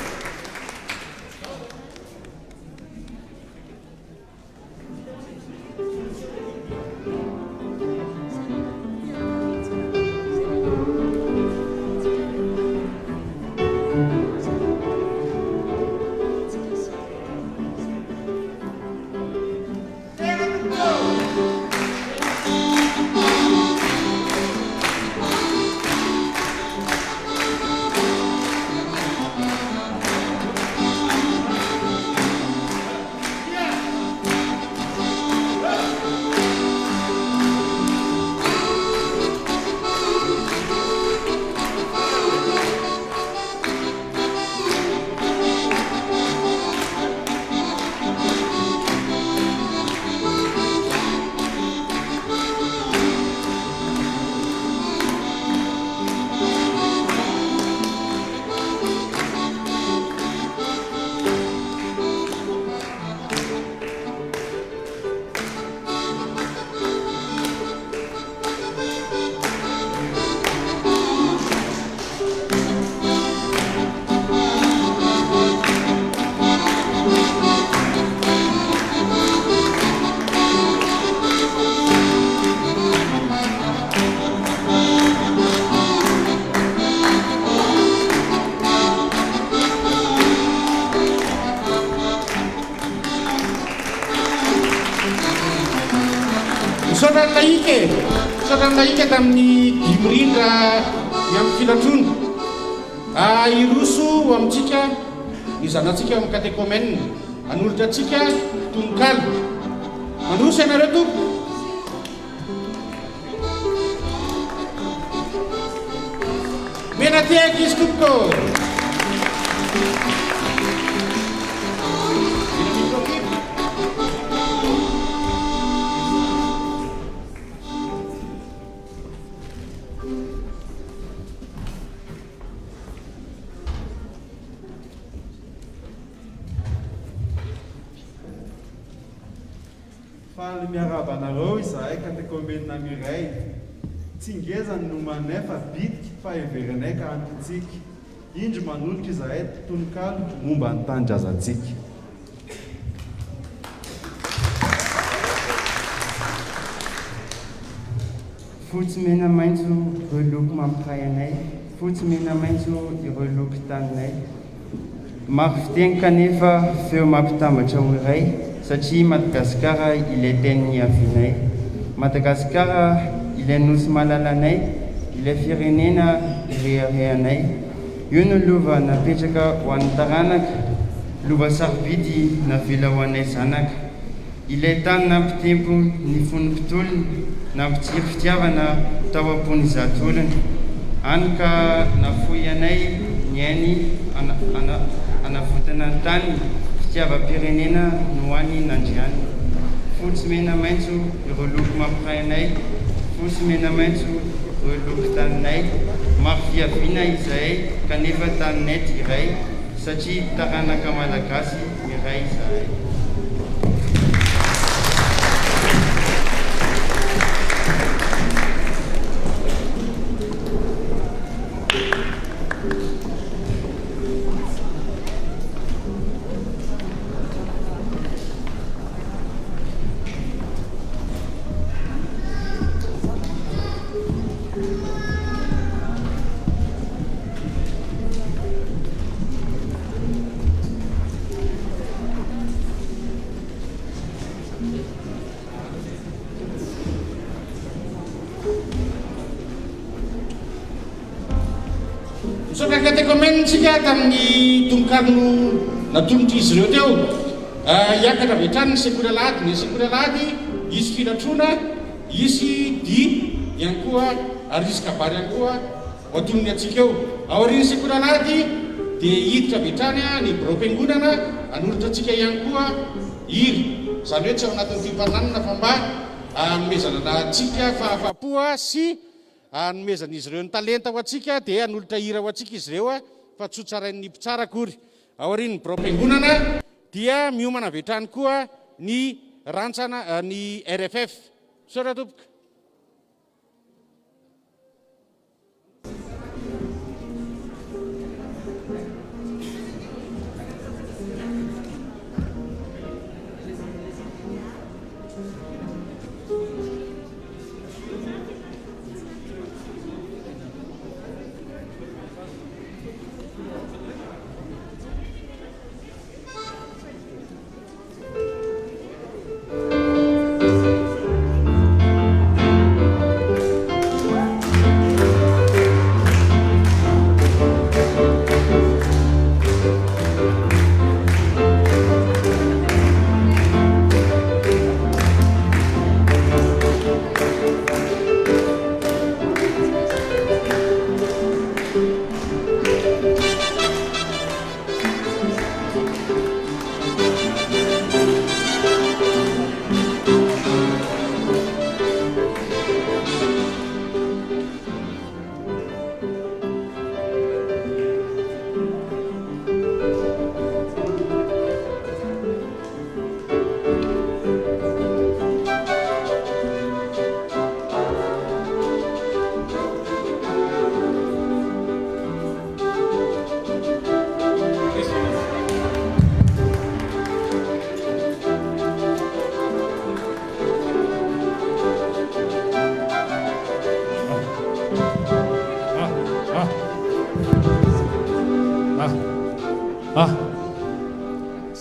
Saotrany tamin'ny dimorindra amin'ny filatrona iroso amintsika ny zanatsika amin'ny katekomena anolotra atsika tononkalo mandroso ianareo tompo mena teaka izy tompoko faly miarabanareo izahay katekomena miray tsy ngezany no manefa bitika fa heverinay ka antitsika indro manolotra izahay tononkalo momba ny tanindrazantsika fotsy mena maitso ireo loko mampiray anay fotsy mena maitso ireo loko taninay maro fiteny kanefa feo mampitambatra ho iray satria Madagasikara ilay tenin'ny avinay Madagasikara ilay nosy malalanay ilay firenena ireharehanay io no lova napetraka ho an'ny taranaka lova sarobidy navela ho anay zanaka ilay tany nampitempo ny fonom-pitolony nampitsiry fitiavana tao am-pony zatolony any ka nafoy anay ny ainy anavotana ny tany fitiavam-pirenena no any nandriany fotsy mena maintso ireo loko mampiray anay fotsy mena maintso ireo loko taninay maro fiaviana izahay kanefa taninay ty iray satria taranaka malagasy iray izahay. Tsika tamin'ny tononkalo natolotra izy ireo teo hiakatra vetrany ny sekolalady ny sekolalady isy filatrona isy di ihany koa ary isy kabary ihany koa oatonony atsika eo aoriany sekolalady dia hiditra vetrany ny biro-piangonana anolotra atsika ihany koa iry zany hoe tsy ao anatin'ny fimpananana fa mba nomezana atsika fahafapoa sy nomezan'izy ireo ny talenta ho atsika dia anolotra hira ho atsika izy ireo fa tsotsarain'ny mpitsara akory aorian'ny biro-piangonana dia miomana vetrany koa ny rantsana ny RFF sora tompoka.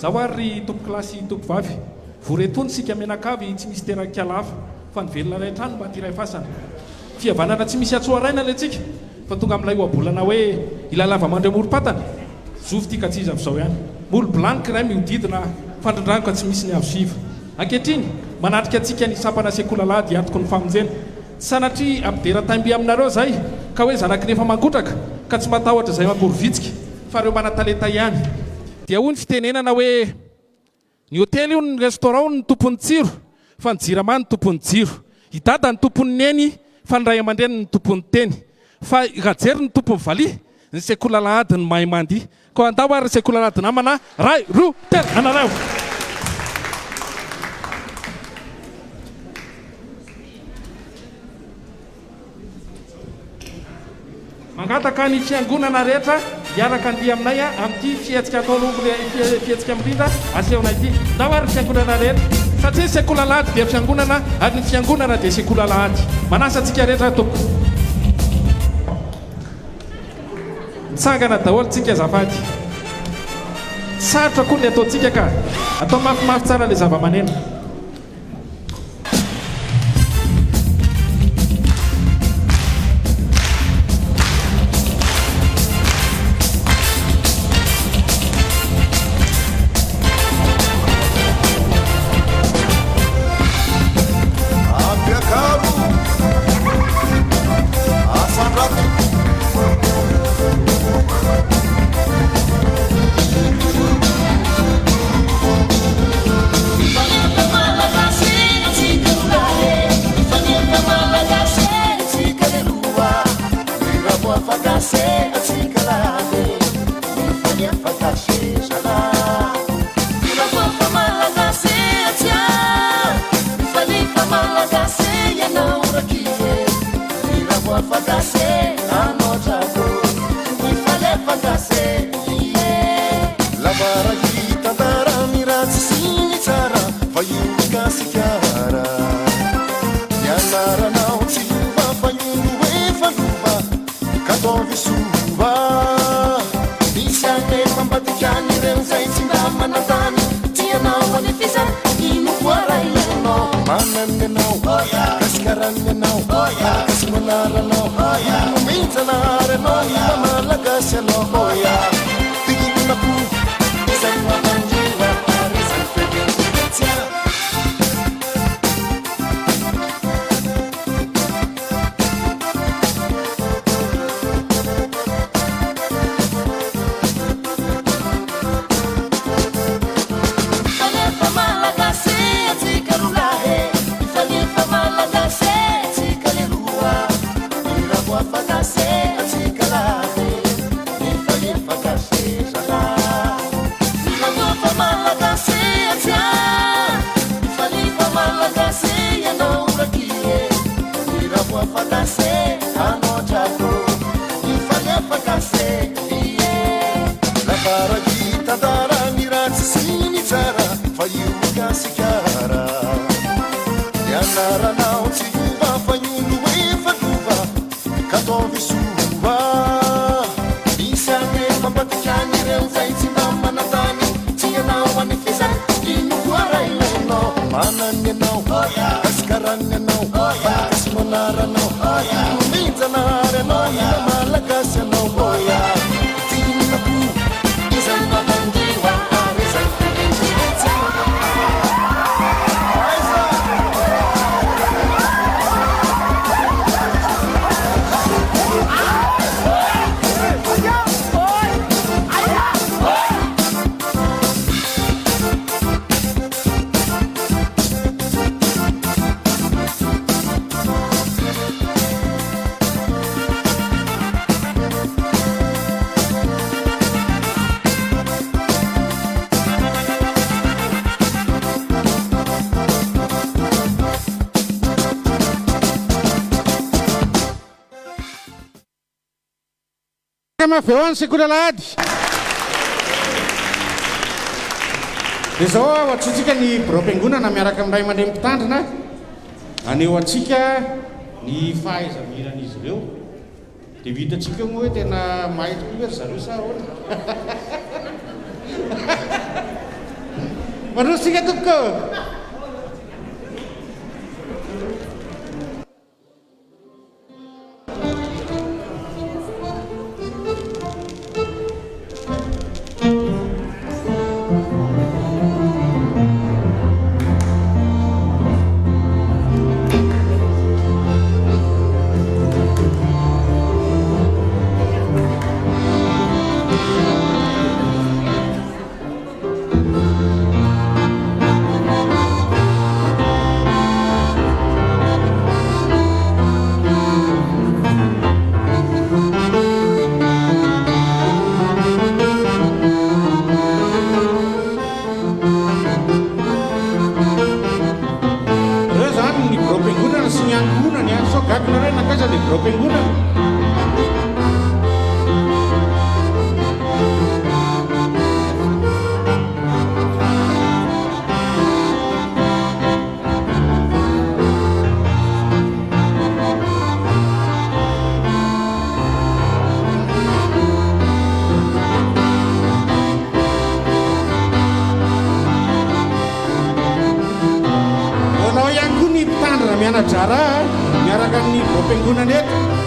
Zaho ary tompo klasy tompo vavy voretony sika menakavy tsy misy teraka lafa fa nivelona ray trano mba tiray fasana fihavanana tsy misy atsoaraina le tsika fa tonga amin'ilay oabolana hoe ilalava mandray moro-patana zovy tia katsiza avy zao ihany molo blanky ray miodidina fandrindrano ka tsy misy ny avosiva ankehitriny manatrika atsika ny sampana sekolalady atoko ny famonjena sanatria ampidera taimby aminareo zay ka hoe zanakinefa mangotraka ka tsy matahotra zay makorovitsika fa reo mana-talenta ihany dia hoy ny fitenenana hoe ny hotely io ny restaurant ny tompon'ny tsiro fa ny jirama ny tompon'ny jiro hidada ny tompon'ny neny fa ny ray aman-dreny ny tompon'ny teny fa rajery ny tompon'ny valia ny sekolalahady ny mahay mandy ko andao ary sekolalahady namana ray ro telo anareo mangataka ny fiangonana rehetra hiaraka andia aminay amin'ity fihetsika ataolongo le fihetsika mirindra asehonay ity ndao ary fiangonana rehetra satria sekolalahady dia fiangonana ary ny fiangonana dia sekolalahady manasa antsika rehetra toko mitsangana daholo tsika azafady sarotra koa ny ataontsika ka atao mafimafy tsara le zava-manena visova misy anefambadikany reny zay tsy nda manatany tianao anefisa ino koa raha ilainao manany anao kasikaraniny anao kasy manaranao ino mitsanaryanao ina malagasy anao tiginako izay mahandriva arizany fedetsia maveo any sekolalady dia zao ao atsotsika ny brom-piangonana miaraka amin'ray mandray mpitandrina aneo atsika ny fahaiza-miran'izy ireo dia vitatsika moa hoe tena mahay tokoa ery zareo sa ahoana mandrositsika tompoko mianajara miaraka amin'ny brom-piangonana eto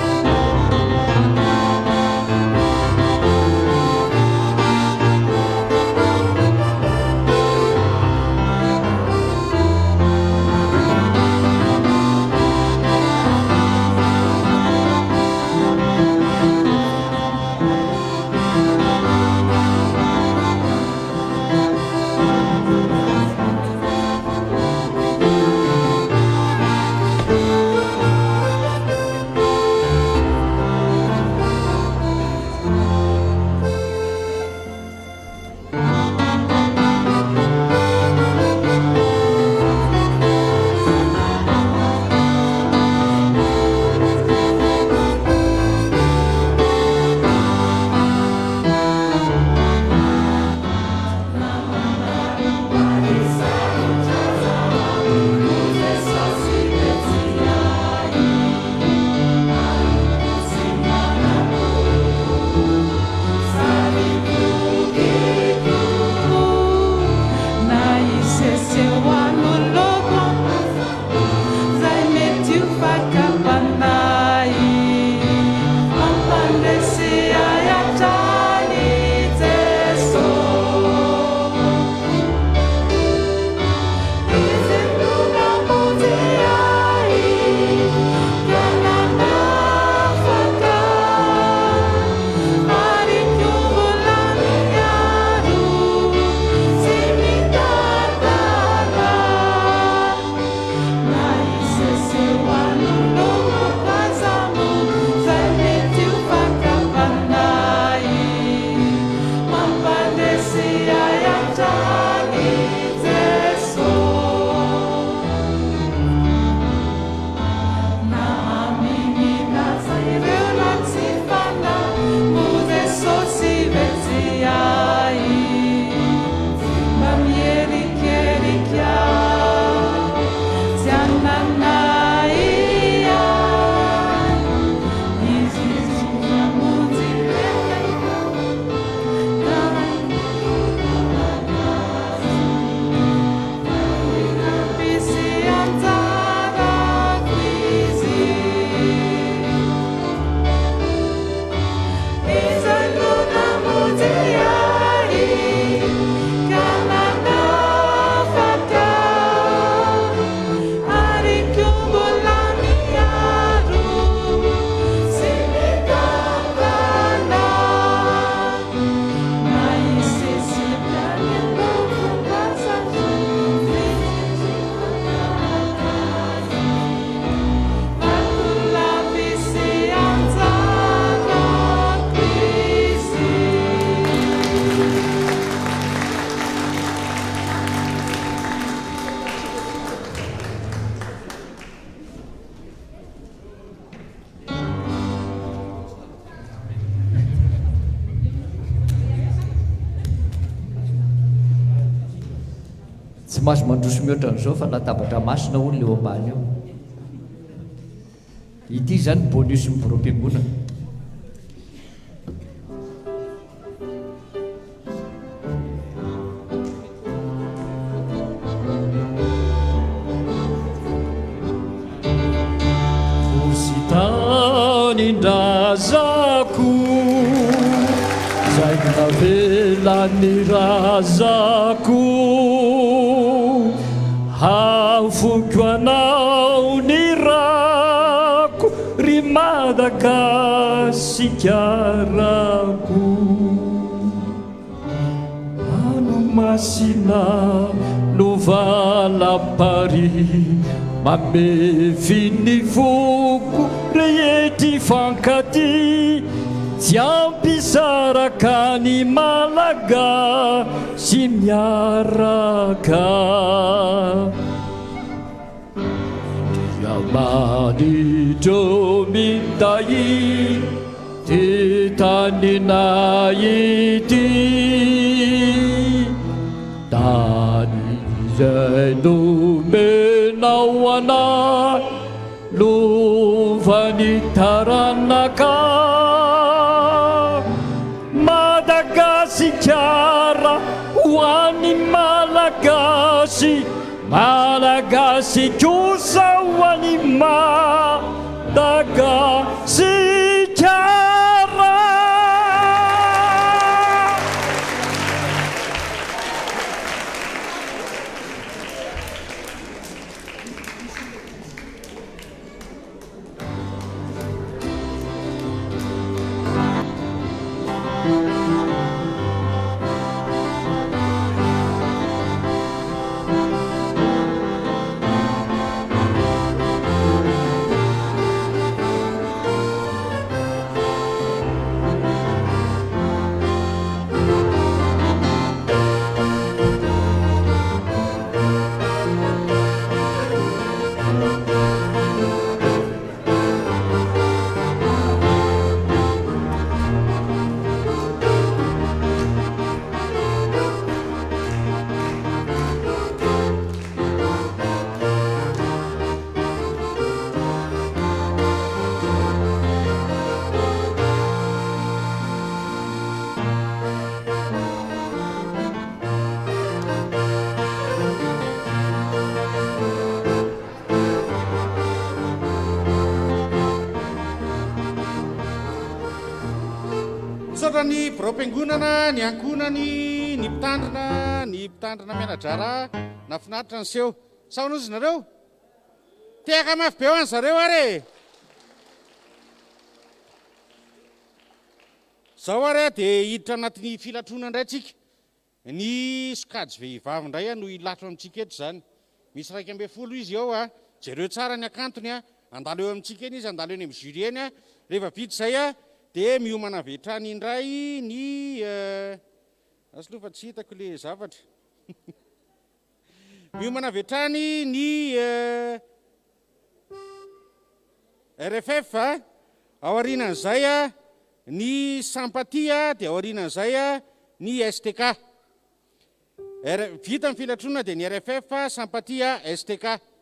maso mandroso mihoatra n'izao fa latabatra masina ho leo ambany eo ity zany bonus miborom-piangonana Razako zay navelany razako hafoko anao ny rako ry Madagasikarako ano masina no valapary mameviny voko rehetra fankaty tsy ampisaraka ny malaga sy miaraka dia manitro minday ty tanina ity tany zay nomenao anay lovany taranaka Madagasikara ho an'ny malagasy malagasy kosa ho an'ny Madagasikara. Ny borom-piangonana ny ankonany ny mpitandrina mianadrara nafinaritra ny seho saona izy nareo tehaka mafy be ho any zareo are zao are dia hiditra anatin'ny filatrona indray tsika ny sokajy vehivavy indray no ilatro amintsika eto zany misy 250 izy ao jereo tsara ny akantony andalo eo amintsika eny izy andalo eny amin'ny jury eny rehefa vita zay dia miomana vetrany indray ny asolofa tsy hitako le zavatra miomana vetrany ny RFF ao aorianan'izay ny Sampatia dia ao aorianan'izay ny STK vita amin'ny filatrona dia ny RFF Sampatia STK.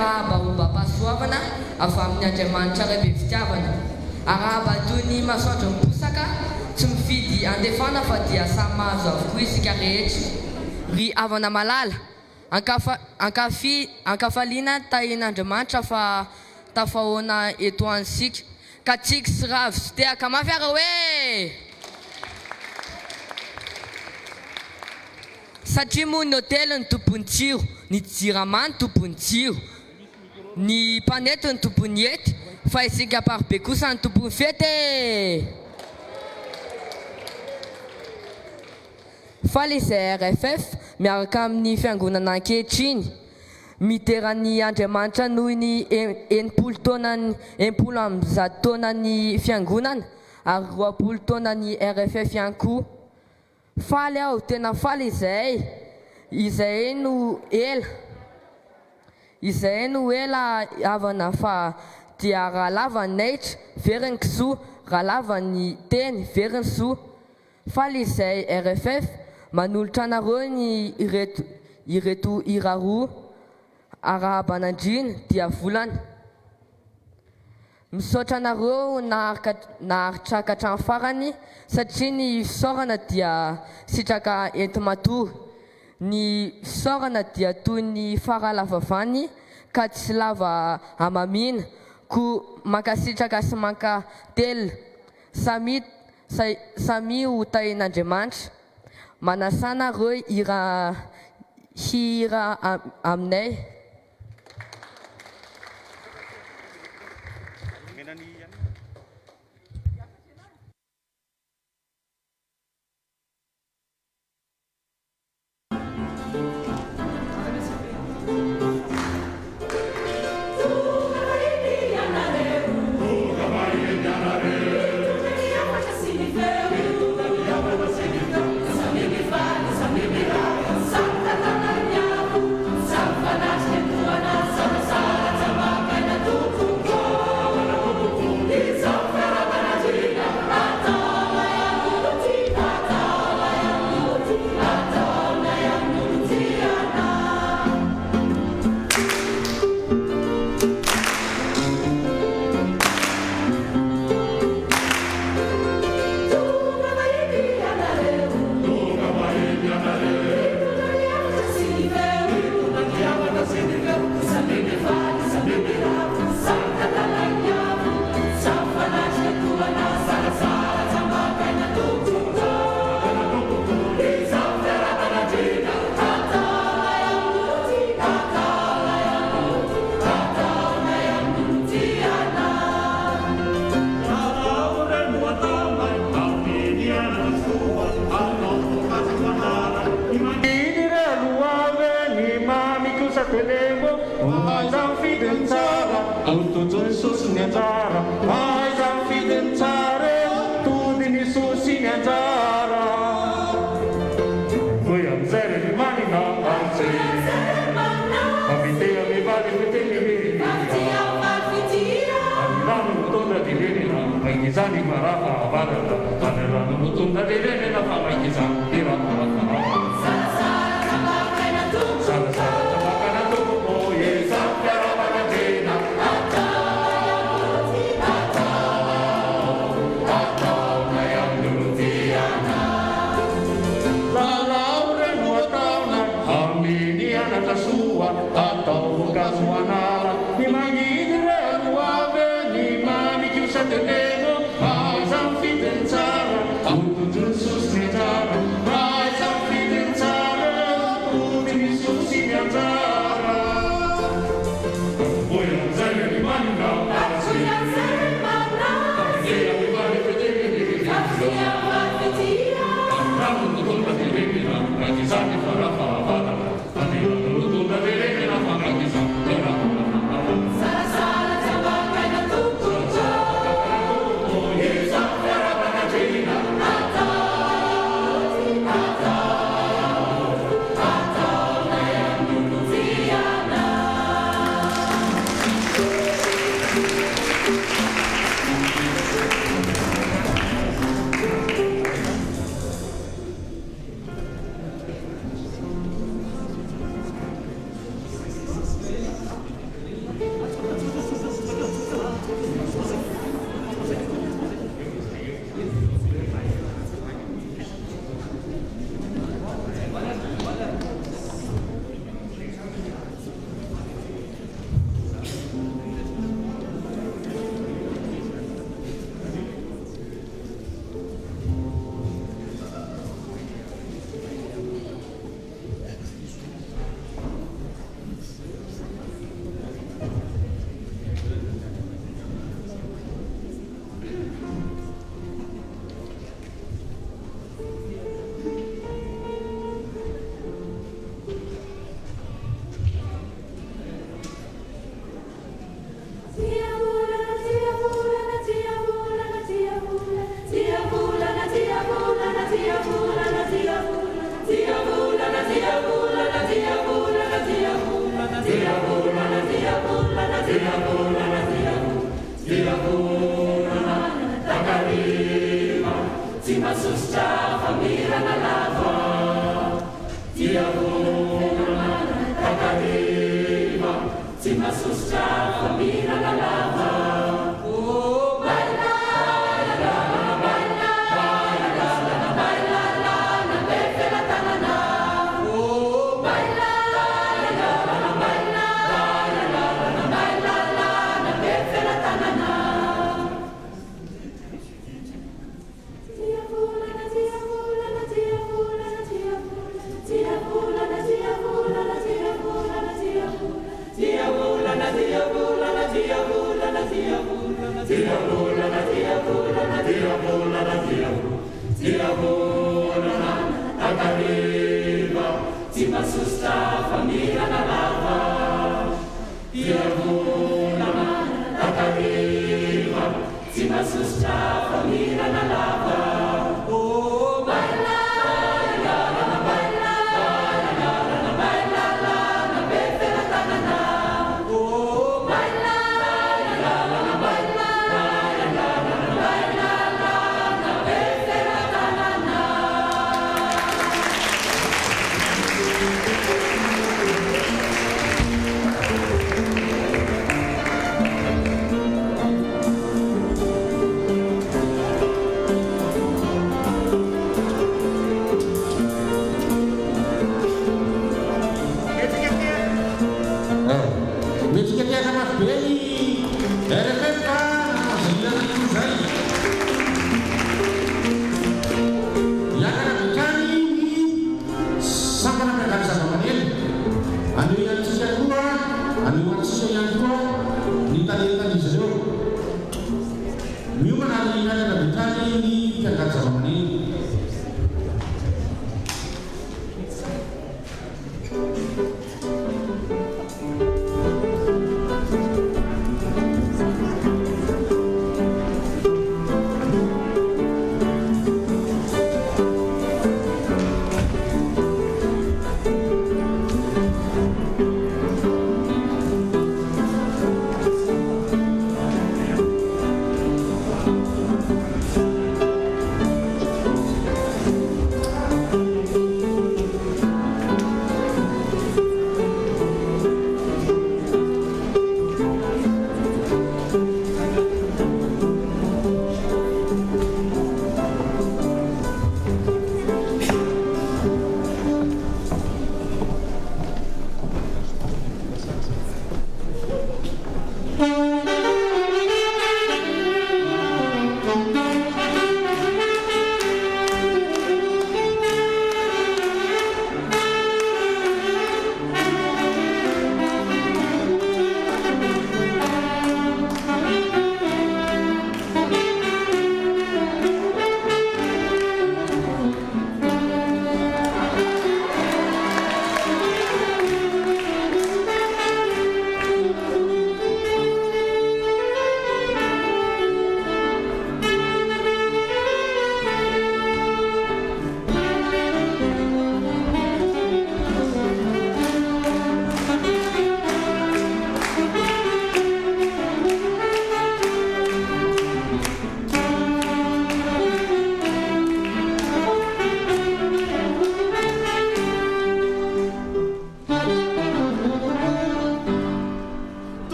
arahaba ho bampahasoavana avy amin'ny Andriamanitra iray be fitiavana. Arahaba toy ny masoandro miposaka tsy mifidy andefana fa dia samy mahazo avokoa isika rehetra. Ry havana malala, ankafaliana tahin'Andriamanitra fa tafahoana eto antsika ka tsika sy ravy sy tehaka mafy ara hoe. Satria moa ny hôtely ny tompony tsiro, ny jirama ny tompony tsiro, ny mpanety ny tompony hety, fa isika parobe kosa ny tompony fety. Faly izay RFF miaraka amin'ny fiangonana ankehitriny miteran'ny Andriamanitra noho ny 80 taona ny fiangonana ary 20 taona ny RFF ihany koa. Faly aho, tena faly izay no ela havana fa dia raha lava ny naitra very ny kisoa, raha lava ny teny very ny soa. Faly izay RFF manolotra anareo ny ireto hira roa, arahabanandrina dia volana. Misaotra anareo naharitra hatrany farany satria ny fisaorana dia sitraka enti-matory. Ny fisaorana dia toy ny faralavavany ka tsy lava amamina, ko mankasitraka sy mankatelina samy ho tahin'Andriamanitra. Manasana reo hira aminay. Ni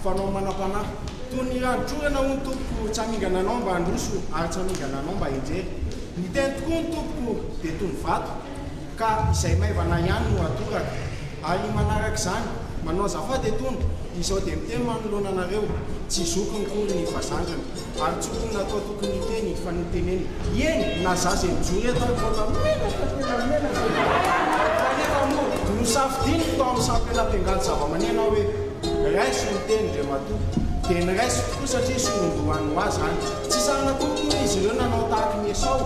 fanao manapanahy toy ny androrana ho ny tompoko tsy hamingana anao mba handroso ary tsy hamingana anao mba enjery ny teny tokoa ny tompoko dia toy ny vato ka izay maivana ihany no atoraka ary manaraka izany manao azafady etony izao dia miteny manoloana anareo tsy zokony kory ny fazandrana ary tsokony natao tokony hiteny fa niteneny eny na zaza mijory atao no safidiny tao amin'ny sampelam-piangaly zava-manena hoe raiso ny teny ndre matoa dia ny raiso tokoa satria sorondohany ho azy zany tsy sahana tompony izy ireo nanao tahaka ny Esau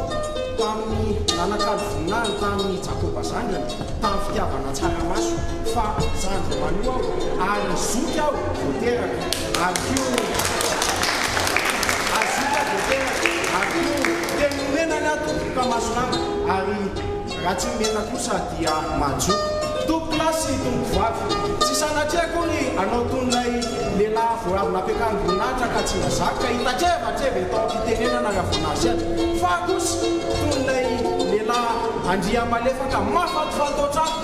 tamin'ny nanakalo voninahiny tamin'ny Jakoba zandrany tamin'ny fitiavana tsaramaso fa zandry manio aho ary zoky aho voateraka ary kio azoky aho voateraka ary kio teny menany aho tompoko ka masonana ary raha tsy mena kosa dia majoko tompo lasy tompoko vavy tsy sanatria kory anao tonylay lehilahy voavy nampiakany voninahitra ka tsy mazaka hitatrevatre atao fitenenana ravanazy azy fa kosa tonylay lehilahy andria malefaka mafatifaty oatrany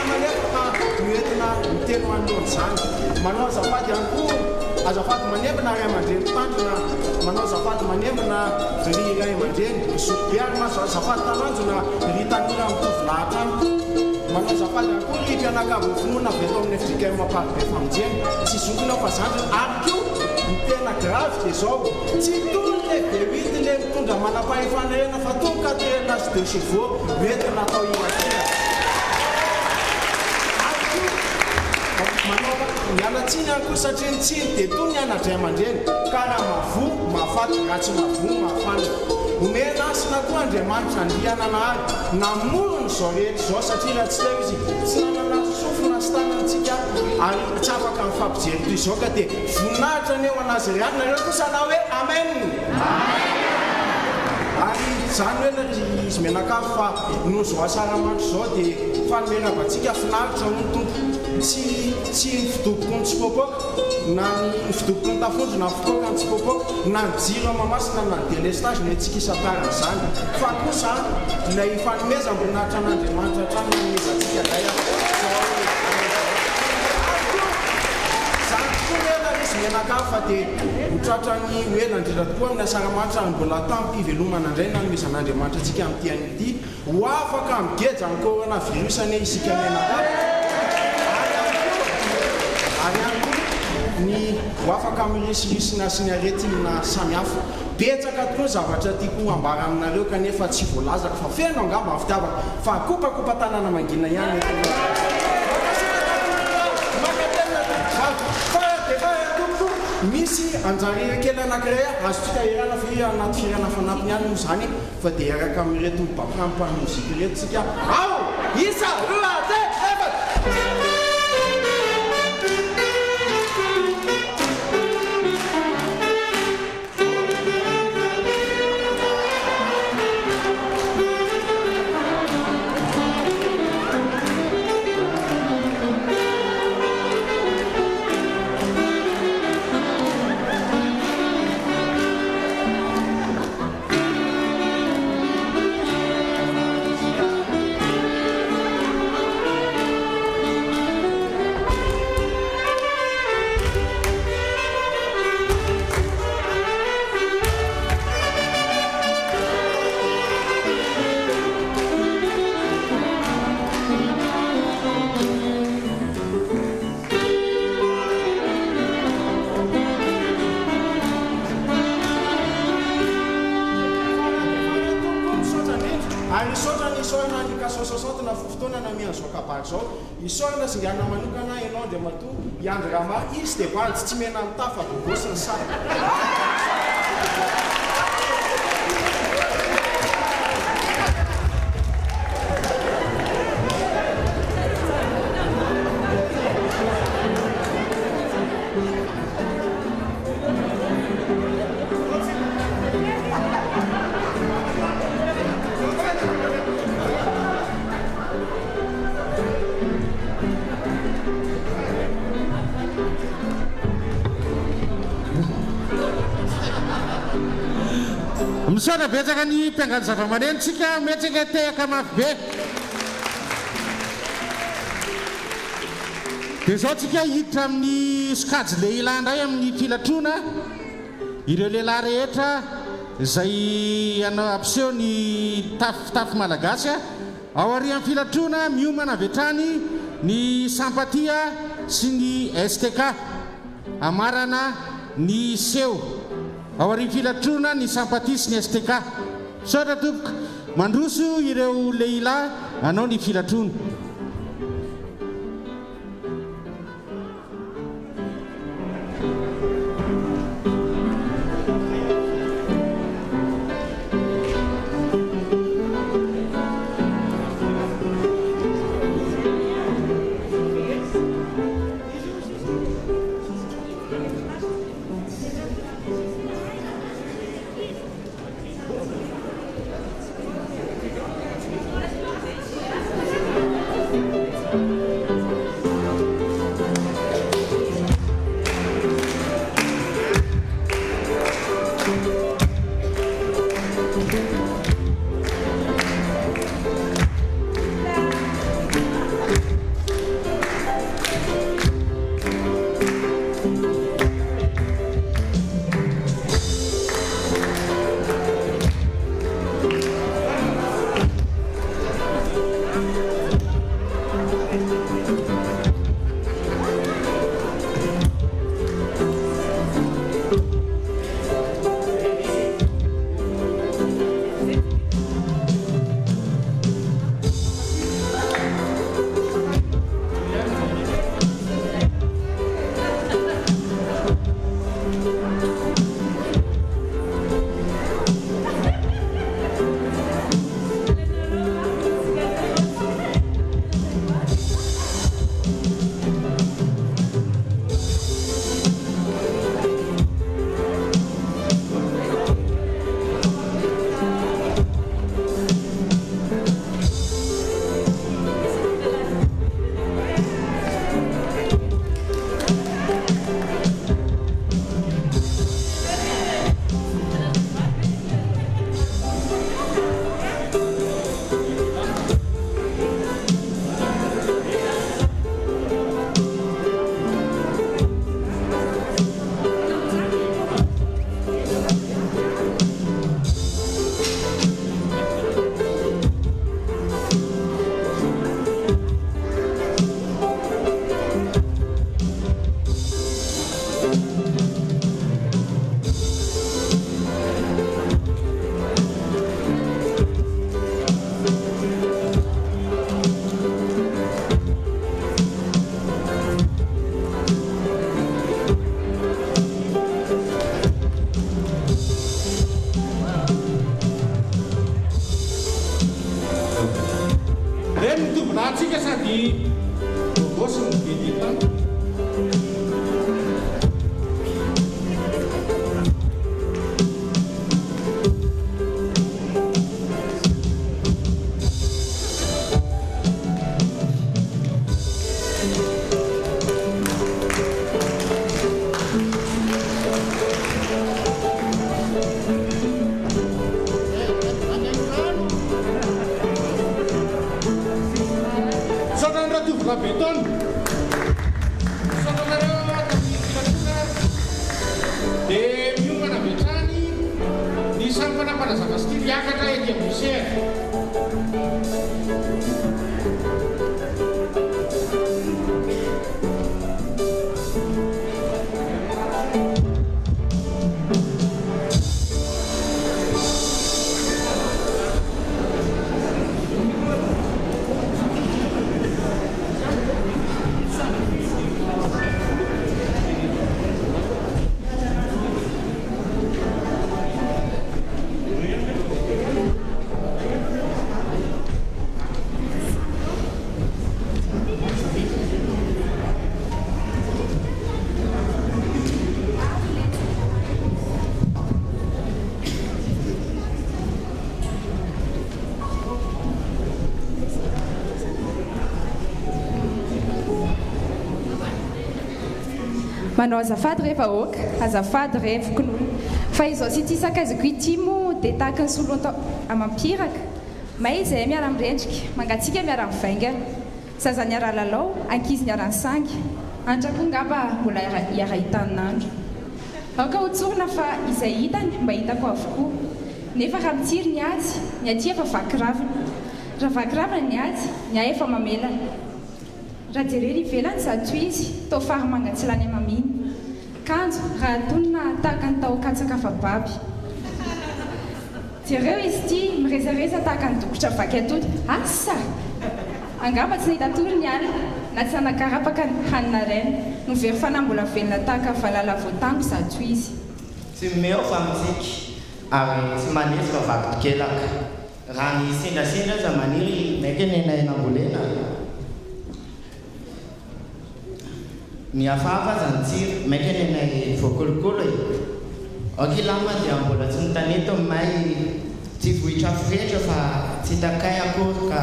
malefaka noentina miteno manolony zany manao azafady ihany koa azafady manembina ray aman-dreny tandrona manao azafady manembina ry ray aman-dreny sokobiary maso azafady tananjona ry tanora mitovy lahatra any manao azafady ihany koa ry mpianakavo finoana avy eto amin'ny efidrika mamparibe famijeny tsy zokona fa zandry ary koa ny tena gravy dia zao tsy tony le B8 le mitondra manam-pahefanirena fa tony 4 chevaux entina atao iwatina mialatsiny ihany koa satria nitsiny dia toy ny anadray aman-dreny karaha mavo mahafaty ratsy mavo mahafana omena asina koa Andriamanitra andriana nahary namorony zao rehetra zao satria raha tsy teo izy tsy nanana sofina sy tanantsika ary tsy afaka mifampijery toy izao ka dia voninahitra ny eo anazy riany nareo kosa na hoe amen ary zany hoe izy menakafo fa no zao asaramandro zao dia fanomeravantsika finaritra hono tompo tsy fidoboko ny tsipopoka na ny fidoboko ny tafondro na fotoka ny tsipopoka na ny jiro mamasina na ny délestage ny antsika isantarana zany fa kosa ilay fanomeza mboninahitra an'Andriamanitra hatrany nanomezantsika day zany tokoa ela izy menakafo fa dia mitratrany hoe nandrindra tokoa amin'ny asaramanitra mbola tampivelomana indray nanomezan'Andriamanitra antsika amin'ity an'ity ho afaka migeja ny corona virusany isika menakafo ny ho afaka mirisirisi-na sy ny aretina samihafa betsaka tokoa zavatra tiako ambara aminareo kanefa tsy voalazaka fa feno angamba ny fitiavaka fa kopakopa tanàna mangina ihany misy anjary kely anankiray azotsika irana fa anaty firana fanampiny ihany moa zany fa dia araka amin'ireto bapampan mozika reto tsika ao isa roate efatra isorana zingana manokana ianao dia matoa iandry raha maro izy dia vanjy tsy mena ny tafa bogosiny sara misaotra betsaka ny mpiangany zava-manenontsika metsaka tehaka mafy be dia zao tsika hiditra amin'ny skajy lehilahy indray amin'ny filatrona ireo lehilahy rehetra izay ampiseho ny tafitafy malagasy ao arian'ny filatrona miomana avy hatrany ny sampatia sy ny STK amarana ny seho ao ary filatrona ny sampatia sy ny STK misaotra tompoka mandroso ireo lehilahy anao ny filatrona ny gosy ny bedita beton satanareo tamin'ny filatora dia miomana vetrany ny samy manampanazava stily hiakatra ety ambosera manao azafady rehefa oka azafady revokono fa izao sy ty sakaiziko ity moa dia tahaka ny solo amampiraka may izay miara mirendrika mangatsika miara mivainga zaza ny ara lalao ankizy ny aransangy andrako ngamba mbola iara-hitan'andro aoka hotsorona fa izay hitany mba hitako avokoa nefa raha mitsiry ny azy ny aty efa vakiravina raha vakiravina ny azy ny ahy efa mamelana raha jereny ivelany zato izy tao fary mangatsilany amaminy kanjo raha tonina tahaka ny tao katsaka fababy jereo izy ty mirezareza tahaka ny dokotra vaky atody asa angamba tsy nahita tory ny alina na tsy anakarapaka ny hanina reny no very fanahy mbola velona tahaka valala voatango zato izy tsy meo fa mitsika ary tsy manesy fa vakotokelaka raha ny sendrasendra za maniry maiky nenaenambolena mihafahafa zany tsiry maiky nenay voakolokolo e okilama dia mbola tsy nitanety may tsy vohitra firetra fa tsy takay akory ka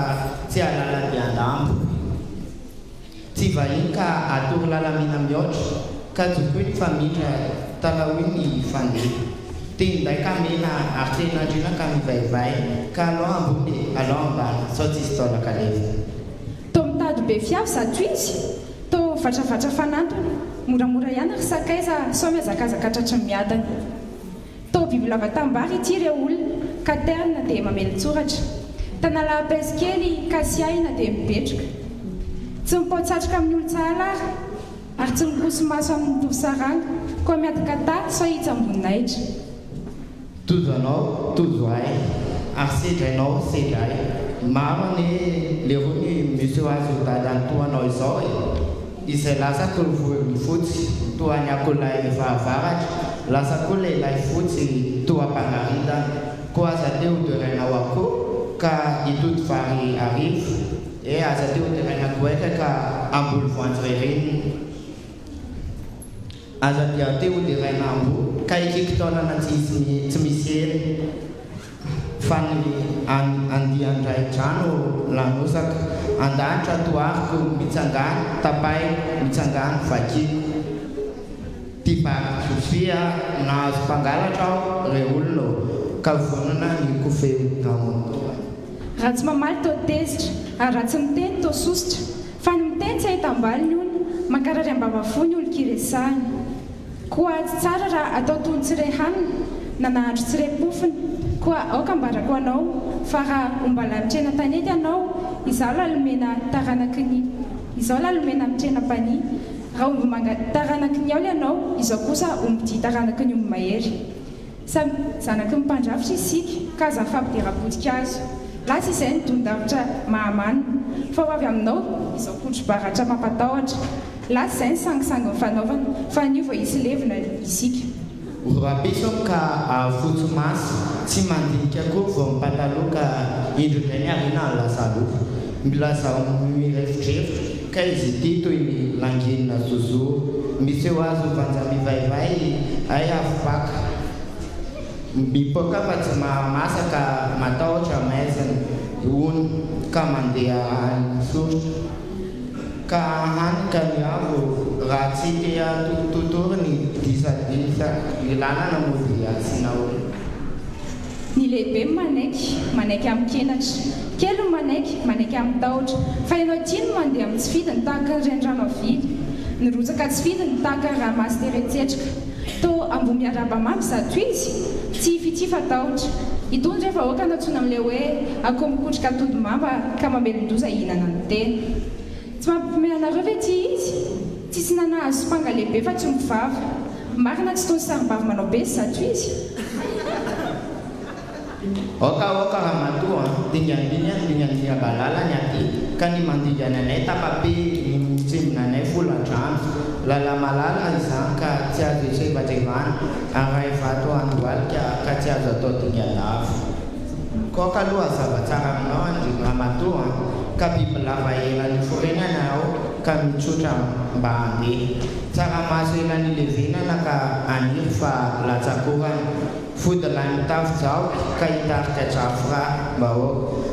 tsy halala dia andambo tsy vahiny ka atory lalamina mihoatra ka jokoiny fa mitra talahoiny fandeha tinday ka mena ary tenandrina ka mivaivay ka aloha ambony aloha ambany sao tsisy taolaka leva to mitady be fiavy zato izy to vatravatra fanantony moramora ihany ry sakaiza sao miazakazaka tratra miadany to biby lava tambary ity ireo olona ka terna dia mamelotsoratra tanalaapaizy kely ka sy aina dia mipetroka tsy mipotsatroka amin'ny olo-tsahalara ary tsy mikoso maso amin'ny tovosaranga koa miadaka ta sao hitsy amboninaitra tozo anao tozo ay ary sedrainao sedray maro ane lerony misy azo dadany toanao izao e izay lasa kolovoeny fotsy toa ny akolay vahavaratra lasa koa lehilahy fotsy toa mpangaridana koa aza teo dorainao akoho ka hitody vary arivo e aza teo dorainako eka ka ambolo voanjo rereniny aza dia teo doraina ambo ka ikikitaonana tsy misy hery fa ny andiandray trano lanosaka andanitra toariko mitsangany tapay mitsangany vakiko tivariko fia nahazo mpangalatra aho re olona ka vonana ny kofeo tamoa raha tsy mamaly tao tezitra ary raha tsy miteny tao sositra fa ny miteny tsy ahitam-baliny olo mankarary ambavafony olo kiresahany koa tsy tsara raha atao tony tsiray hanina na nahandro tsiray pofiny koa aoka mbarako anao fa raha ombalavitra tanety anao izao lalomena taranaky ny izao lalomena mitrena-pani raha omby taranaky ny aoly anao izao kosa omby taranaky ny omby mahery samy zanaky mimpandrafitra isika ka aza fampidera-podikazo lasa izay ny tondavitra mahamanina fa ho avy aminao izao kotro-baratra mampatahotra lasa izay ny sangisangy mifanaovana fa nio vo isy levina isika rapeso ka fotso masy tsy mandinika koa vao mipataloha ka indro indray ny arina lasa aloha mila zaho mirefitrefo ka izy ity toy ny langinina zozo misy eo azo vanja mivaivay ay afopaka mipoka fa tsy mamasaka matahotra maizina ony ka mandeha any sorotro ka hanika ny avo raha tsy tea totory ny disadisa ilanana moa dia asiana olo. Ny lehibe manaiky amin'ny kenatra, kely manaiky amin'ny tahotra, fa ianao tiany mandeha amin'ny tsy fidiny tahaka ny rendrano avily, ny rotsaka tsy fidiny tahaka ranomasy teretsetrika, to ambony miaraba mamy zato izy, tsy fitifa tahotra. Itony rehefa oka natsona amin'ilay hoe akoho mikotrika atody mamba ka mamelon-doza ihinana ny tena. Tsy mampimehy anareo ve ty izy? Tsisy nanahazo spanga lehibe fa tsy mivava. Marina tsy tony sarim-bavy manao be zato izy. Oka raha matoa dingan'ny abalala ny aty ka ny mandigana anay tapabe ny mitsembona anay folo andrano lala malala izany ka tsy azo esevatrevana aray vato andohalika ka tsy azo atao dingadavo. Koka aloha zava-tsara aminao andry raha matoa ka biby lava ela ny forenana ao ka mitsotra mba handeha tsara maso ela ny levenana ka aniry fa latsakorany fody lay mitafy zao ka hitarika trafo raha mba ao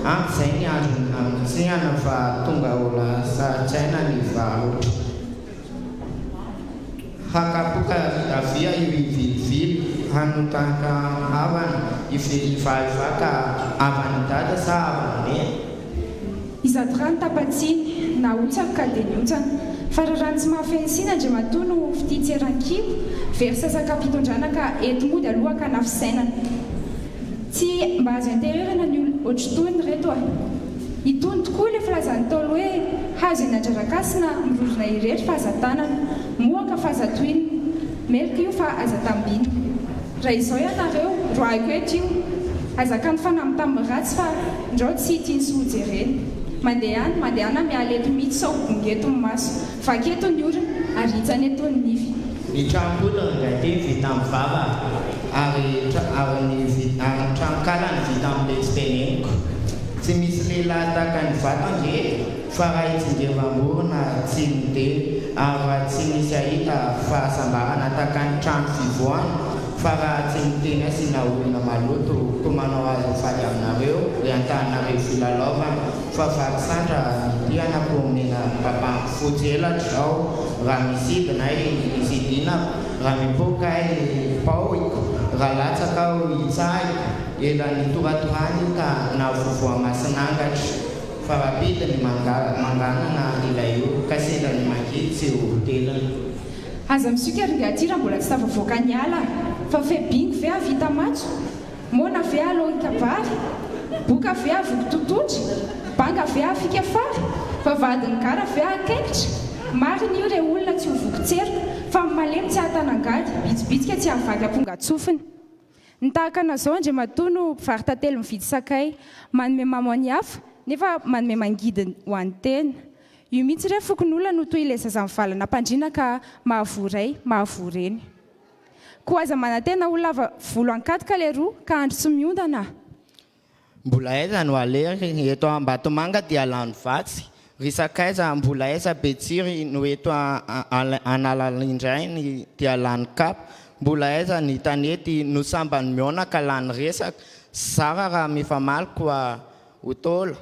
ampy izay ny andro amintsihana fa tonga ola satsaina ny varotra hakapoka avia io ivilivily hanotaka havana ivelivavaka avany dada sa avany izato rano tapatsiny na otsaka ka dia niotsana fa raha rano tsy mahafensina ndre matono fititseran-kibo very sasaka mpitondrana ka eto mody aloha ka nafisainana tsy mba azo intererana ny ohatrotony reto itony tokoa ilay filazan'ny taolo hoe hazo eny andrarakasina mirorona irery fa azatanana moaka fa azatoiny melika io fa azatambiny raha izao ianareo roaiko eto io azakany fanamy tamin'ny ratsy fa ndrao tsy tiany sy hojereny mandeha ana miala eto mihitsy sao bongeto ny maso vaketo ny orona ary hitsany eto ny nify ny tranompolona ngate vita amin'ny vava ary tranokala ny vita amin'ny letsipeneniko tsy misy lehilahy tahaka ny vatandre fa raha itsingevamorona tsy midely ary raha tsy misy ahita fahasambarana tahaka ny trano fivoana fa raha tsy miteny asina olona maloto ko manao azo faly aminareo ry antaninareo filalaovana fa varisandra midiana ko mena papanko fotsy elatra zao raha misidina isidinako raha mipoka paoiko raha latsaka ao itsahy ela ny toratorany ka na vovoa masinangatra fa rapidiny manganana ilay io ka sendra ny mangidy tsy hotelina aza misika ringaty raha mbola tsy tavavoaka ny ala fa fe bingo ve avita matso mona ve aloika vary boka ve avoko tototry banga ve afika fary vavadiny gara ve akekitra mariny io re olona tsy hovokontserika fa malemy tsy ahatanangady bitsibitsika tsy ahavaky amponga tsofiny ny tahaka anazao andre matono mpivarytantely mividy sakay manome mamo any hafa nefa manome mangidy ho an'ny tena io mihitsy re fokon'olona no toy ilay zazamivalana mpandriana ka mahavoray mahavoreny ko aza manantena olona ava volo ankatika le roa ka andro tsy miondana mbola aiza no alery eto Ambatomanga dia lano vatsy ry sakaiza mbola aiza Betsiry no eto Analalindray dia lano kapa mbola aiza ny tanety no sambany miona ka lany resaka zara raha mifamaly koa hotola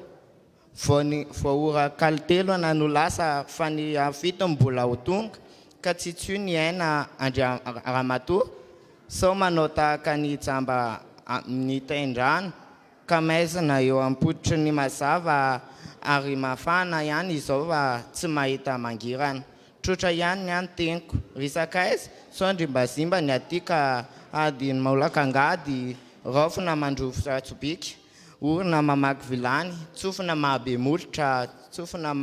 voaora kalitelo na no lasa fa ny afito mbola ho tonga ka tsy tsyo ny aina andry ramatoa sao manao tahaka ny jamba ny taindrano ka maizina eo ampoditry ny mazava ary mafana ihany izao fa tsy mahita mangirana trotra ihany ny anoteniko ry sakaiza sondry mba zimba ny aty ka ady maolakangady raofina mandrovo satsobika orina mamaky vilany tsofina mahabe molotra tsofina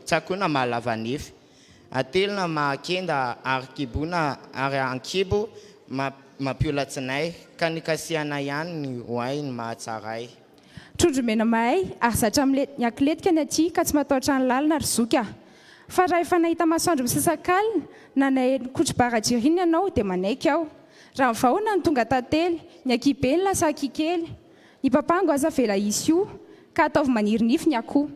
tsakona mahalava nefy atelina mahakenda ary kibona ary ankibo mampiolatsynay ka ny kasiana ihany ny hoay ny mahatsaray trondromena mahay ary zatra ny akiletika ny aty ka tsy matahotra ny lalina ry zoka fa raha efa nahita masoandro misasakalina na kotro-barajiriny ianao dia manaiky aho raha mivahoana ny tonga tantely ny akibe ny lasa akikely ny papango aza vela isy io ka ataovy maniry nify ny akoho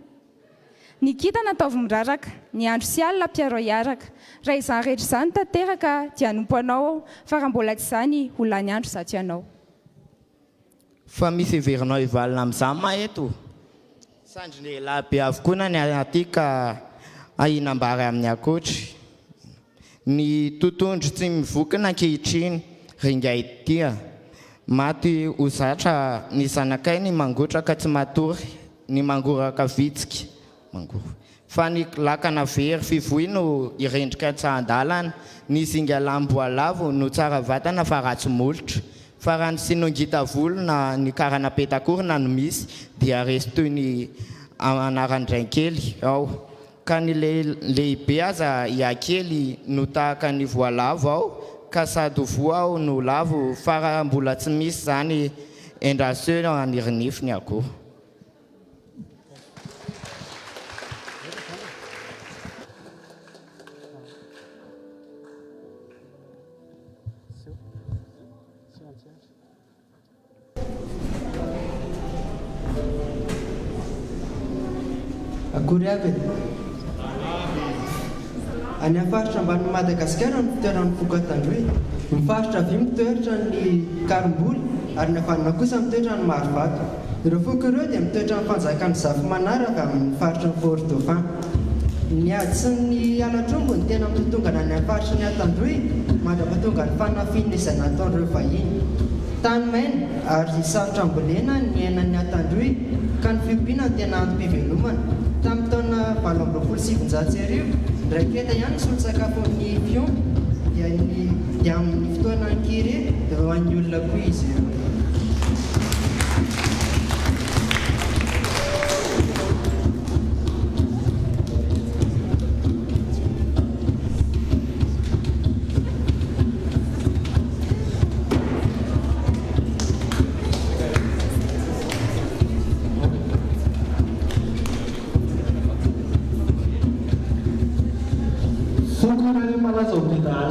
ny kitana ataovy miraraka ny andro sy alina mpiaro iaraka raha izany rehetra izany tanteraka dia nompo anao fa raha mbola tsy izany olany andro zaty anao. Fa misy heverinao hivalina amin'izany ma eto sandry lehilahy be avokoa na ny aty ka ahinam-bary amin'ny akotry ny totoandro tsy mivokana ankehitriny ringay tia maty ho zatra ny zanakay ny mangotraka tsy matory ny mangoraka vitsika fa ny lakana very fivoy no irendrika tsahan-dalana ny zinga lamboalavo no tsara vatana fa ratsy molotra fa raha ny sinongita volo na ny karana petakorina no misy dia resy toy ny anaran-draikely ao ka ny lehibe aza iakely no tahaka ny voalavo ao ka sady voa ao no lavo fa raha mbola tsy misy zany endraseo anirinifiny akoho. Akory avy any afaritra ambany Madagasikara ny fitoerany Fokatandroy, mifaritra avy mitoetra ny Karimboly ary ny afanana kosa mitoetra ny Marivato. Ireo foko ireo dia mitoetra ny fanjakany Zafimanaraka amin'ny faritra ny Fort Dauphin. Ny ady sy ny alatrombo ny tena mitotongana ny afaritra ny Atandroy mandrapatonga ny fanafiana izay nataon'ireo vahiny. Tany maina ary sarotra ambolena ny ainan'ny Atandroy ka ny fiompiana ny tena antom-pivelomana. Tamin'ny taona 1970 ndraiketa ihany ny solon-tsakafon'ny fiomby dia amin'ny fotoana ny kere dia ho an'ny olona koa izy ireo.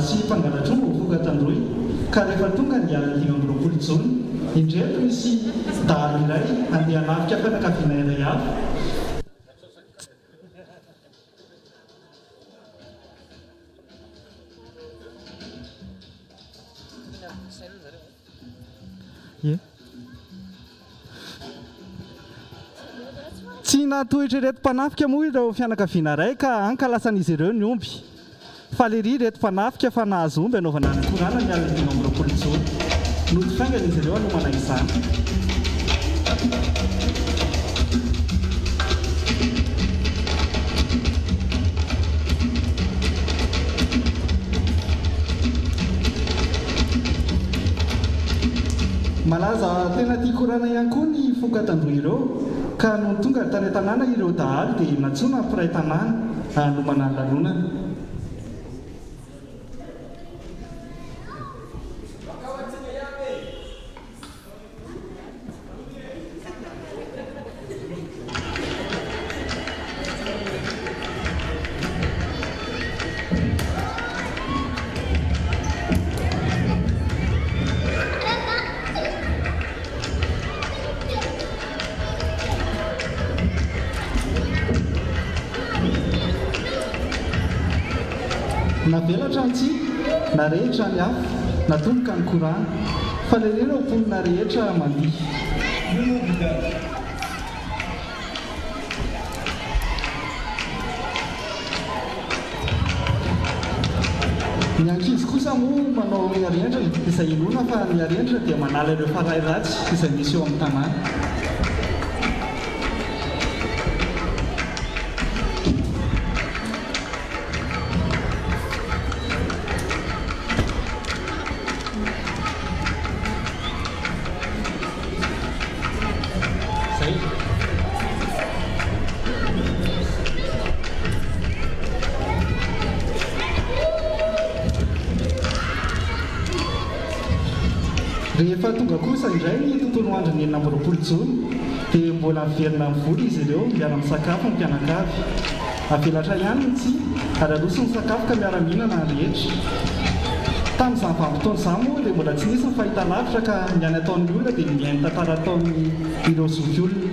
Sy mpangalatrongo Fokatandroy ka rehefa tonga ny 5 Jona indreto misy dalo iray andeha hanafika fianakaviana iray hafa. Tsy natohitra ireto mpanafika moa ireo fianakaviana iray ka ankalasan'izy ireo ny omby. Falery reto mpanafika fa nahazo omby anaovana ny korana ny 5 Jona. Notifaingana izy ireo anomana izany. Malaza tena tia korana ihany koa ny Fokatandroy ireo ka no tonga tany tanàna ireo dahalo dia natsoina mpiray tanàna hanomana ny lanonana. Navelatra ny tsi, narehitra ny hafa, natomboka ny korana, fa ilay ireo mponina rehetra mandihy. Ny ankizy kosa moa manao ny arendrina izay ilona fa ny arendrina dia manala ireo faray ratsy izay misy eo amin'ny tanàna. Rehefa tonga kosa indray ny tontolo andro ny 20 Jona dia mbola miverina mivory izy ireo miara misakafo ny mpianakavy. Avelatra ihany ny tsi ary arosony sakafo ka miara-mihinana rehetra. Tamin'izany vanim-potoana izany moa dia mbola tsy nisy ny fahitalavitra ka ny any ataon'ny olona dia mihaino tantara ataon'ny ireo zoky olona.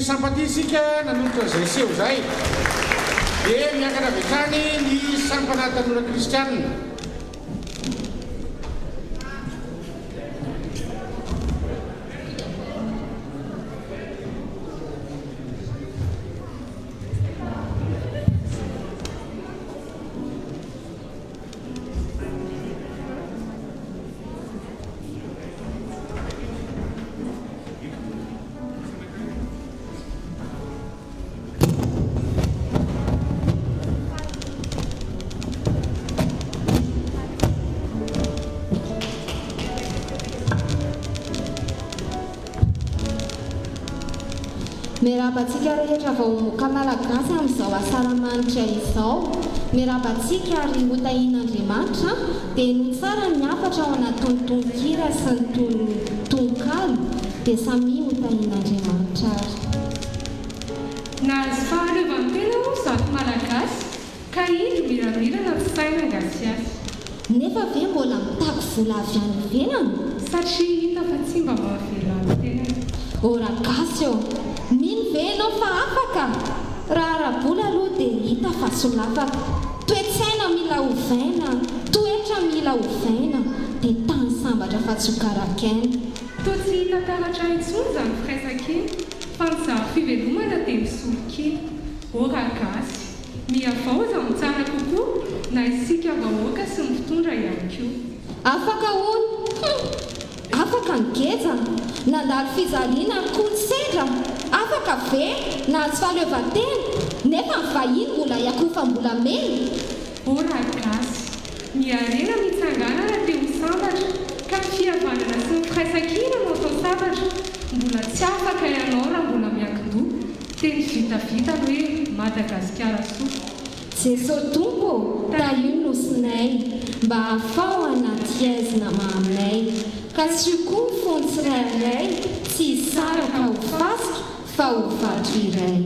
sampatisika nanolotra izay seho zay dia miakana vetrany ny sampanatanora kristianina. Miarabantsika rehetra vaomoka malagasy amin'izao asaramanitra izao. Miarabantsika ary hotahin'Andriamanitra dia no tsara ny hafatra ao anatin'ny tononkira sy ny tononkalo dia samy hotahin'Andriamanitra ary. Nahazo fahalevantena moa zato malagasy ka iny miramirana tsy saina gasiasy. Nefa ve mbola mitako vola avy any ivelany? Satria hita fa tsy mba mahavelany tena. Ora gasy eo. Mino ve ianao fa afaka? Raha arabola aloha dia hita fa solafaka. Toe-tsaina mila ovaina, toetra mila ovaina, dia tany sambatra fa tsy ho karak'aina. Toa tsy hita karatra intsony izany firaisakely, fa mizaha fivelomana dia misolokely. Ora gasy, miavao izany tsara kokoa, na isika vahoaka sy ny fitondra ihany koa. Afaka hono? Afaka ny geza, nandalo fijaliana ny kolontsaina. Afaka ve na tsy fahaleovan-tena nefa ny vahiny mbola iakofa mbola mena. Ora gasy, miarena mitsanganana dia ho sambatra ka ny fihavanana sy ny firaisakina no atao sambatra. Mbola tsy afaka ianao raha mbola miankin-doha teny vitavita hoe Madagasikara soa. Jesosy tompo, tahino nosinay mba hafao anaty aizina maminay ka tsy io koa ny fony tsirairay tsy hisaraka ho fasika fa ho vato iray.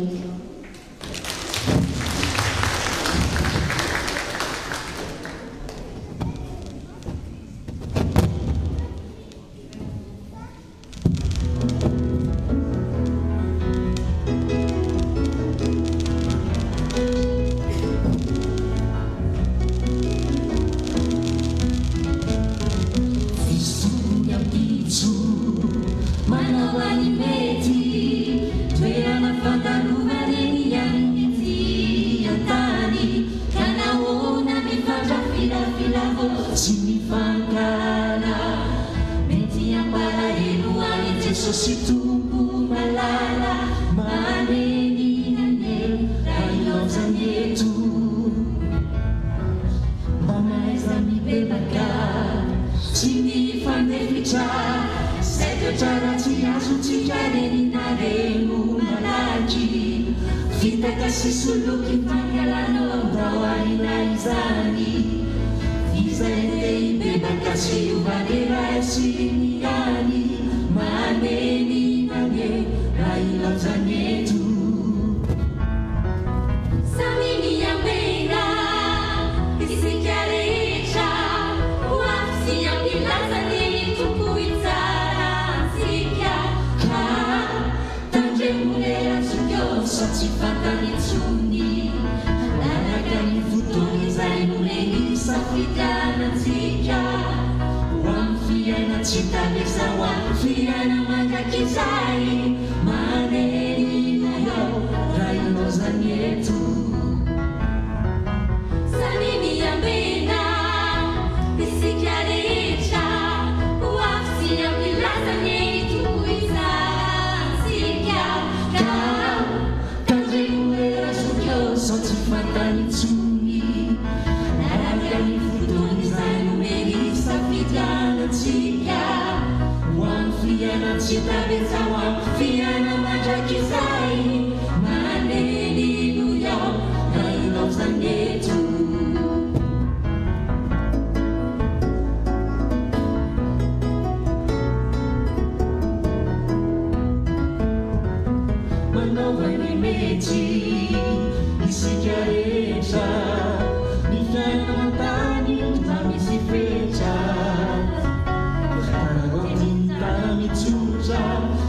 Tsuga,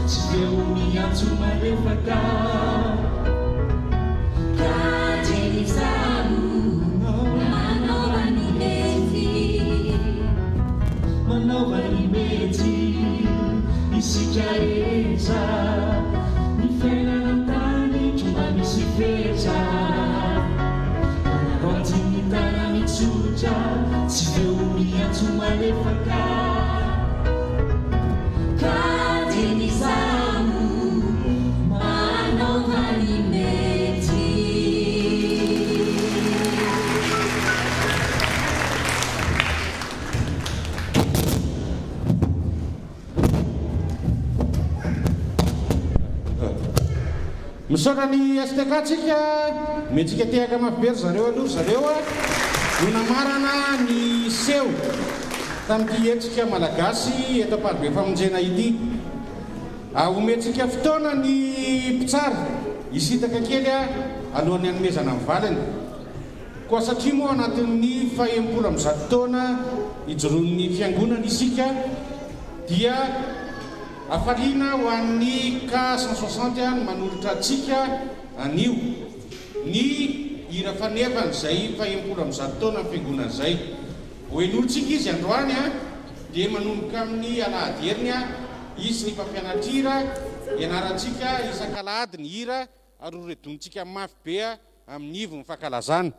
Tsuga, Tsuga, Tsuga, antso malefaka kadenizamo manao halimety misaotra ny astekatsika metsika tehaka mafibery zareo aloha zareo a no namarana ny seho tamin'ity etsika malagasy eto Ampalibe famonjena ity ometsika fotoana ny mpitsara isitaka kely a alohan'ny hanomezana amin'ny valiny koa satria moa anatin'ny fahempolo amin'ny zato taona ijoron'ny fiangonana isika dia afaliana ho an'ny cas 160 no manolotra atsika anio ny hira fanevana izay fahempolo amin'ny zato taona ny fiangonana izay hoen'olontsika izy androany a dia manomboka amin'ny alahady heriny a isy ny mpampianatrira ianarantsika isan-kalahady ny hira ary horedonitsika mafy be a amin'ny ivo ny fankalazana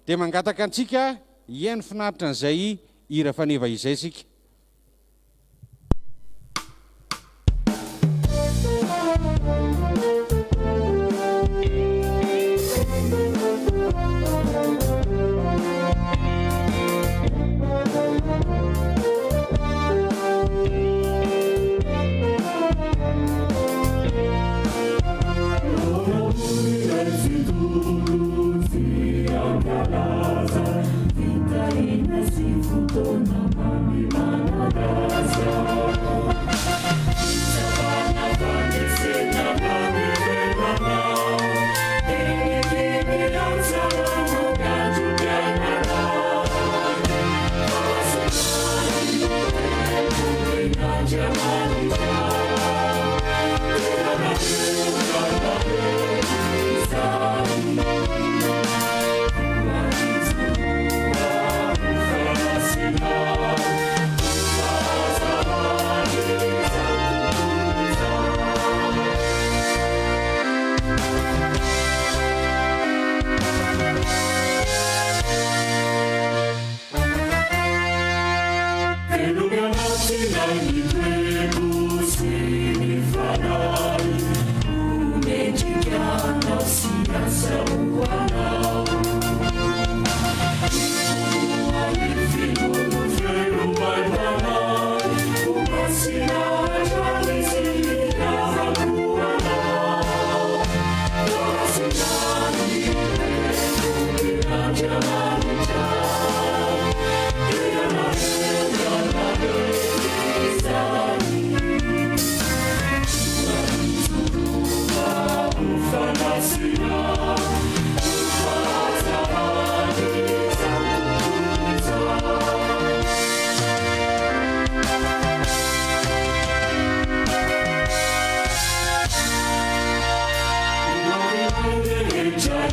dia mangataka antsika hiaino finaritra an'izay hira faneva izay sika. Jai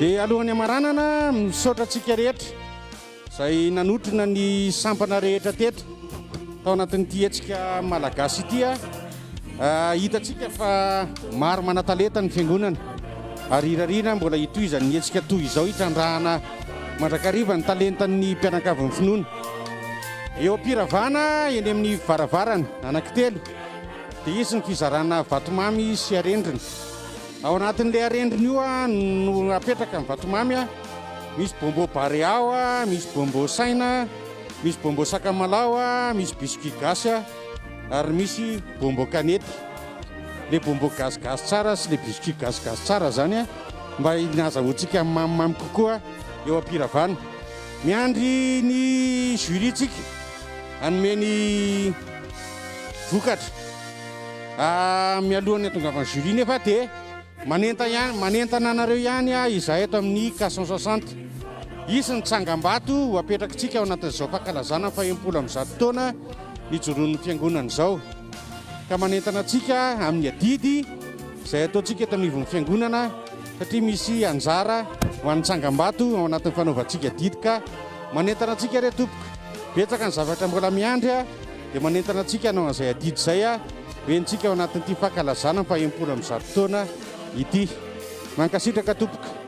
dia alohan'ny amaranana misaotra antsika rehetra izay nanotrona ny sampana rehetra tetra tao anatin'ity hetsika malagasy ity hitantsika fa maro manatalenta ny fiangonana ary irarina mbola hitohizany hetsika toy izao hitrandrahana mandrakariva ny talentan'ny mpianakavin'ny finoana. Eo ampiravana eny amin'ny varavarana anankitelo dia izy ny fizarana vatomamy sy arendrina. Ao anatin'ilay arendrina io no apetraka ny vatomamy misy bombo baréao misy bombo saina, misy bombo sakamalao misy biscuit gasy ary misy bombo kanety. Le bombo gasigasy tsara sy le biscuit gasigasy tsara zany mba inazahoantsika mamimamy kokoa eo ampiravana. Miandry ny juritsika anomeny vokatra mialohan'ny atongavan'ny jury nefa dia manentana anareo ihany izahay eto amin'ny 460. Isy ny tsangam-bato ho apetrakitsika ao anatin'izao fankalazana fa 70 taona nijoroan'ny fiangonana izao ka manentana antsika amin'ny adidy izay ataontsika eto amin'ivon'ny fiangonana satria misy anjara ho an'ny tsangam-bato ao anatin'ny fanaovantsika adidy ka manentana antsika re tompoka. Betsaka ny zavatra mbola miandry dia manentana antsika hanao an'izay adidy izay ventsika ao anatin'ity fankalazana fa 70 taona ity. Mankasitraka tompoka.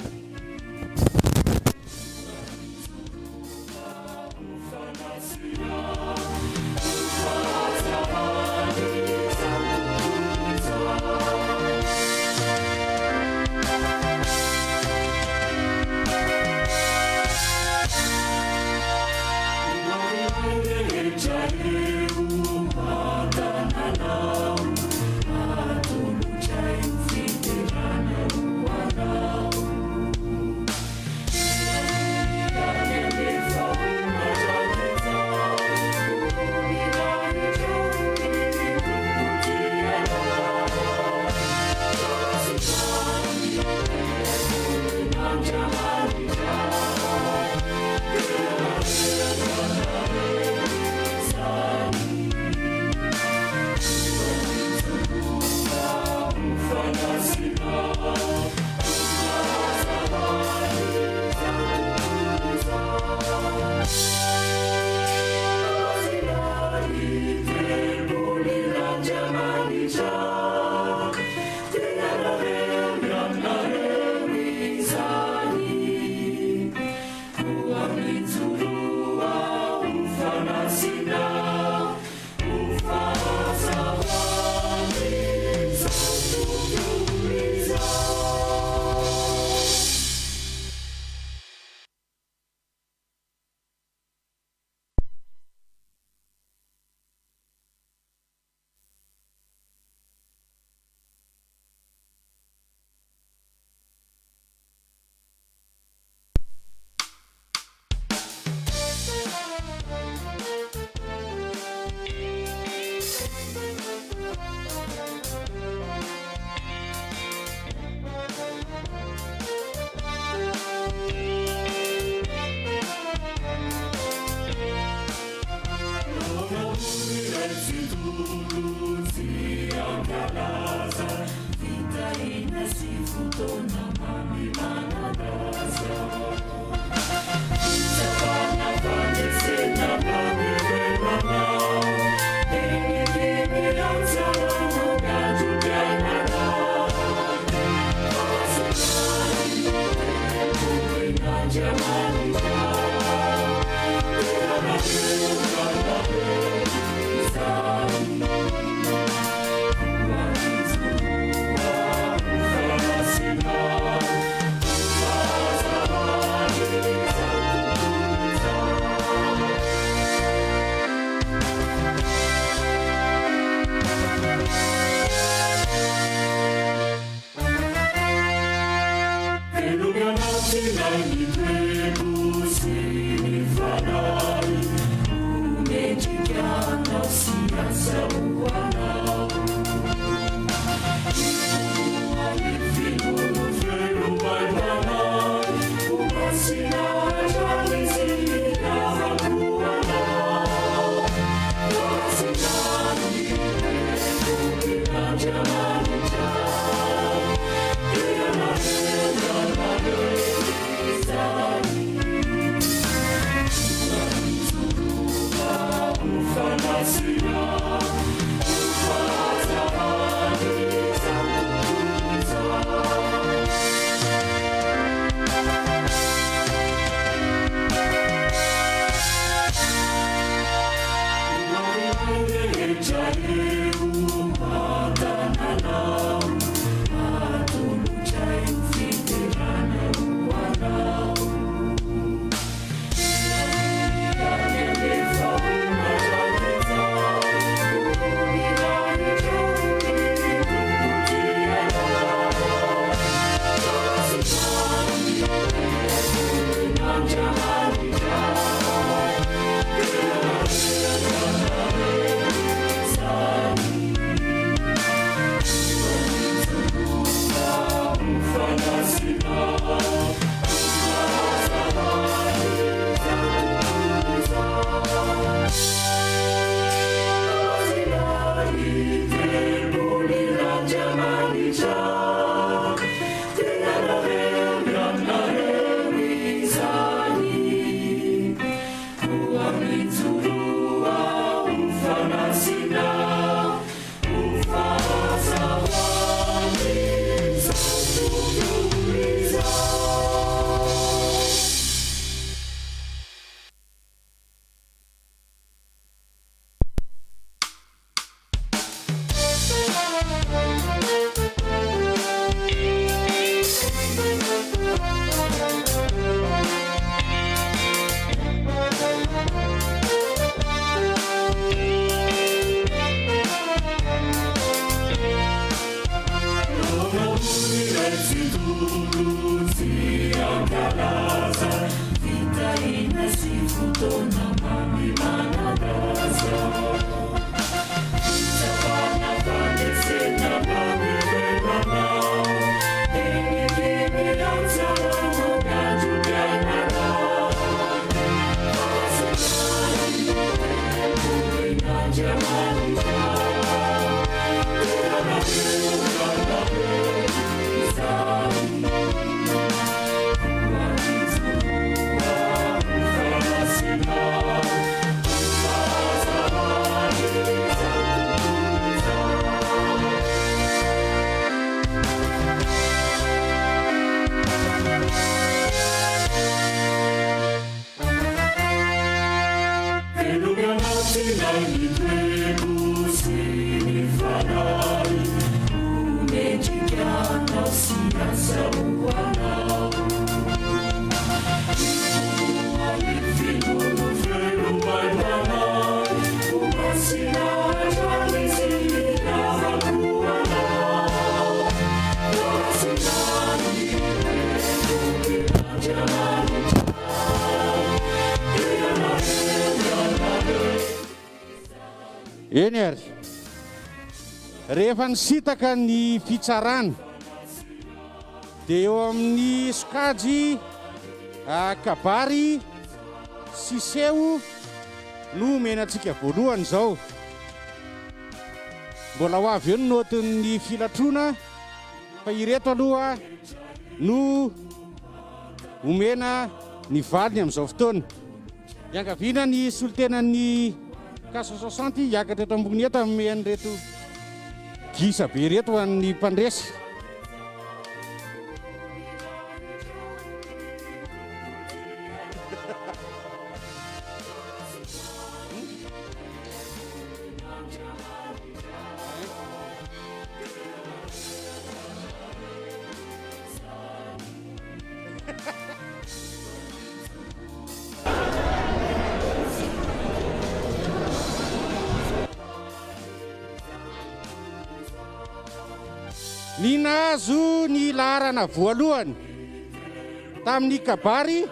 eny ary rehefa nisitaka ny fitsarana dia eo amin'ny sokajy kabary sy seho no menantsika voalohany izao. Mbola ho avy eo ny notin'ny filatrona fa ireto aloha no omena ny valiny amin'izao fotoana. Iankaviana ny solitenan'ny kaso 60 hiakatra eto ambony eto amin'ny an'ireto gisa be reto an'ny mpandresy. Ny nahazo ny laharana voalohany tamin'ny kabary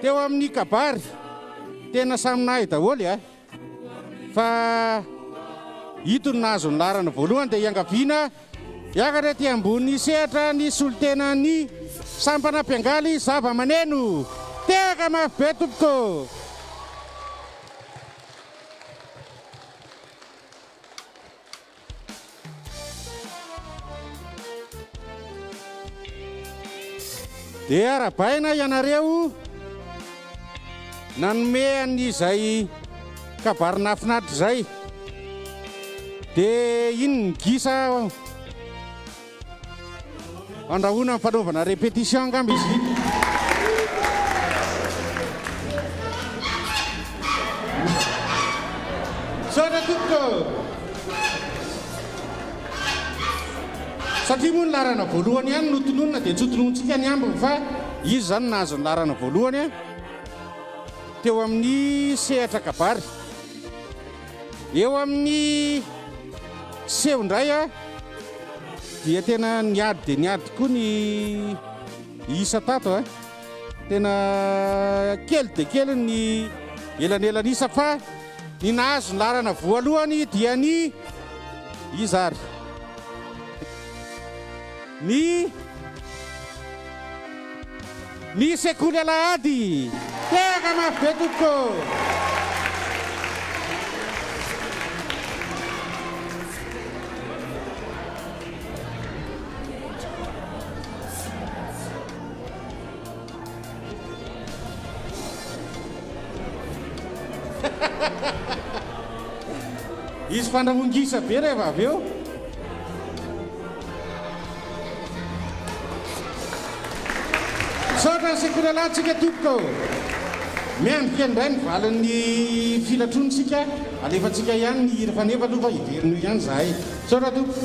teo amin'ny kabary tena saminahy daholo fa ito ny nahazo ny laharana voalohany dia iangaviana iakatra ty ambony sehatra ny solitena ny sampana mpiangaly zava-maneno. Teka mafy be tompoko. Dia arabaina ianareo nanome an'izay kabary nafinaritra izay. Dia iny ny gisa andrahoana amin'ny fanaovana répétition angamba izy. Saotra tompoko. Satria moa ny larana voalohany ihany no tononona dia tsy tononontsika ny ambiny fa izy zany nahazo ny larana voalohany teo amin'ny sehatra kabary. Eo amin'ny seho indray dia tena niady dia niady koa ny isa tato tena kely dia kely ny elanelan'isa fa ny nahazo ny larana voalohany dia ny izary ny sekoly alahady. Teka mafy be tompoko. Izy fandrahongisa be rehefa avy eo. Saotra ny sekoly alatsika tompoko. Miandrika indray ny valin'ny filatronisika alefatsika ihany ny hira fanefa aloha fa hiveriny ihany zahay. Saotra tompoko.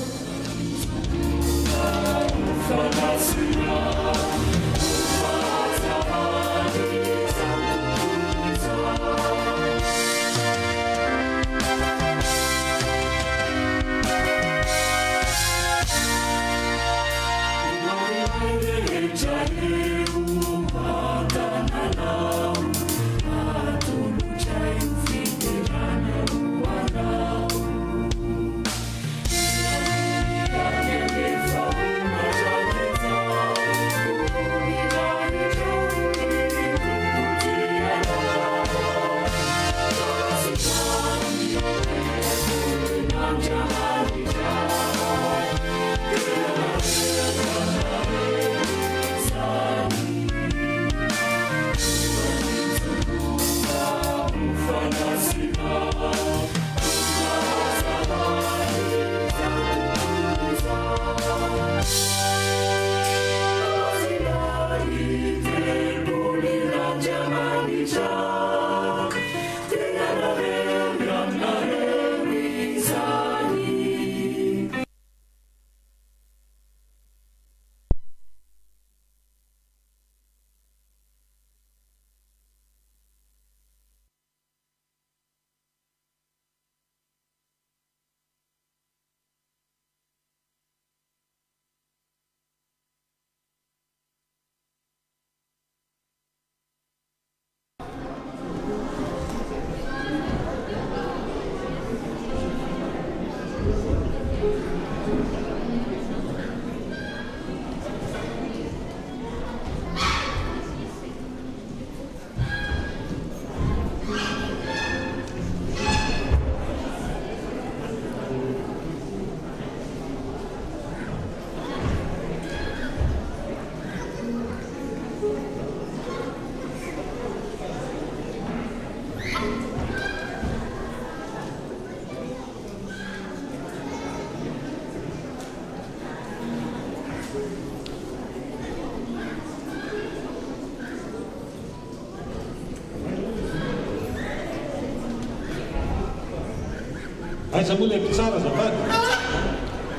aiza moa lay mpitsara zafady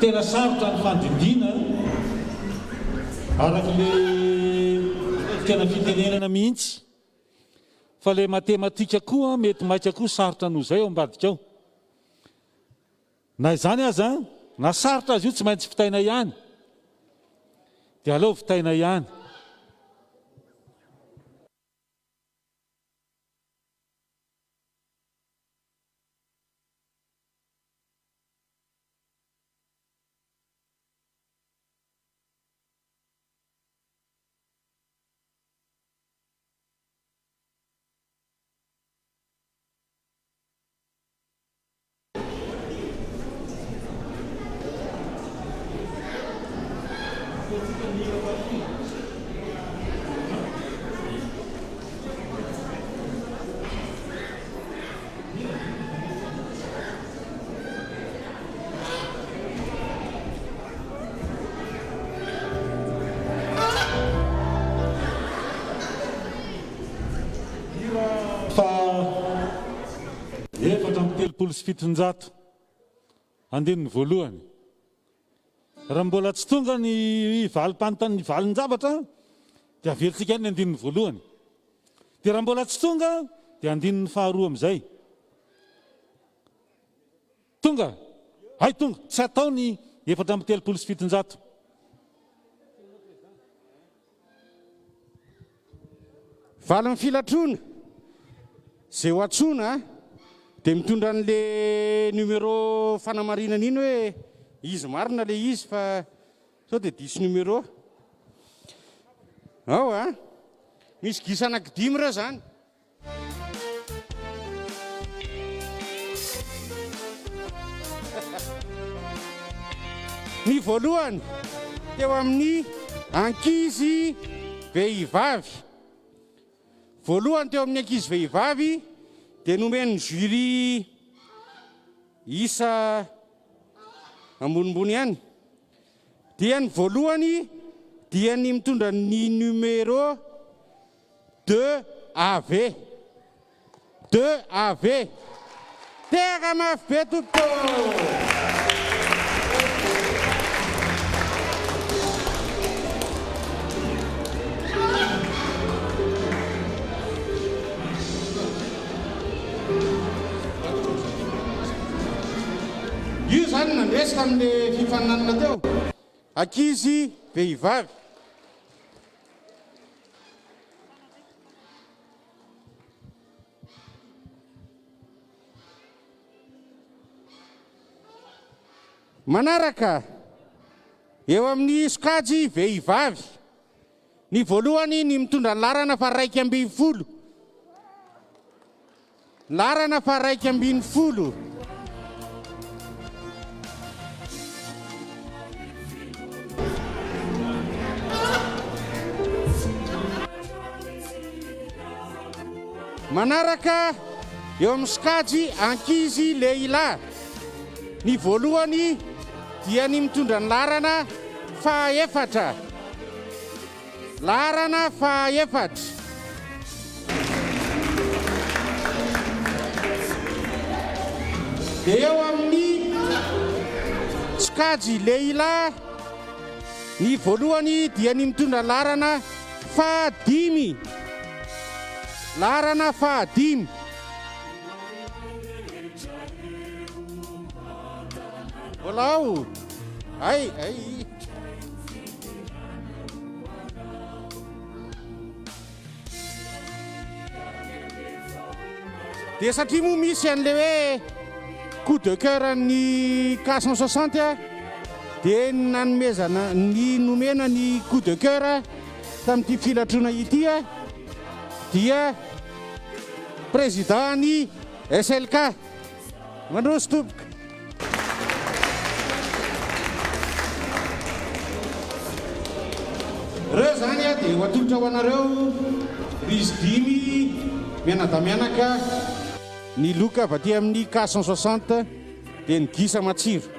tena sarotra ny fandidina araka le tena fitenenana mihitsy fa le matematika koa mety maika koa sarotra noho zay ao ambadika ao na izany aza na sarotra azy io tsy maintsy fitaina ihany dia aleo fitaina ihany sy fitonjato andininy voalohany raha mbola tsy tonga ny valim-panontany valin-javatra dia averitsika ny andininy voalohany dia raha mbola tsy tonga dia andininy faharoa amin'izay tonga hay tonga tsy atao ny 430 sy fitonjato valy ny filatrona zay ho atsona dia mitondra n'le numéro fanamarinana iny hoe izy marina le izy fa sao dia diso numéro ao a misy gisa anankidimy raha zany ny voalohany teo amin'ny ankizy vehivavy voalohany teo amin'ny ankizy vehivavy dia nomeny jury isa ambonimbony ihany dia ny voalohany dia ny mitondra ny numéro 2AV 2AV tega mafy be tompo io zany nandresika amin'le fifananana teo ankizy vehivavy manaraka eo amin'ny sokajy vehivavy ny voalohany ny mitondra larana fa 120 larana fa 120 manaraka eo amin'ny sokajy ankizy lehilahy ny voalohany dia ny mitondra ny larana fahaefatra larana fahaefatra dia eo amin'ny sokajy lehilahy ny voalohany dia ny mitondra larana fahadimy larana fahadimy volao ay dia satria moa misy an'le hoe coup de cœur ny K160 dia nanomezana ny nomena ny coup de cœur tamin'ity filatrona ity dia président ny SLK mandroso tomboka. Reo zany dia ho atolotra ho anareo rizy 5 mianadamianaka ny loka avy aty amin'ny K160 dia ny gisa matsiro.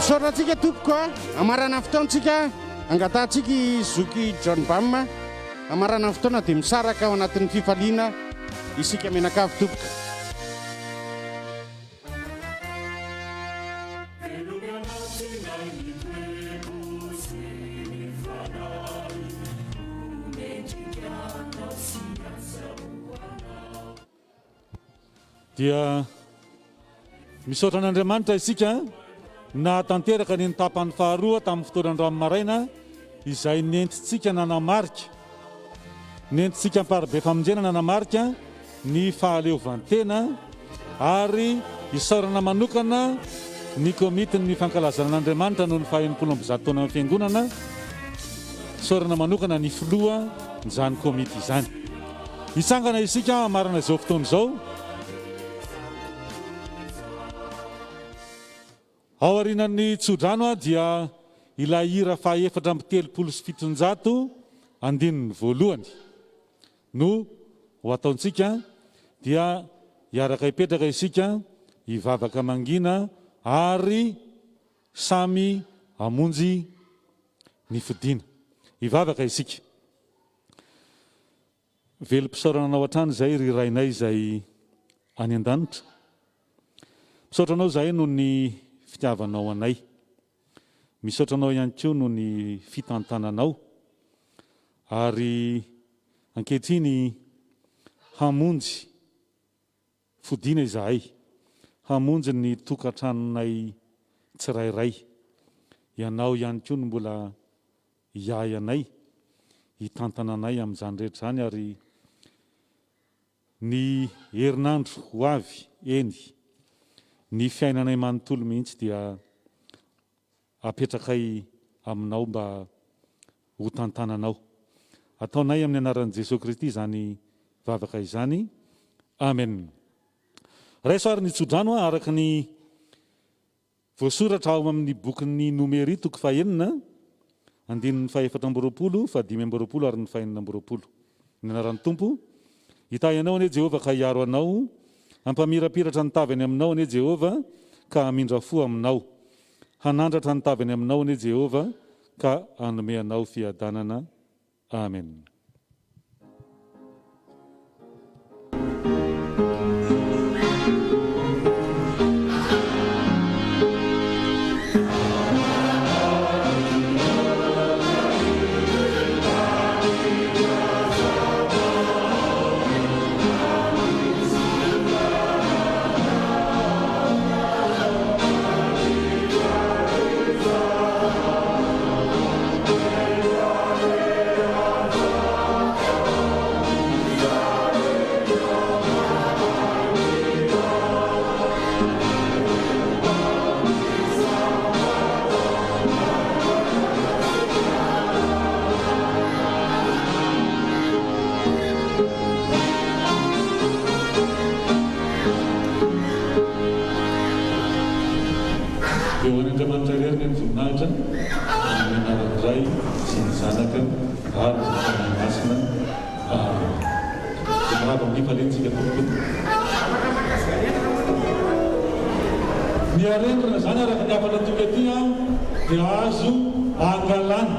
Misaotratsika tompoko amarana fotoantsika angatantsika zoky John Bam amarana fotoana dia misaraka ao anatin'ny fifaliana isika menakavy tompoka. Dia misaotra an'Andriamanitra isika na tanteraka ny tapany faharoa tamin'ny fotoanandroany maraina izay nentintsika nanamarika nentintsika amparabe famonjena nanamarika ny fahaleovantena ary isaorana manokana ny komitiny fankalazana an'Andriamanitra noho ny faha-20 taona amin'ny fiangonana isaorana manokana ny filoha izany komity izany. Hitsangana isika amarana izao fotoana izao ao aorianan'ny tsodrano dia ilay hira faha-efatra amby 370 andininy voalohany no ho ataontsika dia hiaraka hipetraka isika hivavaka mangina ary samy hamonjy ny fidiana. Hivavaka isika. Velom-pisaorana anao hatrany izay ry rainay izay any an-danitra. Misaotranao izay noho ny fitiavanao anay. Misaotranao ihany koa noho ny fitantananao ary ankehitriny hamonjy fodiana izahay, hamonjy ny tokantranonay tsirairay. Ianao ihany koa no mbola hiay anay, hitantananay amin'izany rehetra izany ary ny herinandro ho avy eny ny fiainanay manontolo mihitsy dia apetrakay aminao mba ho tantananao. Ataonay amin'ny anaran'i Jesosy Kristy izany vavaka izany. Amen. Raisoary ny tsodrano araka ny voasoratra ao amin'ny bokin'ny nomery toko faha-enina andininy faha-420 520 ary ny faha-420. Ny anaran'ny Tompo hita ianao anie Jehovah ka hiaro anao, hampamirapiratra ny tavany aminao anie Jehovah ka hamindrafo aminao, hanandratra ny tavany aminao anie Jehovah ka hanome anao fiadanana. Amen. Oh vao mifalentsika tompony ny arendrana zany araka ny afana toka ty a dia azo angalana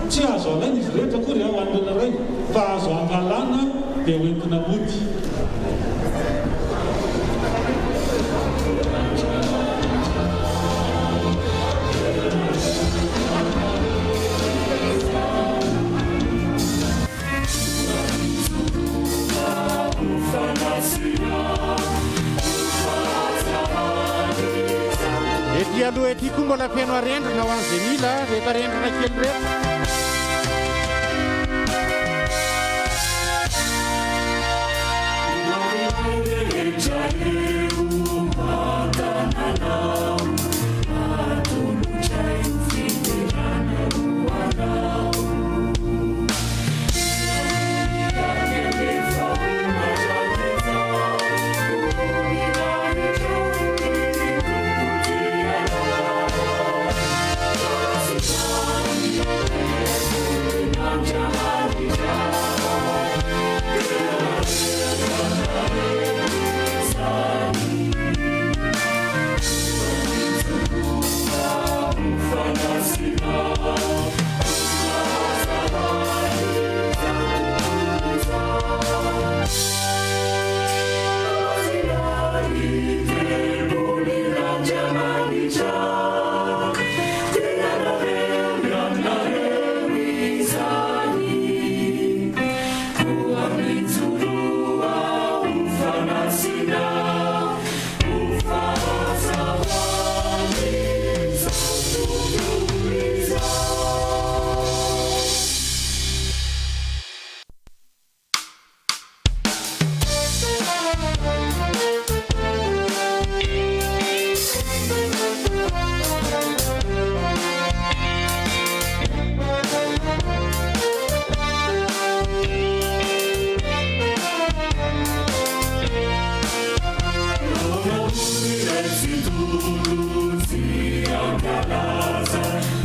tsy azo alaina izy rehetra kory a hoan'olona ray fa azo angalana dia hoentina mody ety aloha ety koa mbola fiano arendrina ho an'izay mila rehefa rendrina kely rehetra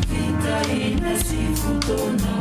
Vita in si futona